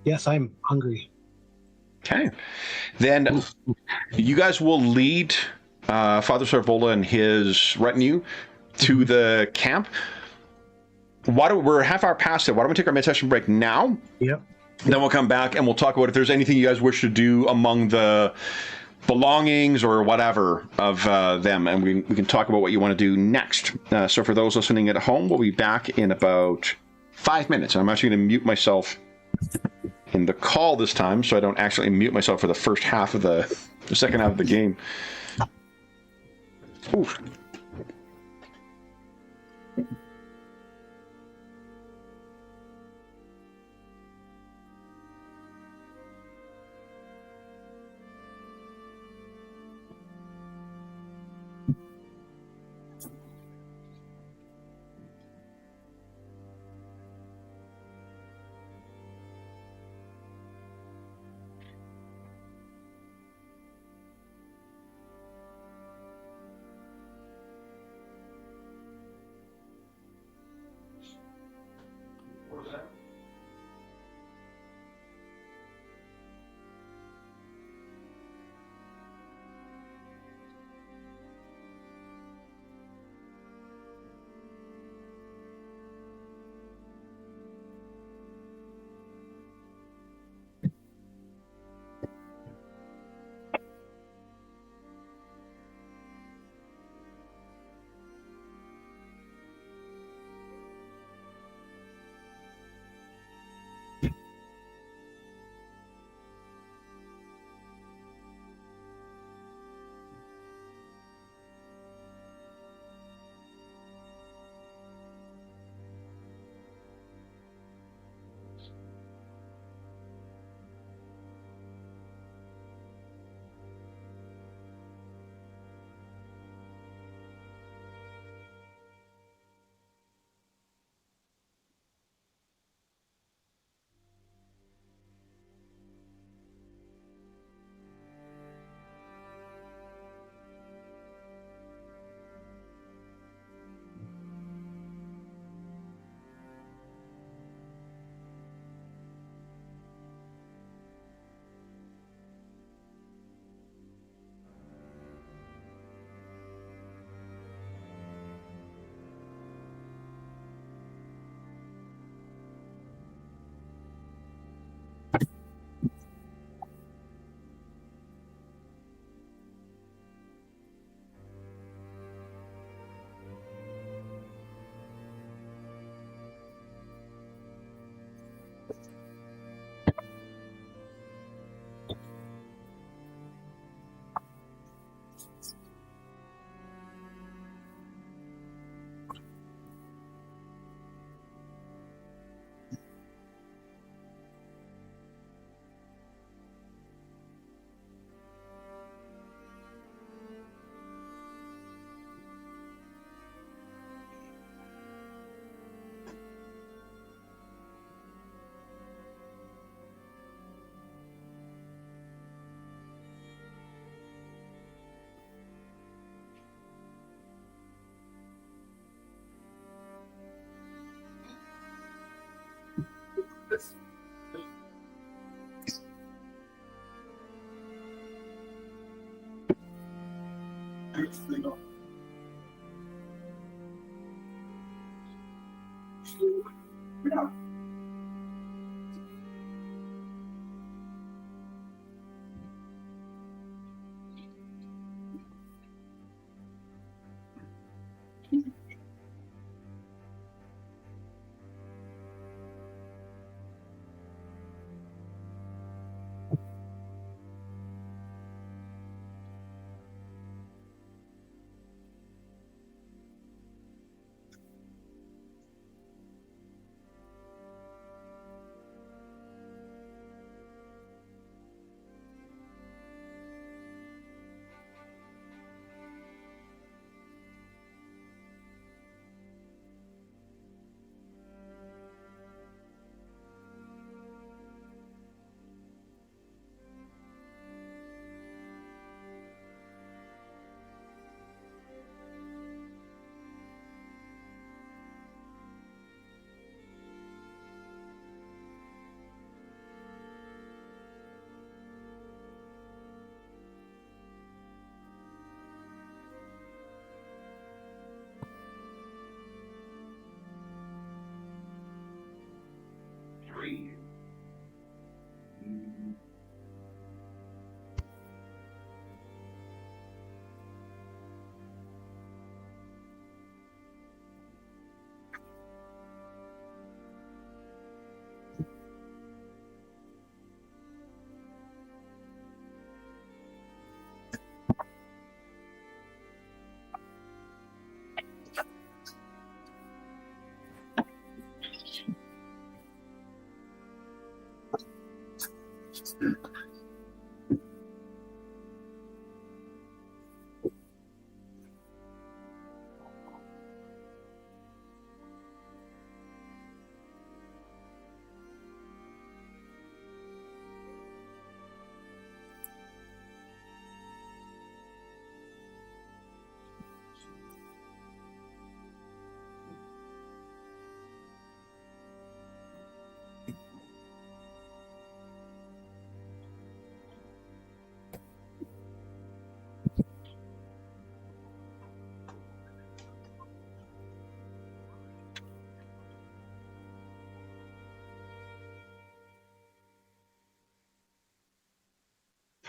Yes, I'm hungry. Okay. Then you guys will lead Father Sarvola and his retinue to the camp. We're a half hour past it. Why don't we take our mid-session break now? Yep. Then we'll come back and we'll talk about if there's anything you guys wish to do among the belongings or whatever of them, and we can talk about what you want to do next. So for those listening at home, we'll be back in about 5 minutes. I'm actually going to mute myself in the call this time, so I don't actually mute myself for the first half of the second half of the game. Oof.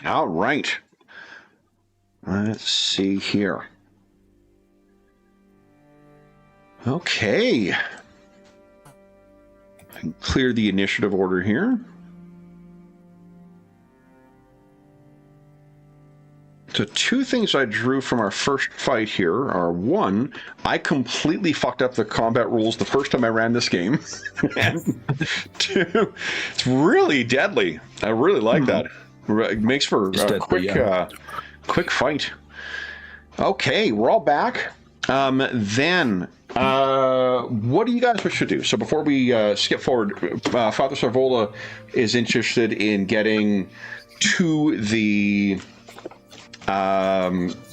All right. Let's see here. Okay. I can clear the initiative order here. So two things I drew from our first fight here are, one, I completely fucked up the combat rules the first time I ran this game. And two, it's really deadly. I really like that. It makes for a quick fight. Okay, we're all back. Then, what do you guys wish to do? So before we skip forward, Father Sarvola is interested in getting to the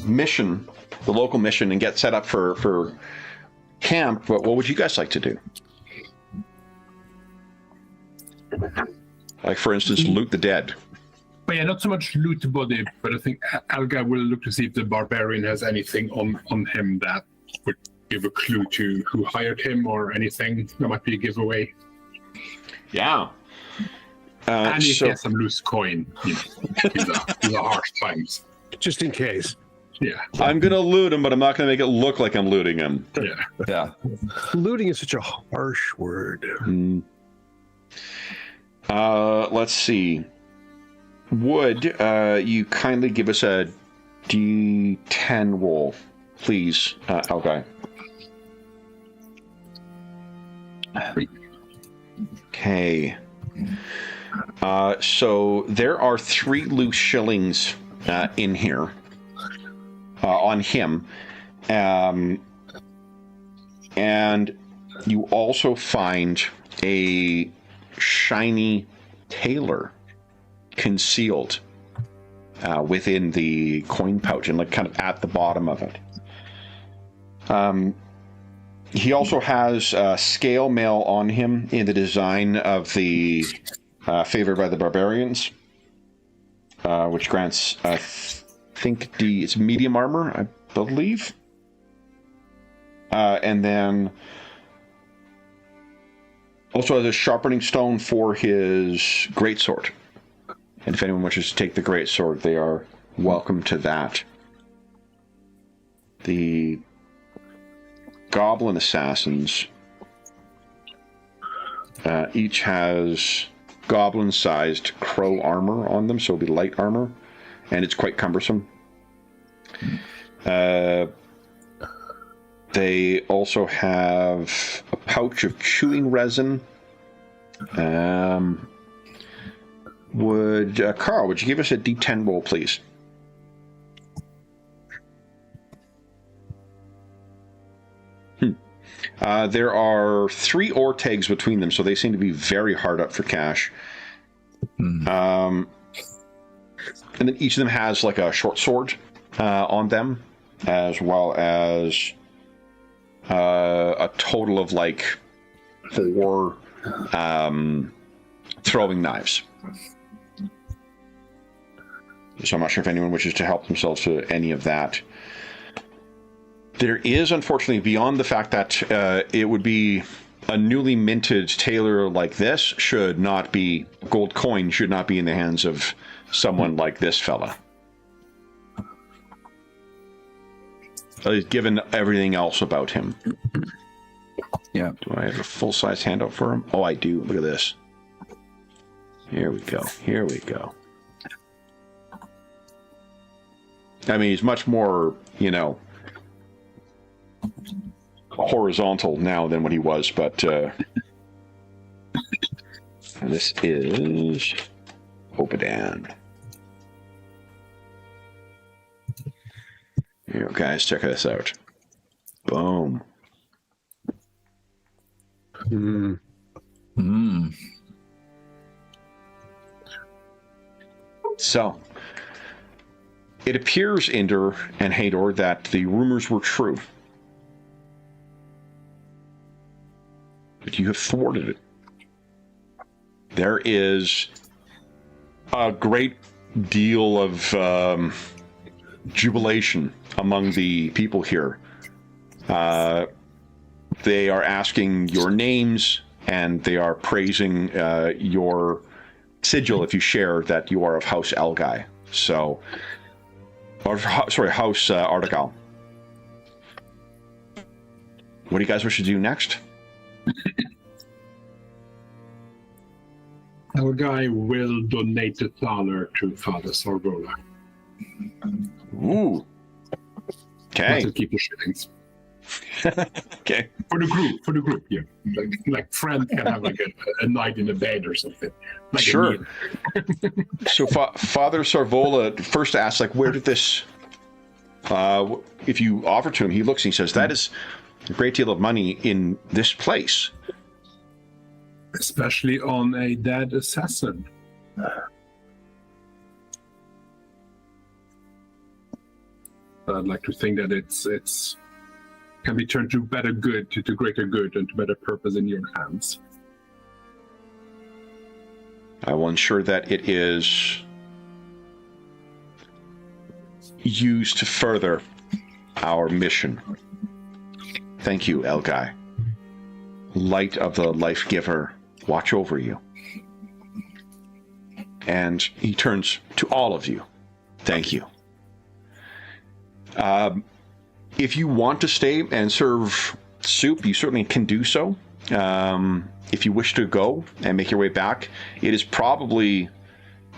mission, the local mission, and get set up for camp. But what would you guys like to do? Like, for instance, loot the dead. But yeah, not so much loot the body, but I think Alga will look to see if the barbarian has anything on him that would give a clue to who hired him or anything that might be a giveaway. Yeah. And if he has some loose coin, you know, these are harsh times. Just in case. Yeah. I'm going to loot him, but I'm not going to make it look like I'm looting him. Yeah. Looting is such a harsh word. Let's see. Would you kindly give us a D10 roll, please, Algai? Okay. So there are 3 loose shillings in here on him. And you also find a shiny tailor concealed within the coin pouch and like kind of at the bottom of it. He also has scale mail on him in the design of the favored by the barbarians, which grants, I think, it's medium armor, I believe. And then also has a sharpening stone for his greatsword. And if anyone wishes to take the greatsword, they are welcome to that. The goblin assassins each has goblin-sized crow armor on them, so it'll be light armor, and it's quite cumbersome. They also have a pouch of chewing resin. Carl, would you give us a D10 roll, please? There are 3 ore tags between them, so they seem to be very hard up for cash. And then each of them has like a short sword on them, as well as a total of like 4 throwing knives. So I'm not sure if anyone wishes to help themselves to any of that. There is, unfortunately, beyond the fact that it would be a newly minted tailor like this should not be, gold coin should not be in the hands of someone like this fella. Given everything else about him. Yeah. Do I have a full-size handout for him? Oh, I do. Look at this. Here we go. Here we go. I mean, he's much more, horizontal now than what he was, but this is Opadan. Here, guys, check this out. Boom. So, it appears, Inder and Hador, that the rumors were true. But you have thwarted it. There is a great deal of jubilation among the people here. They are asking your names, and they are praising your sigil if you share that you are of House Elgai. So, House Artigal. What do you guys wish to do next? Our guy will donate the thaler to Father Sorgola. Ooh. Okay. To keep the shillings. Okay. For the group, yeah. Like friend can have like a night in a bed or something. Like sure. So Father Sorvola first asks, like, where did this? If you offer to him, he looks and he says, "That is a great deal of money in this place." Especially on a dead assassin. I'd like to think that it's can be turned to better good, to greater good, and to better purpose in your hands. I will ensure that it is used to further our mission. Thank you, Elgai. Light of the Life Giver, watch over you. And he turns to all of you. Thank you. If you want to stay and serve soup, you certainly can do so. If you wish to go and make your way back, it is probably,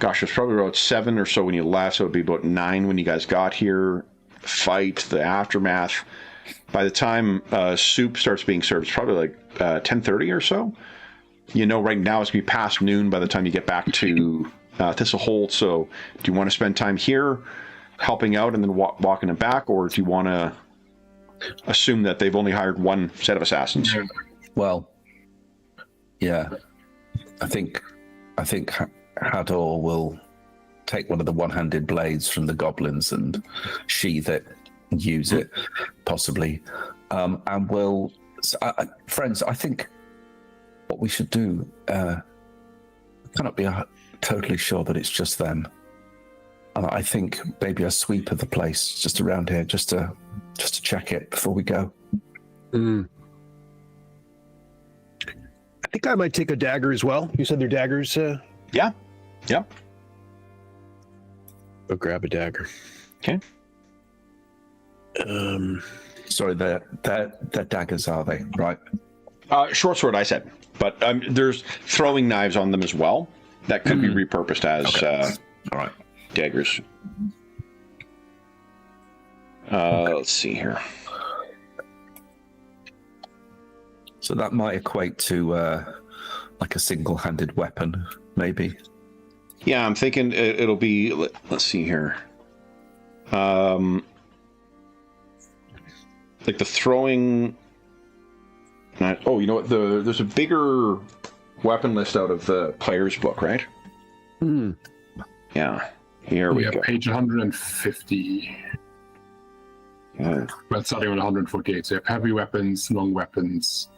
it's probably about 7 or so when you left, so it would be about 9 when you guys got here. Fight, the aftermath. By the time soup starts being served, it's probably like 10:30 or so. Right now it's going to be past noon by the time you get back to Thistlehold, so do you want to spend time here helping out and then walking it back, or do you want to assume that they've only hired one set of assassins? Well, yeah, I think Hador will take one of the one-handed blades from the goblins and sheath it, use it, possibly, and we'll. Friends, I think what we should do. I cannot be totally sure that it's just them. I think maybe a sweep of the place just around here, just to check it before we go. I think I might take a dagger as well. You said they're daggers. Yeah. Yep. I'll grab a dagger. Okay. Sorry, they're daggers, are they? Right. Short sword, I said, but there's throwing knives on them as well that could be repurposed as All right. daggers. Let's see here. So that might equate to like a single-handed weapon, maybe. Yeah, I'm thinking it'll be. Let's see here. Like the throwing. Oh, you know what? There's a bigger weapon list out of the player's book, right? Yeah. Here we go. Page 150. Yeah. Well, starting on 148. So you have heavy weapons, long weapons,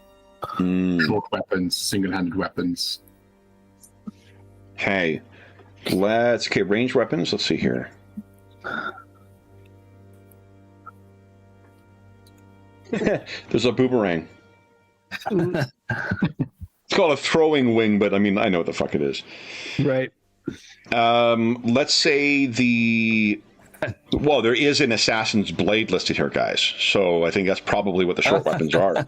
short weapons, single-handed weapons. Okay. Okay, ranged weapons. Let's see here. There's a boomerang. It's called a throwing wing, but I mean, I know what the fuck it is. Right. Let's say well, there is an assassin's blade listed here, guys. So I think that's probably what the short weapons are.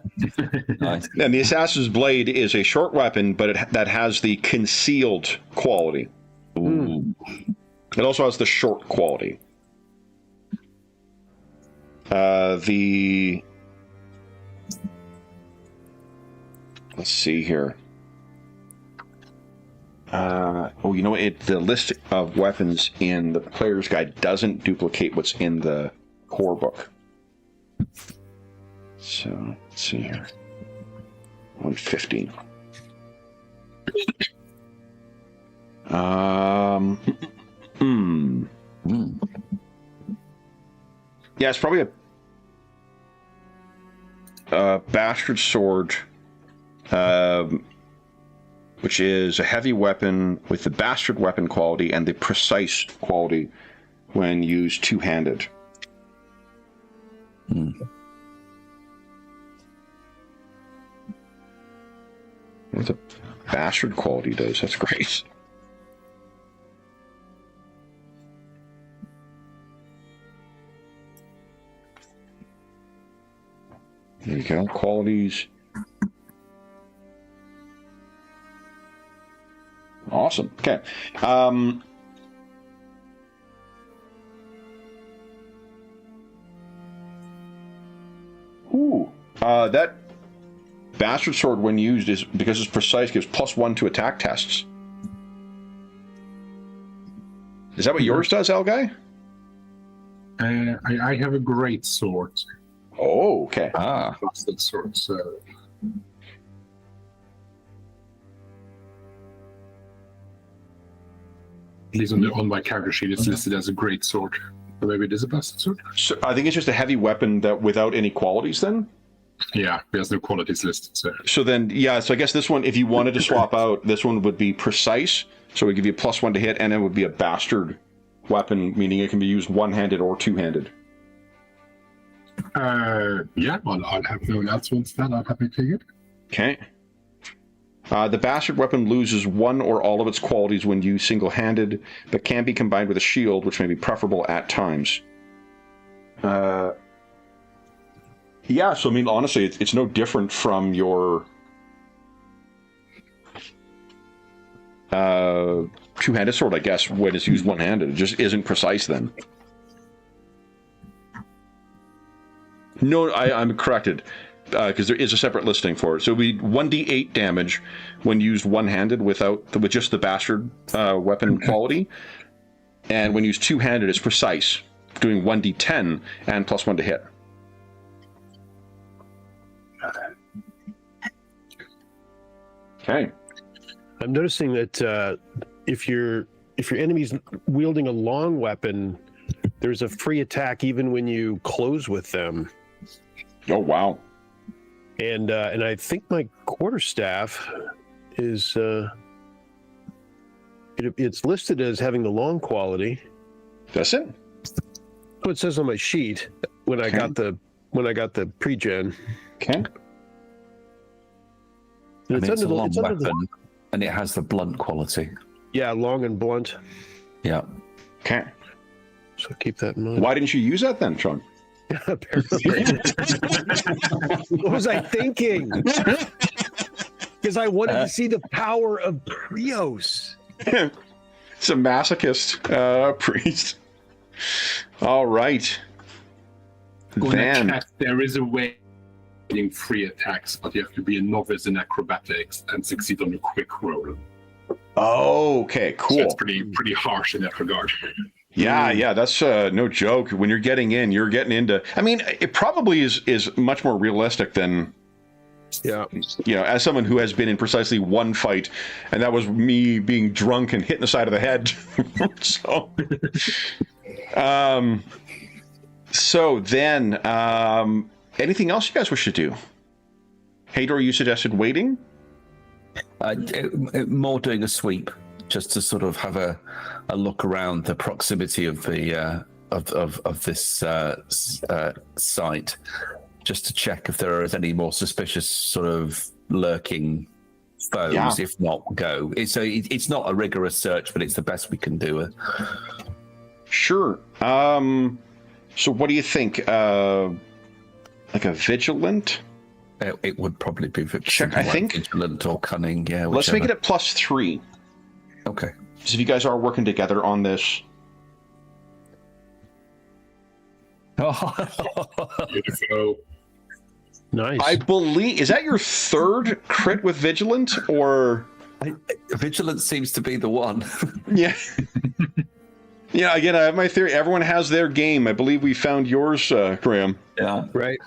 Nice. And the assassin's blade is a short weapon, but that has the concealed quality. Ooh. It also has the short quality. Let's see here. You know, the list of weapons in the player's guide doesn't duplicate what's in the core book. So, let's see here. 150. Yeah, it's probably a bastard sword, which is a heavy weapon with the bastard weapon quality and the precise quality when used two-handed. What the bastard quality does, that's great. There you go, qualities. Awesome. Okay. That bastard sword, when used, is because it's precise, gives +1 to attack tests. Is that what yours does, Al Guy? I have a great sword. Oh, okay. Bastard sword. So. At least on my character sheet, it's listed as a great sword. Or maybe it is a bastard sword? So I think it's just a heavy weapon that without any qualities then? Yeah, there's no qualities listed. So then, yeah, so I guess this one, if you wanted to swap out, this one would be precise. So it would give you a +1 to hit, and it would be a bastard weapon, meaning it can be used one-handed or two-handed. Yeah, well, I'll have no announcements then. I'll have it figured. Okay. The bastard weapon loses one or all of its qualities when used single-handed, but can be combined with a shield, which may be preferable at times. Yeah, so I mean, honestly, it's no different from your two-handed sword, I guess, when it's used one-handed. It just isn't precise then. No, I'm corrected, because there is a separate listing for it. So it would be 1d8 damage when used one-handed with just the bastard weapon quality, and when used two-handed, it's precise, doing 1d10 and +1 to hit. Okay. I'm noticing that if your enemy's wielding a long weapon, there's a free attack even when you close with them. Oh wow! And I think my quarterstaff is it's listed as having the long quality, Does it? What it says on my sheet when I got the pre-gen. Okay. I mean, it's a long it's under weapon, and it has the blunt quality. Yeah, long and blunt. Yeah. Okay. So keep that in mind. Why didn't you use that then, Sean? Apparently. What was I thinking? Because I wanted to see the power of Prios. It's a masochist priest. All right. Then There is a way of getting free attacks, but you have to be a novice in acrobatics and succeed on a quick roll. oh, okay, So cool. it's pretty harsh in that regard. Yeah, that's no joke. When you're getting in, you're getting into. I mean, it probably is much more realistic than, Yeah. as someone who has been in precisely one fight, and that was me being drunk and hitting the side of the head. So then, anything else you guys wish to do? Hador, you suggested waiting. More doing a sweep, just to sort of have a look around the proximity of the of this site, just to check if there is any more suspicious sort of lurking foes. Yeah. If not, go. It's not a rigorous search, but it's the best we can do. Sure. So what do you think? Like a vigilant? It would probably be Check, I think. vigilant or cunning. Yeah. Let's make it whichever. at +3. Okay. So if you guys are working together on this. Beautiful. Nice. I believe, is that your third crit with vigilant, or? Vigilance seems to be the one. Yeah. Yeah, again, I have my theory. Everyone has their game. I believe we found yours, Graham. Yeah. Right.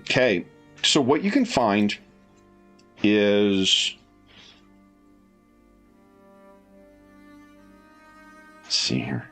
Okay, so what you can find is... Let's see here.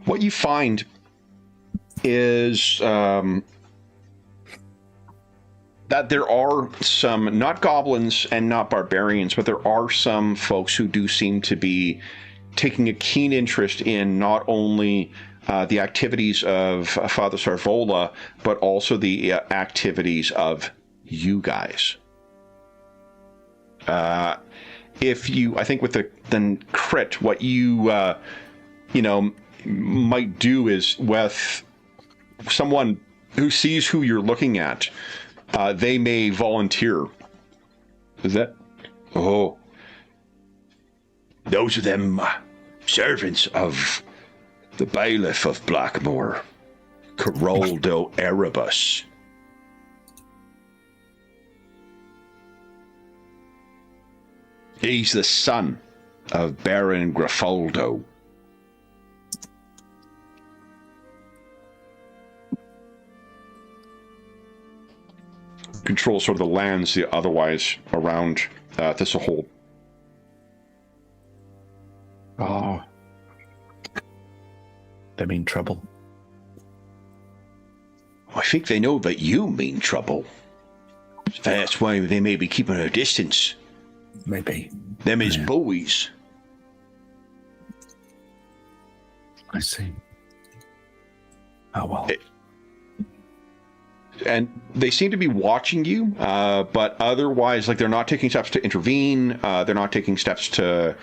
What you find is that there are some, not goblins and not barbarians, but there are some folks who do seem to be taking a keen interest in not only the activities of Father Sarvola, but also the activities of you guys. If you, I think with the crit, what you, might do is with someone who sees who you're looking at, they may volunteer. Is that? Oh. Those are them servants of the bailiff of Blackmore, Caroldo Erebus. He's the son of Baron Grafaldo. Controls sort of the lands otherwise around Thistlehold. Oh. They mean trouble. I think they know that you mean trouble. That's why they may be keeping a distance. Maybe. Them is bowies. I see. Oh, well. And they seem to be watching you, but otherwise, like, they're not taking steps to intervene. They're not taking steps to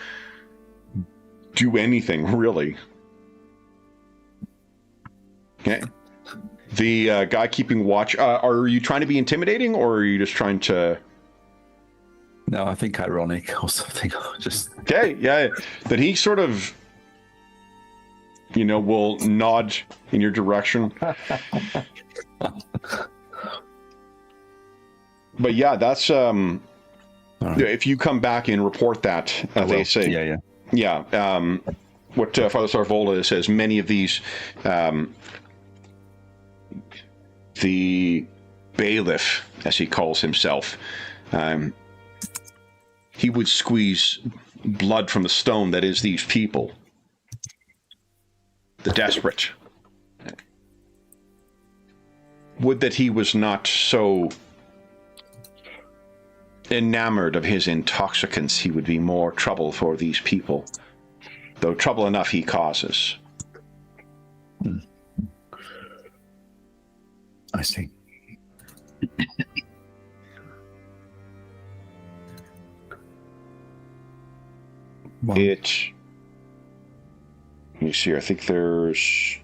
do anything, really. Okay. The guy keeping watch, are you trying to be intimidating, or are you just trying to... No, I think ironic or something. Just Okay, yeah. Then he sort of, will nod in your direction. But yeah, that's right. if you come back and report that, they say, yeah. What Father Sarvola says, many of these, the bailiff, as he calls himself, he would squeeze blood from the stone that is these people, the desperate. Would that he was not so enamored of his intoxicants, he would be more trouble for these people, though trouble enough he causes. I see. Well, Let me see, I think there's...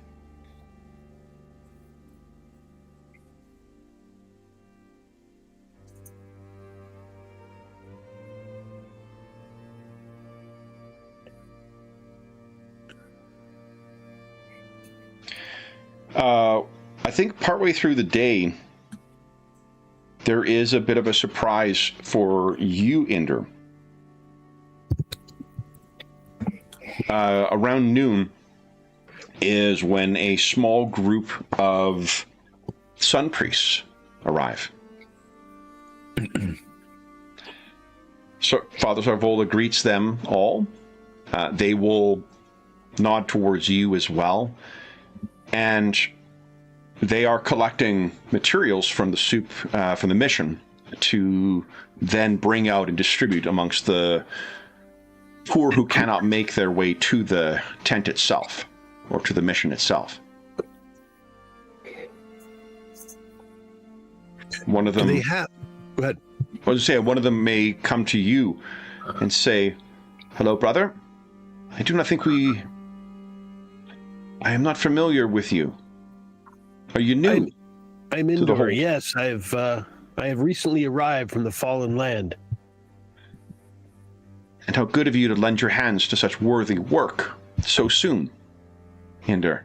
I think partway through the day, there is a bit of a surprise for you, Inder. Around noon is when a small group of sun priests arrive. So Father Sarvola greets them all. They will nod towards you as well. And they are collecting materials from the from the mission to then bring out and distribute amongst the poor who cannot make their way to the tent itself or to the mission itself. One of them... Do they have... Go ahead. I was going to say, one of them may come to you and say, "Hello, brother. I do not think I am not familiar with you. Are you new?" I'm Indor. Yes, I have recently arrived from the fallen land. And how good of you to lend your hands to such worthy work so soon, Inder.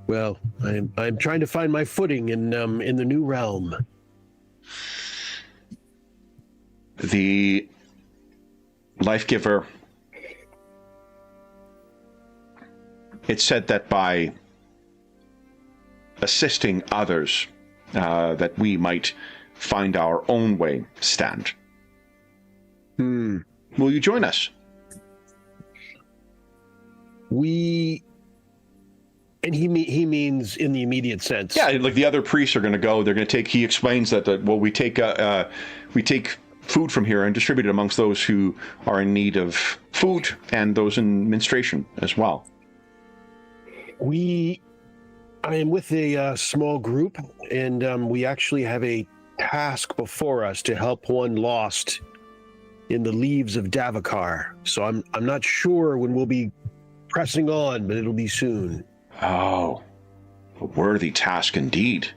Well, I'm trying to find my footing in the new realm. The life giver. It's said that by assisting others, that we might find our own way stand. Will you join us? And he means in the immediate sense. Yeah, like the other priests are going to go. They're going to take. He explains that we take food from here and distribute it amongst those who are in need of food and those in menstruation as well. I am with a small group, and we actually have a task before us to help one lost in the leaves of Davakar. So I'm not sure when we'll be pressing on, but it'll be soon. Oh, a worthy task indeed.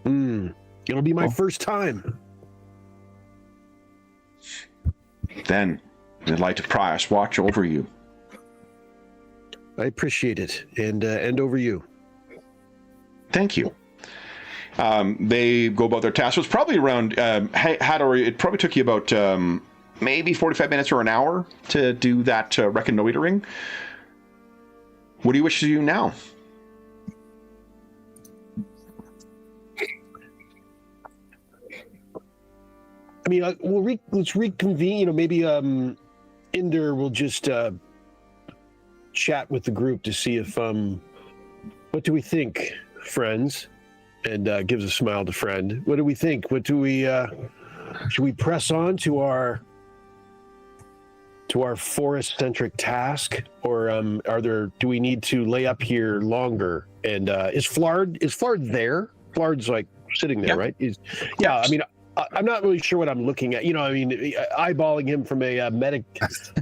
It'll be my first time. Then, I'd like to Prius watch over you. I appreciate it, and over you. Thank you. They go about their task. So it's probably around, Hador, it probably took you about maybe 45 minutes or an hour to do that reconnoitering. What do you wish to do now? I mean, let's reconvene. Maybe Inder will just chat with the group to see if what do we think, friends? And gives a smile to friend. What do we think? What do we? Should we press on to our forest-centric task, or do we need to lay up here longer? And is Flard there? Flard's like sitting there, right? Yeah. I mean, I'm not really sure what I'm looking at. Eyeballing him from a medicus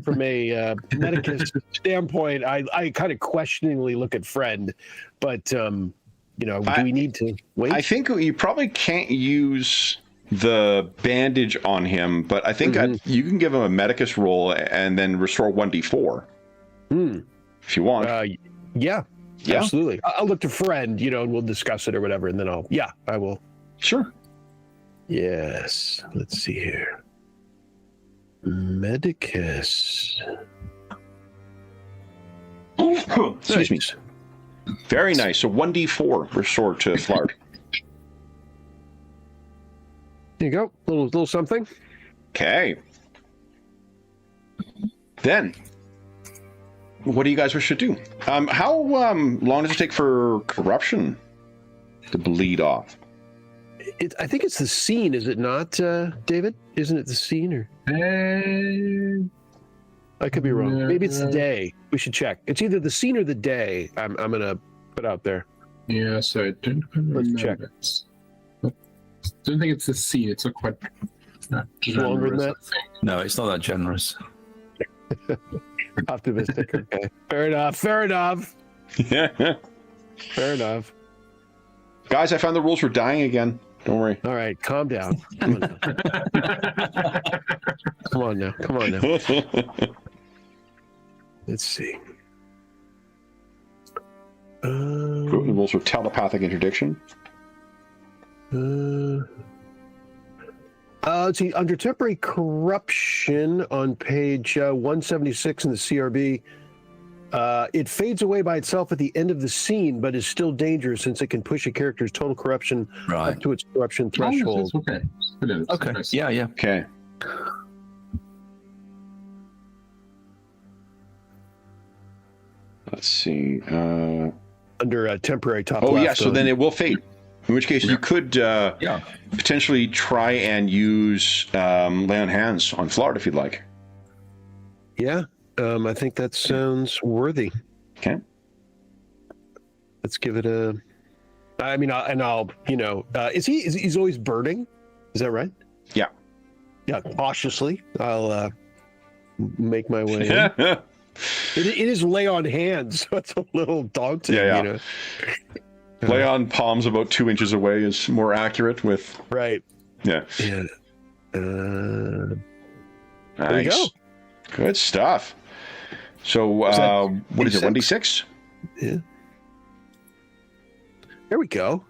standpoint, I kind of questioningly look at friend, but do we need to wait? I think you probably can't use the bandage on him, but I think you can give him a medicus roll and then restore 1d4 if you want. Yeah, absolutely. I'll look to friend, and we'll discuss it or whatever, and then I will. Sure. Yes. Let's see here. Medicus. Excuse me. Very nice. So 1d4 restored to Flard. There you go. Little something. Okay. Then, what do you guys wish to do? How long does it take for corruption to bleed off? I think it's the scene, is it not, David? Isn't it the scene? Or I could be wrong. Maybe it's the day. We should check. It's either the scene or the day. I'm gonna put out there. Yeah, so I don't Let's check. I don't think it's the scene. It's quite Longer than that? No, it's not that generous. Optimistic. Okay. Fair enough. Fair enough. Fair enough. Guys, I found the rules for dying again. Don't worry. All right, calm down. Come on now. Come on now. Let's see. The rules for telepathic interdiction. Let's see. Under temporary corruption on page 176 in the CRB, it fades away by itself at the end of the scene, but is still dangerous since it can push a character's total corruption up to its corruption threshold. Oh, okay. Okay. Yeah. Okay. Let's see. Under temporary top Oh, left. yeah, so then it will fade. In which case, you could potentially try and use lay on hands on Flard if you'd like. Yeah, I think that sounds worthy. Okay. Let's give it a. I mean, I'll he's always burning? Is that right? Yeah. Yeah, cautiously. I'll make my way in. It is lay on hands, so it's a little daunting. Yeah. You know? Lay on palms about 2 inches away is more accurate with. Right. Yeah. Yeah. Nice. There you go. Good stuff. So, what is it, 1d6? Yeah. There we go.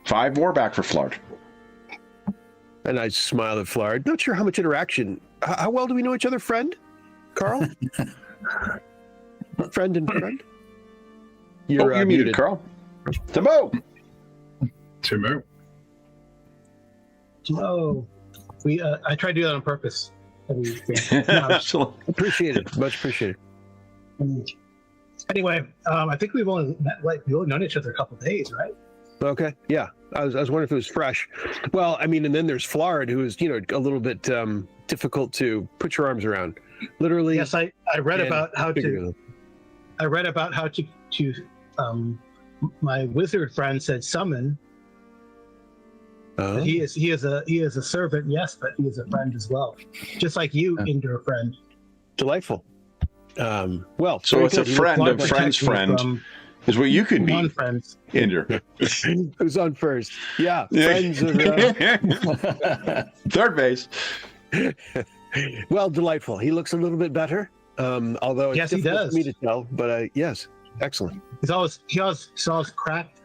5 more back for Flard. And I smile at Flard. Not sure how much interaction. How well do we know each other, friend? Carl? Friend and friend? You're muted, Carl. Timo! Timo. Oh, I tried to do that on purpose. Absolutely. Appreciate it. Much appreciated. Anyway, I think we've only known each other a couple of days, right? Okay. Yeah. I was wondering if it was fresh. Well, I mean, and then there's Flard, who is, a little bit difficult to put your arms around. Literally. Yes, I read about how to. I read about how to. My wizard friend said summon. He is a servant, yes, but he is a friend as well, just like you, Indra, friend. Delightful. Well, so it's a friend of friend's friend is what you could be. Non-friends. Indra. Who's on first? Yeah, friends of. Third base. Well, delightful. He looks a little bit better. Although it's difficult for me to tell, but yes, excellent. He's always cracked.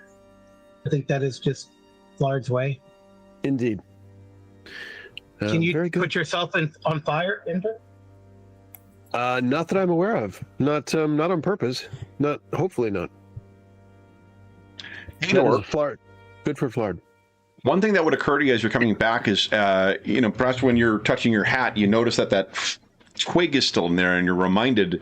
I think that is just Flard's way. Indeed. Can you put yourself on fire, Indra? Not that I'm aware of. Not on purpose. Hopefully not. Sure. Flard. Good for Flard. One thing that would occur to you as you're coming back is, perhaps when you're touching your hat, you notice that twig is still in there, and you're reminded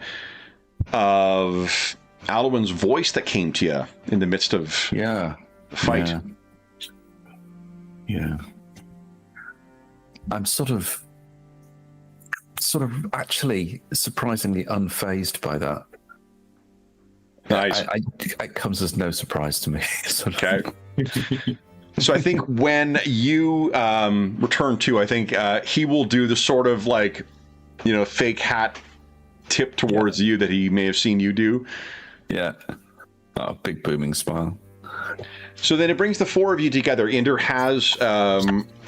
of Alwyn's voice that came to you in the midst of the fight. Yeah. I'm sort of actually surprisingly unfazed by that. Nice. It comes as no surprise to me. Okay. So I think when you return to, I think he will do the sort of fake hat tip towards you that he may have seen you do. Yeah. Oh, big booming smile. So then it brings the four of you together. Indra has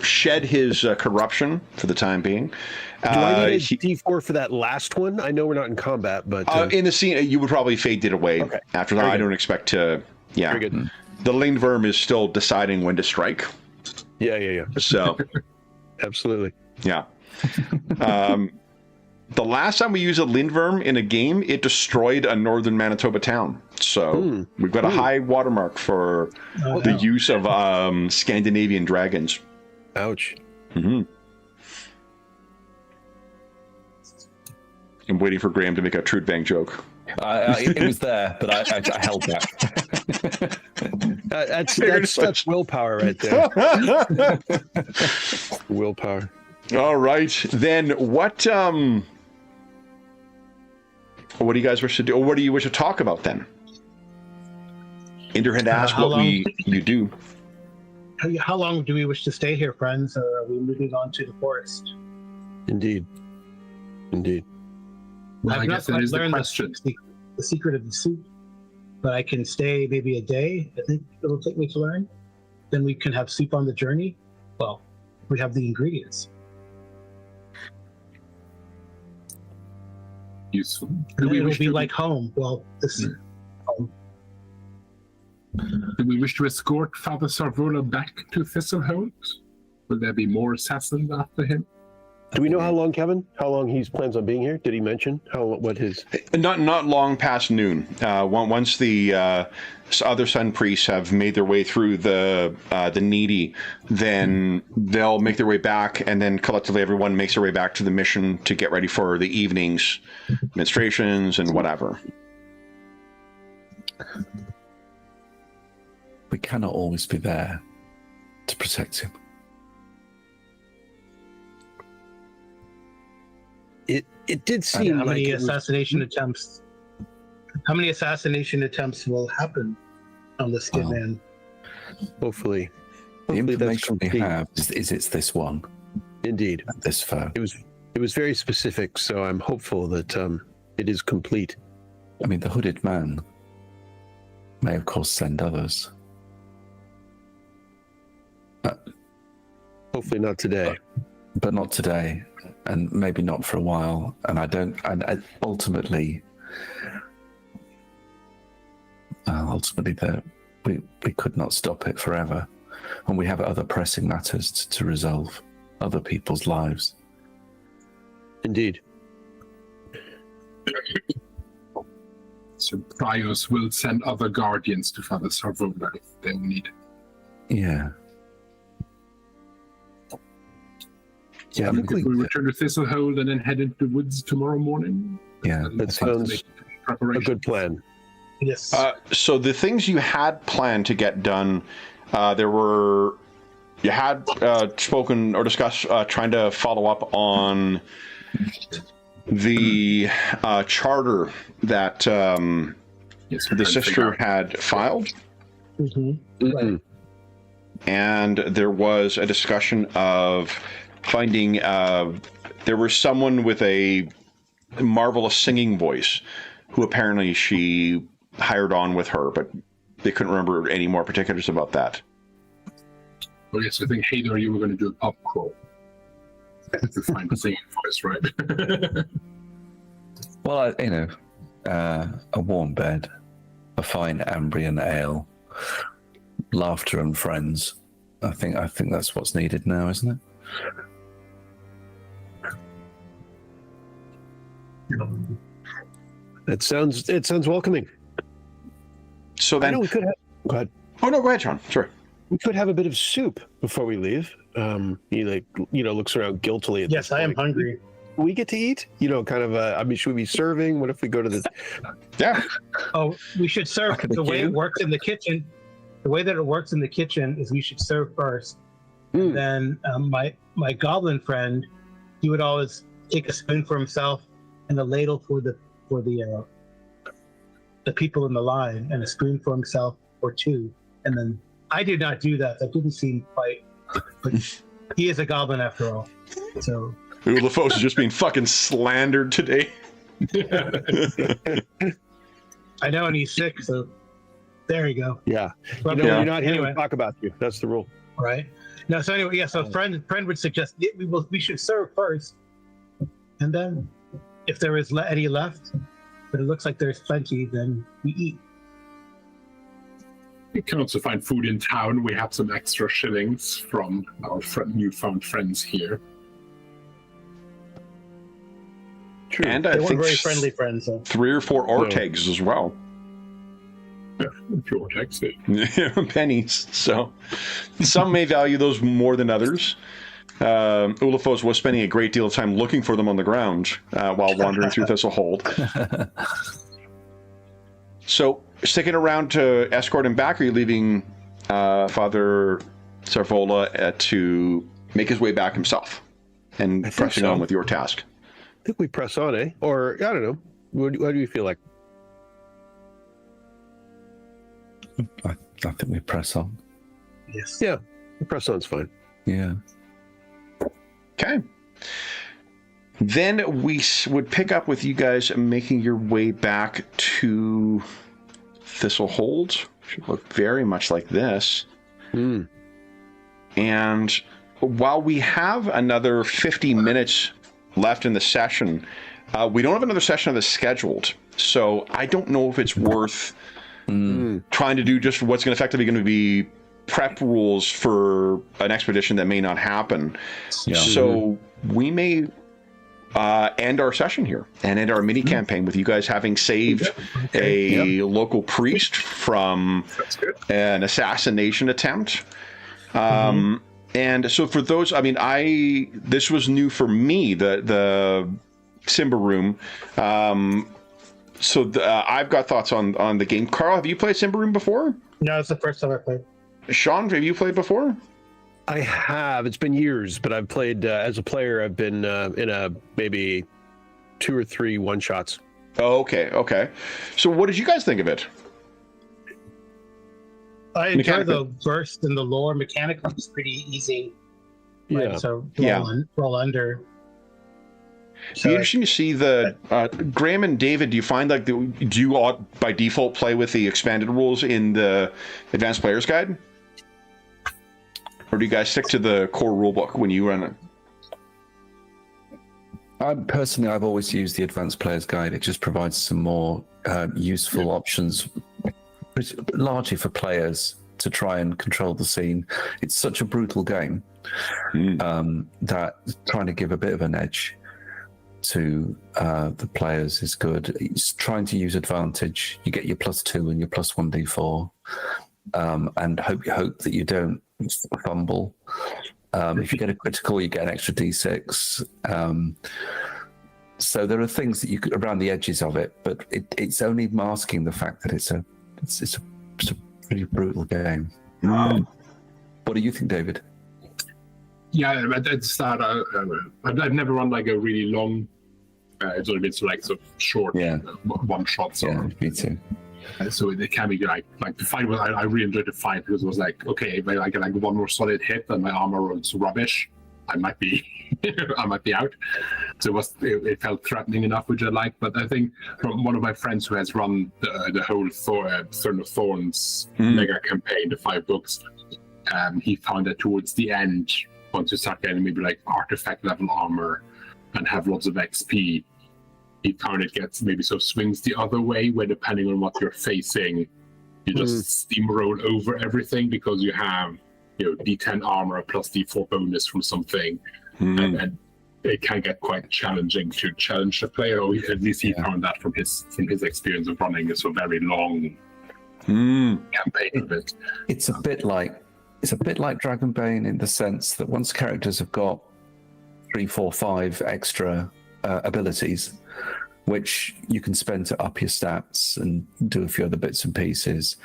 shed his corruption for the time being. Do I need a D4 for that last one? I know we're not in combat, but... in the scene, you would probably fade it away. Okay. After that, I don't expect to... Yeah. Very good. The Lindworm is still deciding when to strike. Yeah. So... Absolutely. Yeah. The last time we used a Lindworm in a game, it destroyed a northern Manitoba town. So we've got a high watermark for the use of Scandinavian dragons. Ouch. Mm-hmm. I'm waiting for Graham to make a Trude Bang joke. It was there, but I held back. That's willpower right there. Willpower. All right, then what do you guys wish to do? Or what do you wish to talk about then? Inder had asked what you do. How long do we wish to stay here, friends, or are we moving on to the forest? Indeed. Well, I I've guess not that quite is the learned question. the secret of the soup, but I can stay maybe a day. I think it'll take me to learn. Then we can have soup on the journey. Well, we have the ingredients. Useful. And it will be like home. Well, this is home. Do we wish to escort Father Sarvola back to Thistlehold? Will there be more assassins after him? Do we know how long, Kevin? How long he plans on being here? Did he mention what his? Not long past noon. Once the other Sun priests have made their way through the needy, then they'll make their way back, and then collectively everyone makes their way back to the mission to get ready for the evening's ministrations and whatever. We cannot always be there to protect him. It did seem How like many assassination attempts? How many assassination attempts will happen on the Skin Man? Hopefully The that's information we complete. have is it's this one, Indeed. this foe. It was very specific, so I'm hopeful that it is complete. I mean, the hooded man may, of course, send others. Hopefully not today. But not today, and maybe not for a while. And ultimately, we could not stop it forever, and we have other pressing matters to resolve, other people's lives. Indeed. So Prios will send other guardians to Father Sarvola if they need it. Yeah. Yeah, If we return to Thistlehold and then head into the woods tomorrow morning. yeah. That sounds a good plan. Yes. So the things you had planned to get done, you had spoken or discussed trying to follow up on the charter that the sister had filed. Right. And there was a discussion of finding there was someone with a marvelous singing voice who apparently she hired on with her, but they couldn't remember any more particulars about that. Well, yes, I think Hader, you were going to do a pop crawl to find the singing voice, right? Well, a warm bed, a fine Ambrian ale, laughter and friends. I think that's what's needed now, isn't it? It sounds welcoming. So I then, know we could have. Go ahead. oh no, go ahead, John. Sure. We could have a bit of soup before we leave. He looks around guiltily. At Yes, this I am point. hungry. We get to eat. Kind of. I mean, should we be serving? What if we go to the? Yeah. Oh, we should serve. The way it works in the kitchen, the way that it works in the kitchen is we should serve first. Mm. Then my goblin friend, he would always take a spoon for himself and a ladle for the people in the line, and a spoon for himself or two. And then I did not do that. That didn't seem quite. But he is a goblin after all. So. Ooh, LaFos is just being fucking slandered today. I know, and he's sick, so there you go. Yeah. But We're not here anyway, to talk about you. That's the rule. right? No, so anyway, yeah. So friend would suggest we should serve first, and then if there is any left, but it looks like there's plenty, then we eat. We can also find food in town. We have some extra shillings from our newfound friends here. And They I were think very friendly friends. So. 3 or 4 Ortegs as well. Pure text. It. pennies. So some may value those more than others. Ulafos was spending a great deal of time looking for them on the ground while wandering through Thistlehold. So, sticking around to escort him back, or are you leaving Father Sarvola to make his way back himself and pressing on with your task? I think we press on, eh? Or, I don't know. What do you feel like? I think we press on. Yes. Yeah, press on's fine. Yeah. Okay. Then we would pick up with you guys making your way back to Thistlehold. Should look very much like this. And while we have another 50 minutes left in the session, we don't have another session of this scheduled. So I don't know if it's worth trying to do just what's effectively going to be prep rules for an expedition that may not happen. Yeah. So we may end our session here and end our mini campaign with you guys having saved a local priest from an assassination attempt. And so for those, I mean, this was new for me, the Symbaroum. So I've got thoughts on the game. Carl, have you played Symbaroum before? No, it's the first time I played. Sean, have you played before? I have. It's been years, but I've played as a player. I've been in maybe 2 or 3 one-shots. Oh, okay. So what did you guys think of it? I enjoyed the burst and the lore. Mechanically, it's pretty easy. Yeah. Right? So roll under. It'd be interesting to see the Graham and David. Do you find like do you by default play with the expanded rules in the Advanced Player's Guide, or do you guys stick to the core rulebook when you run it? Personally, I've always used the Advanced Player's Guide. It just provides some more useful options, largely for players to try and control the scene. It's such a brutal game that trying to give a bit of an edge to the players is good. It's trying to use advantage. You get your +2 and your +1 d4, and hope that you don't fumble. If you get a critical, you get an extra d6. So there are things that you could around the edges of it, but it's only masking the fact that it's a pretty brutal game. What do you think, David? Yeah, at the start, I've never run like a really long. It's only been like sort of short one shots. Yeah, me too. So it can be like the fight was. I really enjoyed the fight because it was like, okay, if I get like one more solid hit and my armor rolls rubbish, I might be out. So it felt threatening enough, which I liked. But I think from one of my friends who has run the whole Thorn of Thorns mega campaign, the 5 books, he found that towards the end, once you start getting maybe like artifact level armor and have lots of XP, he found it gets maybe so swings the other way, where depending on what you're facing, you just steamroll over everything because you have D10 armor plus D4 bonus from something, and it can get quite challenging to challenge the player. Or at least he found that from his experience of running a so very long campaign of it. It's a bit like Dragonbane in the sense that once characters have got 3, 4, 5 extra abilities, which you can spend to up your stats and do a few other bits and pieces,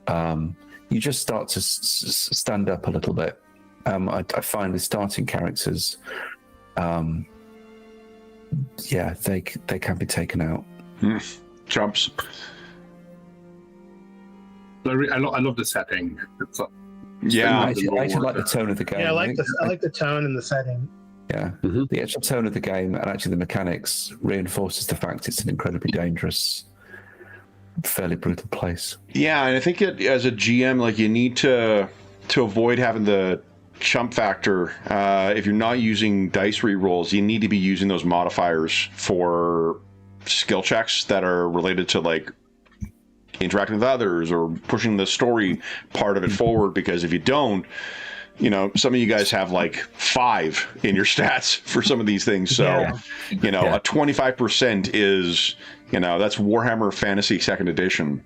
you just start to stand up a little bit. I find with starting characters, they can be taken out. Trumps. I love the setting. I actually like the tone of the game. Yeah, I like the tone and the setting. Yeah, the actual tone of the game and actually the mechanics reinforces the fact it's an incredibly dangerous, fairly brutal place. Yeah, and I think as a GM, like you need to avoid having the chump factor. If you're not using dice re-rolls, you need to be using those modifiers for skill checks that are related to like interacting with others or pushing the story part of it forward. Because if you don't, you know, some of you guys have like 5 in your stats for some of these things. So, you know, a 25% is, you know, that's Warhammer Fantasy 2nd Edition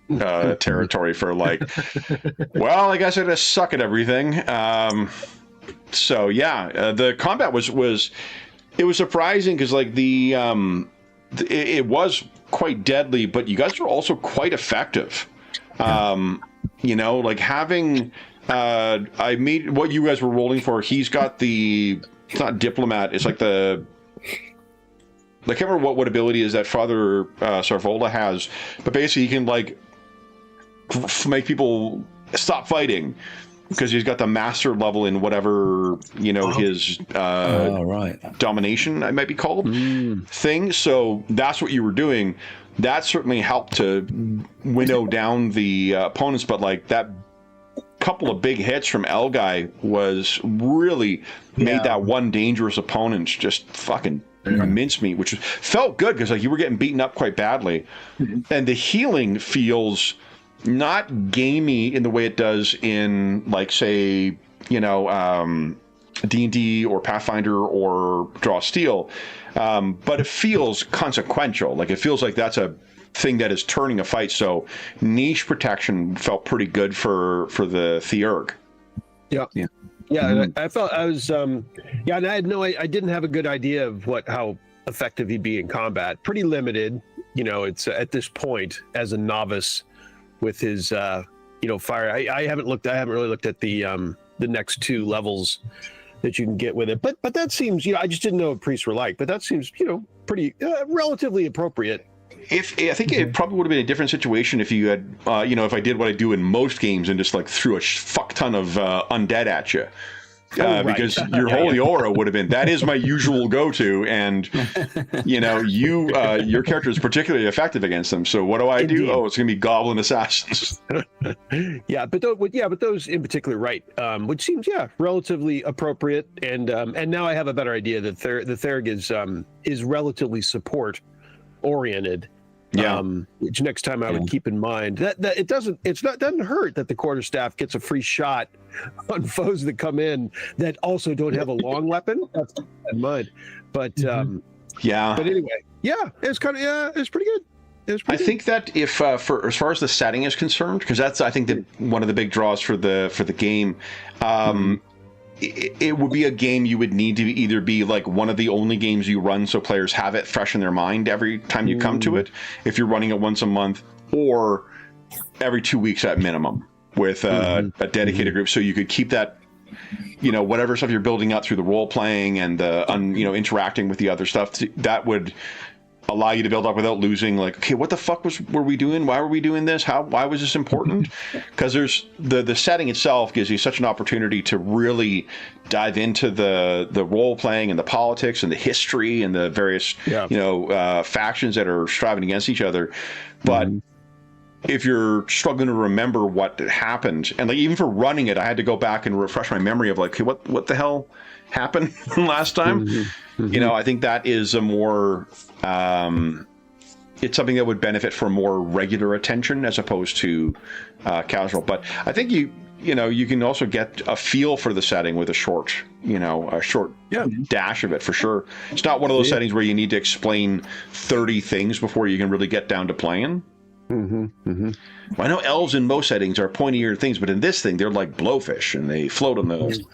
territory for like, well, I guess I just suck at everything. So yeah, the combat was it was surprising because like it was quite deadly, but you guys were also quite effective. You know, like having I made what you guys were rolling for. He's got it's not diplomat. It's like I can't remember what ability is that Father Sarvola has, but basically he can like make people stop fighting because he's got the master level in whatever, you know, his domination, it might be called, thing. So that's what you were doing. That certainly helped to winnow down the opponents, but like that couple of big hits from L Guy was really made that one dangerous opponent just fucking mincemeat, which felt good because like you were getting beaten up quite badly, and the healing feels not gamey in the way it does in like say, you know, D&D or Pathfinder or Draw Steel, but it feels consequential. Like it feels like that's a thing that is turning a fight. So niche protection felt pretty good for the Theurg. Yeah. I felt I was and I didn't have a good idea of how effective he'd be in combat. Pretty limited, you know. It's at this point as a novice with his you know, fire. I haven't really looked at the next 2 levels that you can get with it, but that seems, you know, I just didn't know what priests were like, but that seems, you know, pretty relatively appropriate. I think it probably would have been a different situation if you had, you know, if I did what I do in most games and just like threw a fuck ton of undead at you. Because your holy aura would have been, that is my usual go-to, and you know, your character is particularly effective against them. So what do I do? Oh, it's gonna be goblin assassins. but those in particular, right? Which seems relatively appropriate, and now I have a better idea that the Theurg is relatively support oriented. Which next time I would keep in mind that it doesn't hurt that the quarterstaff gets a free shot on foes that come in that also don't have a long weapon. That's in mind. But but anyway, it's kind of it's pretty good. I think that if for as far as the setting is concerned, because that's I think that one of the big draws for the game. It would be a game you would need to either be like one of the only games you run so players have it fresh in their mind every time you come to it, if you're running it once a month, or every 2 weeks at minimum with a dedicated group, so you could keep that, you know, whatever stuff you're building up through the role playing and the you know, interacting with the other stuff, that would allow you to build up without losing, like, okay, what the fuck were we doing? Why were we doing this? Why was this important? Because there's the setting itself gives you such an opportunity to really dive into the role playing and the politics and the history and the various you know, factions that are striving against each other. But if you're struggling to remember what happened, and like even for running it, I had to go back and refresh my memory of like, okay, what the hell happened last time? You know, I think that is a more it's something that would benefit from more regular attention as opposed to casual. But I think you know, you can also get a feel for the setting with a short dash of it, for sure. It's not one of those settings where you need to explain 30 things before you can really get down to playing. Well, I know elves in most settings are pointy-eared things, but in this thing, they're like blowfish and they float on the.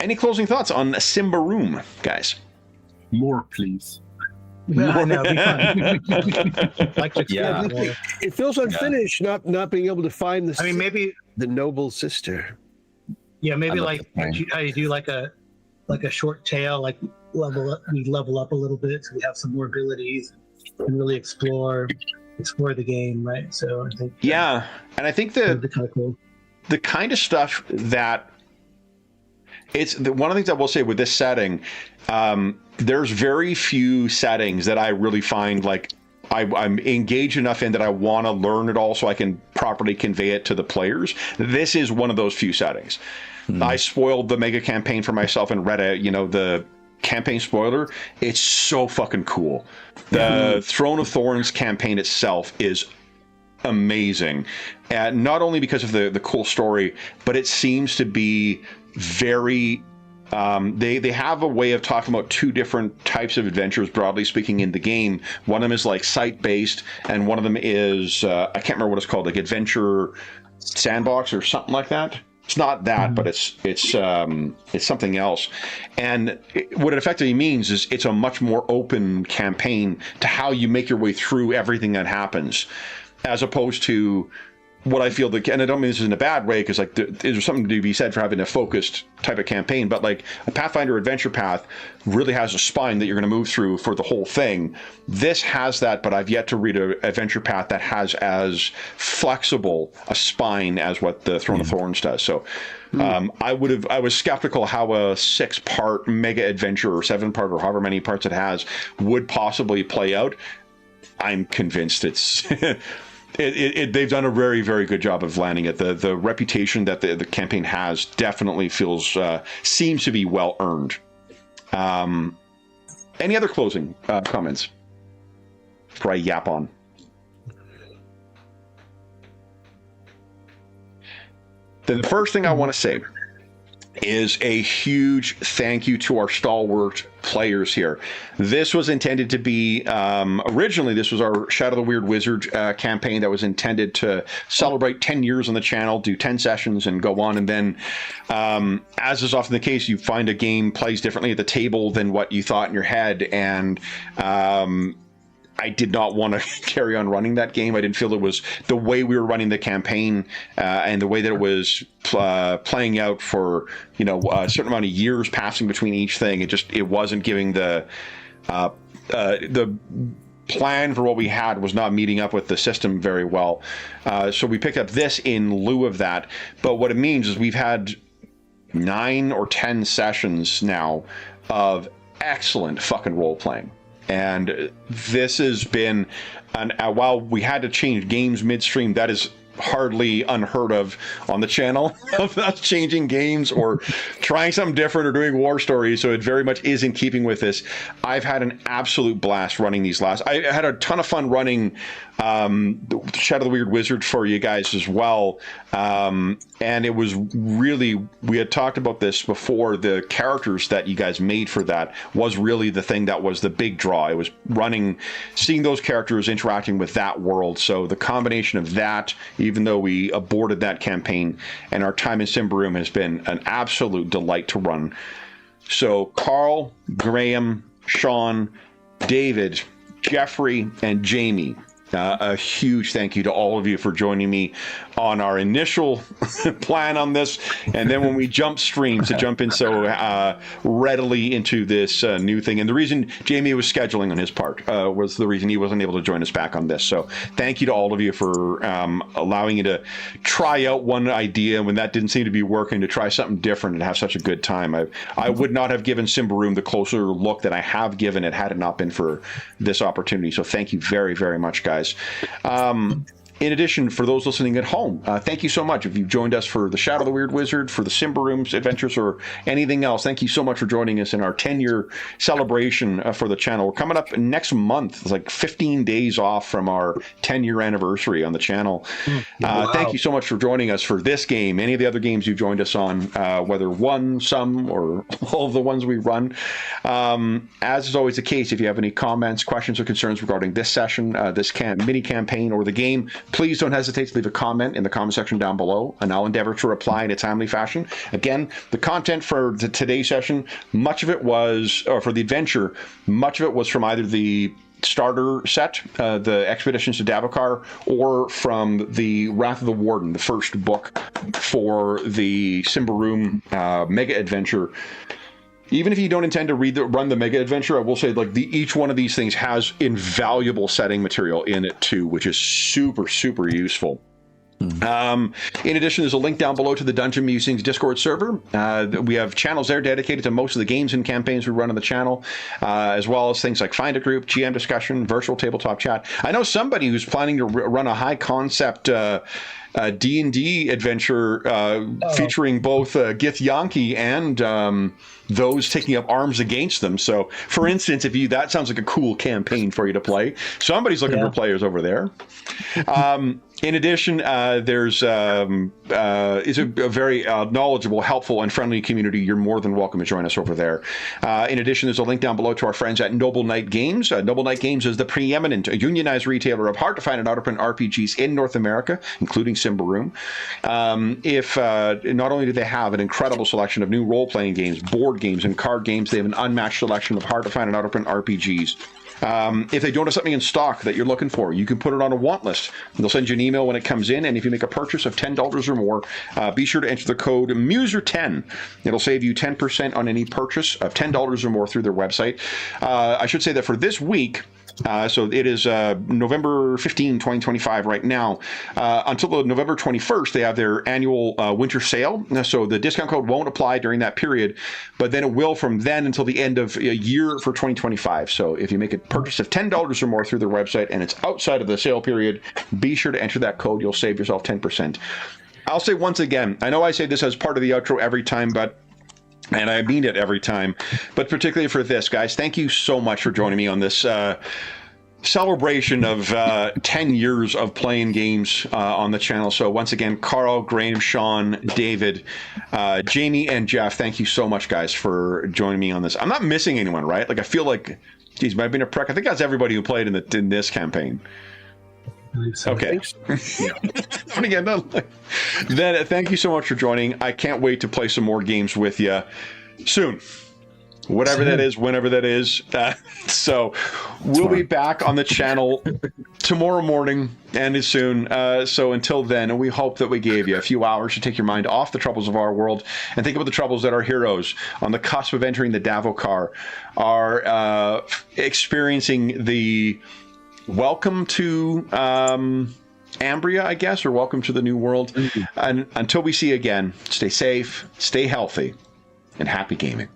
Any closing thoughts on Symbaroum, guys? More, please. That'd be fun. Like to explore. It feels unfinished, not being able to find the. I mean, maybe the noble sister. Yeah, maybe like how you do like a short tale, like we level up a little bit, so we have some more abilities and really explore the game, right? So I think and I think that'd be kind of cool. The kind of stuff that it's one of the things I will say with this setting, there's very few settings that I really find like I'm engaged enough in that I want to learn it all so I can properly convey it to the players. This is one of those few settings. I spoiled the mega campaign for myself and read the campaign spoiler. It's so fucking cool. The Throne of Thorns campaign itself is amazing, and not only because of the cool story, but it seems to be very they have a way of talking about two different types of adventures, broadly speaking, in the game. One of them is like site-based, and one of them is I can't remember what it's called, like adventure sandbox or something like that. It's not that, but it's something else. And what it effectively means is it's a much more open campaign to how you make your way through everything that happens, as opposed to what I feel that, and I don't mean this in a bad way, because like there's something to be said for having a focused type of campaign, but like a Pathfinder adventure path really has a spine that you're going to move through for the whole thing. This has that, but I've yet to read an adventure path that has as flexible a spine as what the Throne of Thorns does. So I was skeptical how a 6-part mega adventure or 7-part or however many parts it has would possibly play out. I'm convinced it's they've done a very, very good job of landing it. The reputation that the campaign has definitely seems to be well earned. Any other closing comments before I yap on? Then the first thing I want to say is a huge thank you to our stalwart players here. This was intended to be, originally this was our Shadow the Weird Wizard campaign that was intended to celebrate 10 years on the channel, do 10 sessions and go on, and then as is often the case, you find a game plays differently at the table than what you thought in your head, and I did not want to carry on running that game. I didn't feel it was the way we were running the campaign and the way that it was playing out for, a certain amount of years passing between each thing. It wasn't giving the plan for what we had was not meeting up with the system very well. So we picked up this in lieu of that. But what it means is we've had 9 or 10 sessions now of excellent fucking role playing. And this has been, while we had to change games midstream, that is hardly unheard of on the channel, of us changing games or trying something different or doing war stories. So it very much is in keeping with this. I've had an absolute blast running these last. I had a ton of fun running Shadow the Weird Wizard for you guys as well. And it was really, we had talked about this before, the characters that you guys made for that was really the thing that was the big draw. It was seeing those characters interacting with that world. So the combination of that, even though we aborted that campaign, and our time in Symbaroum has been an absolute delight to run. So Carl, Graham, Sean, David, Jeffrey, and Jamie, a huge thank you to all of you for joining me on our initial plan on this, and then when we jump streams to jump in so readily into this new thing. And the reason Jamie was scheduling on his part was the reason he wasn't able to join us back on this. So thank you to all of you for allowing you to try out one idea when that didn't seem to be working, to try something different and have such a good time. I would not have given Symbaroum the closer look that I have given it had it not been for this opportunity. So thank you very, very much, guys. In addition, for those listening at home, thank you so much. If you've joined us for the Shadow the Weird Wizard, for the Symbaroum's adventures, or anything else, thank you so much for joining us in our 10-year celebration for the channel. We're coming up next month. It's like 15 days off from our 10-year anniversary on the channel. Wow. Thank you so much for joining us for this game, any of the other games you've joined us on, whether one, some, or all of the ones we run. As is always the case, if you have any comments, questions, or concerns regarding this session, this mini campaign, or the game, please don't hesitate to leave a comment in the comment section down below, and I'll endeavor to reply in a timely fashion. Again, the content for today's session, much of it was, or for the adventure, much of it was from either the starter set, the Expeditions to Davokar, or from the Wrath of the Warden, the first book for the Symbaroum mega adventure. Even if you don't intend to run the mega adventure, I will say each one of these things has invaluable setting material in it too, which is super, super useful. In addition, there's a link down below to the Dungeon Musings Discord server. We have channels there dedicated to most of the games and campaigns we run on the channel, as well as things like Find a Group, GM discussion, virtual tabletop chat. I know somebody who's planning to run a high concept D&D adventure featuring both Githyanki and those taking up arms against them. So, for instance, that sounds like a cool campaign for you to play. Somebody's looking for players over there. In addition, there's is a very knowledgeable, helpful, and friendly community. You're more than welcome to join us over there. In addition, there's a link down below to our friends at Noble Knight Games. Noble Knight Games is the preeminent unionized retailer of hard-to-find and out-of-print RPGs in North America, including Symbaroum. Not only do they have an incredible selection of new role-playing games, board games, and card games, they have an unmatched selection of hard-to-find and out-of-print RPGs. If they don't have something in stock that you're looking for, you can put it on a want list. They'll send you an email when it comes in, and if you make a purchase of $10 or more, be sure to enter the code MUSER10. It'll save you 10% on any purchase of $10 or more through their website. I should say that for this week, so it is November 15, 2025 right now. Until November 21st, they have their annual winter sale. So the discount code won't apply during that period, but then it will from then until the end of a year for 2025. So if you make a purchase of $10 or more through their website and it's outside of the sale period, be sure to enter that code. You'll save yourself 10%. I'll say once again, I know I say this as part of the outro every time, and I mean it every time, but particularly for this, guys, thank you so much for joining me on this celebration of 10 years of playing games on the channel. So once again, Carl, Graham, Sean, David, Jamie, and Jeff, thank you so much, guys, for joining me on this. I'm not missing anyone, right? Like, I feel like, geez, might have been a prick. I think that's everybody who played in this campaign. Okay. And again, then thank you so much for joining. I can't wait to play some more games with you soon. Whatever that is, whenever that is. So we'll be back on the channel tomorrow morning and as soon. So until then, we hope that we gave you a few hours to take your mind off the troubles of our world and think about the troubles that our heroes on the cusp of entering the Davokar are experiencing. The welcome to Ambria, I guess, or welcome to the new world. And until we see you again, stay safe, stay healthy, and happy gaming.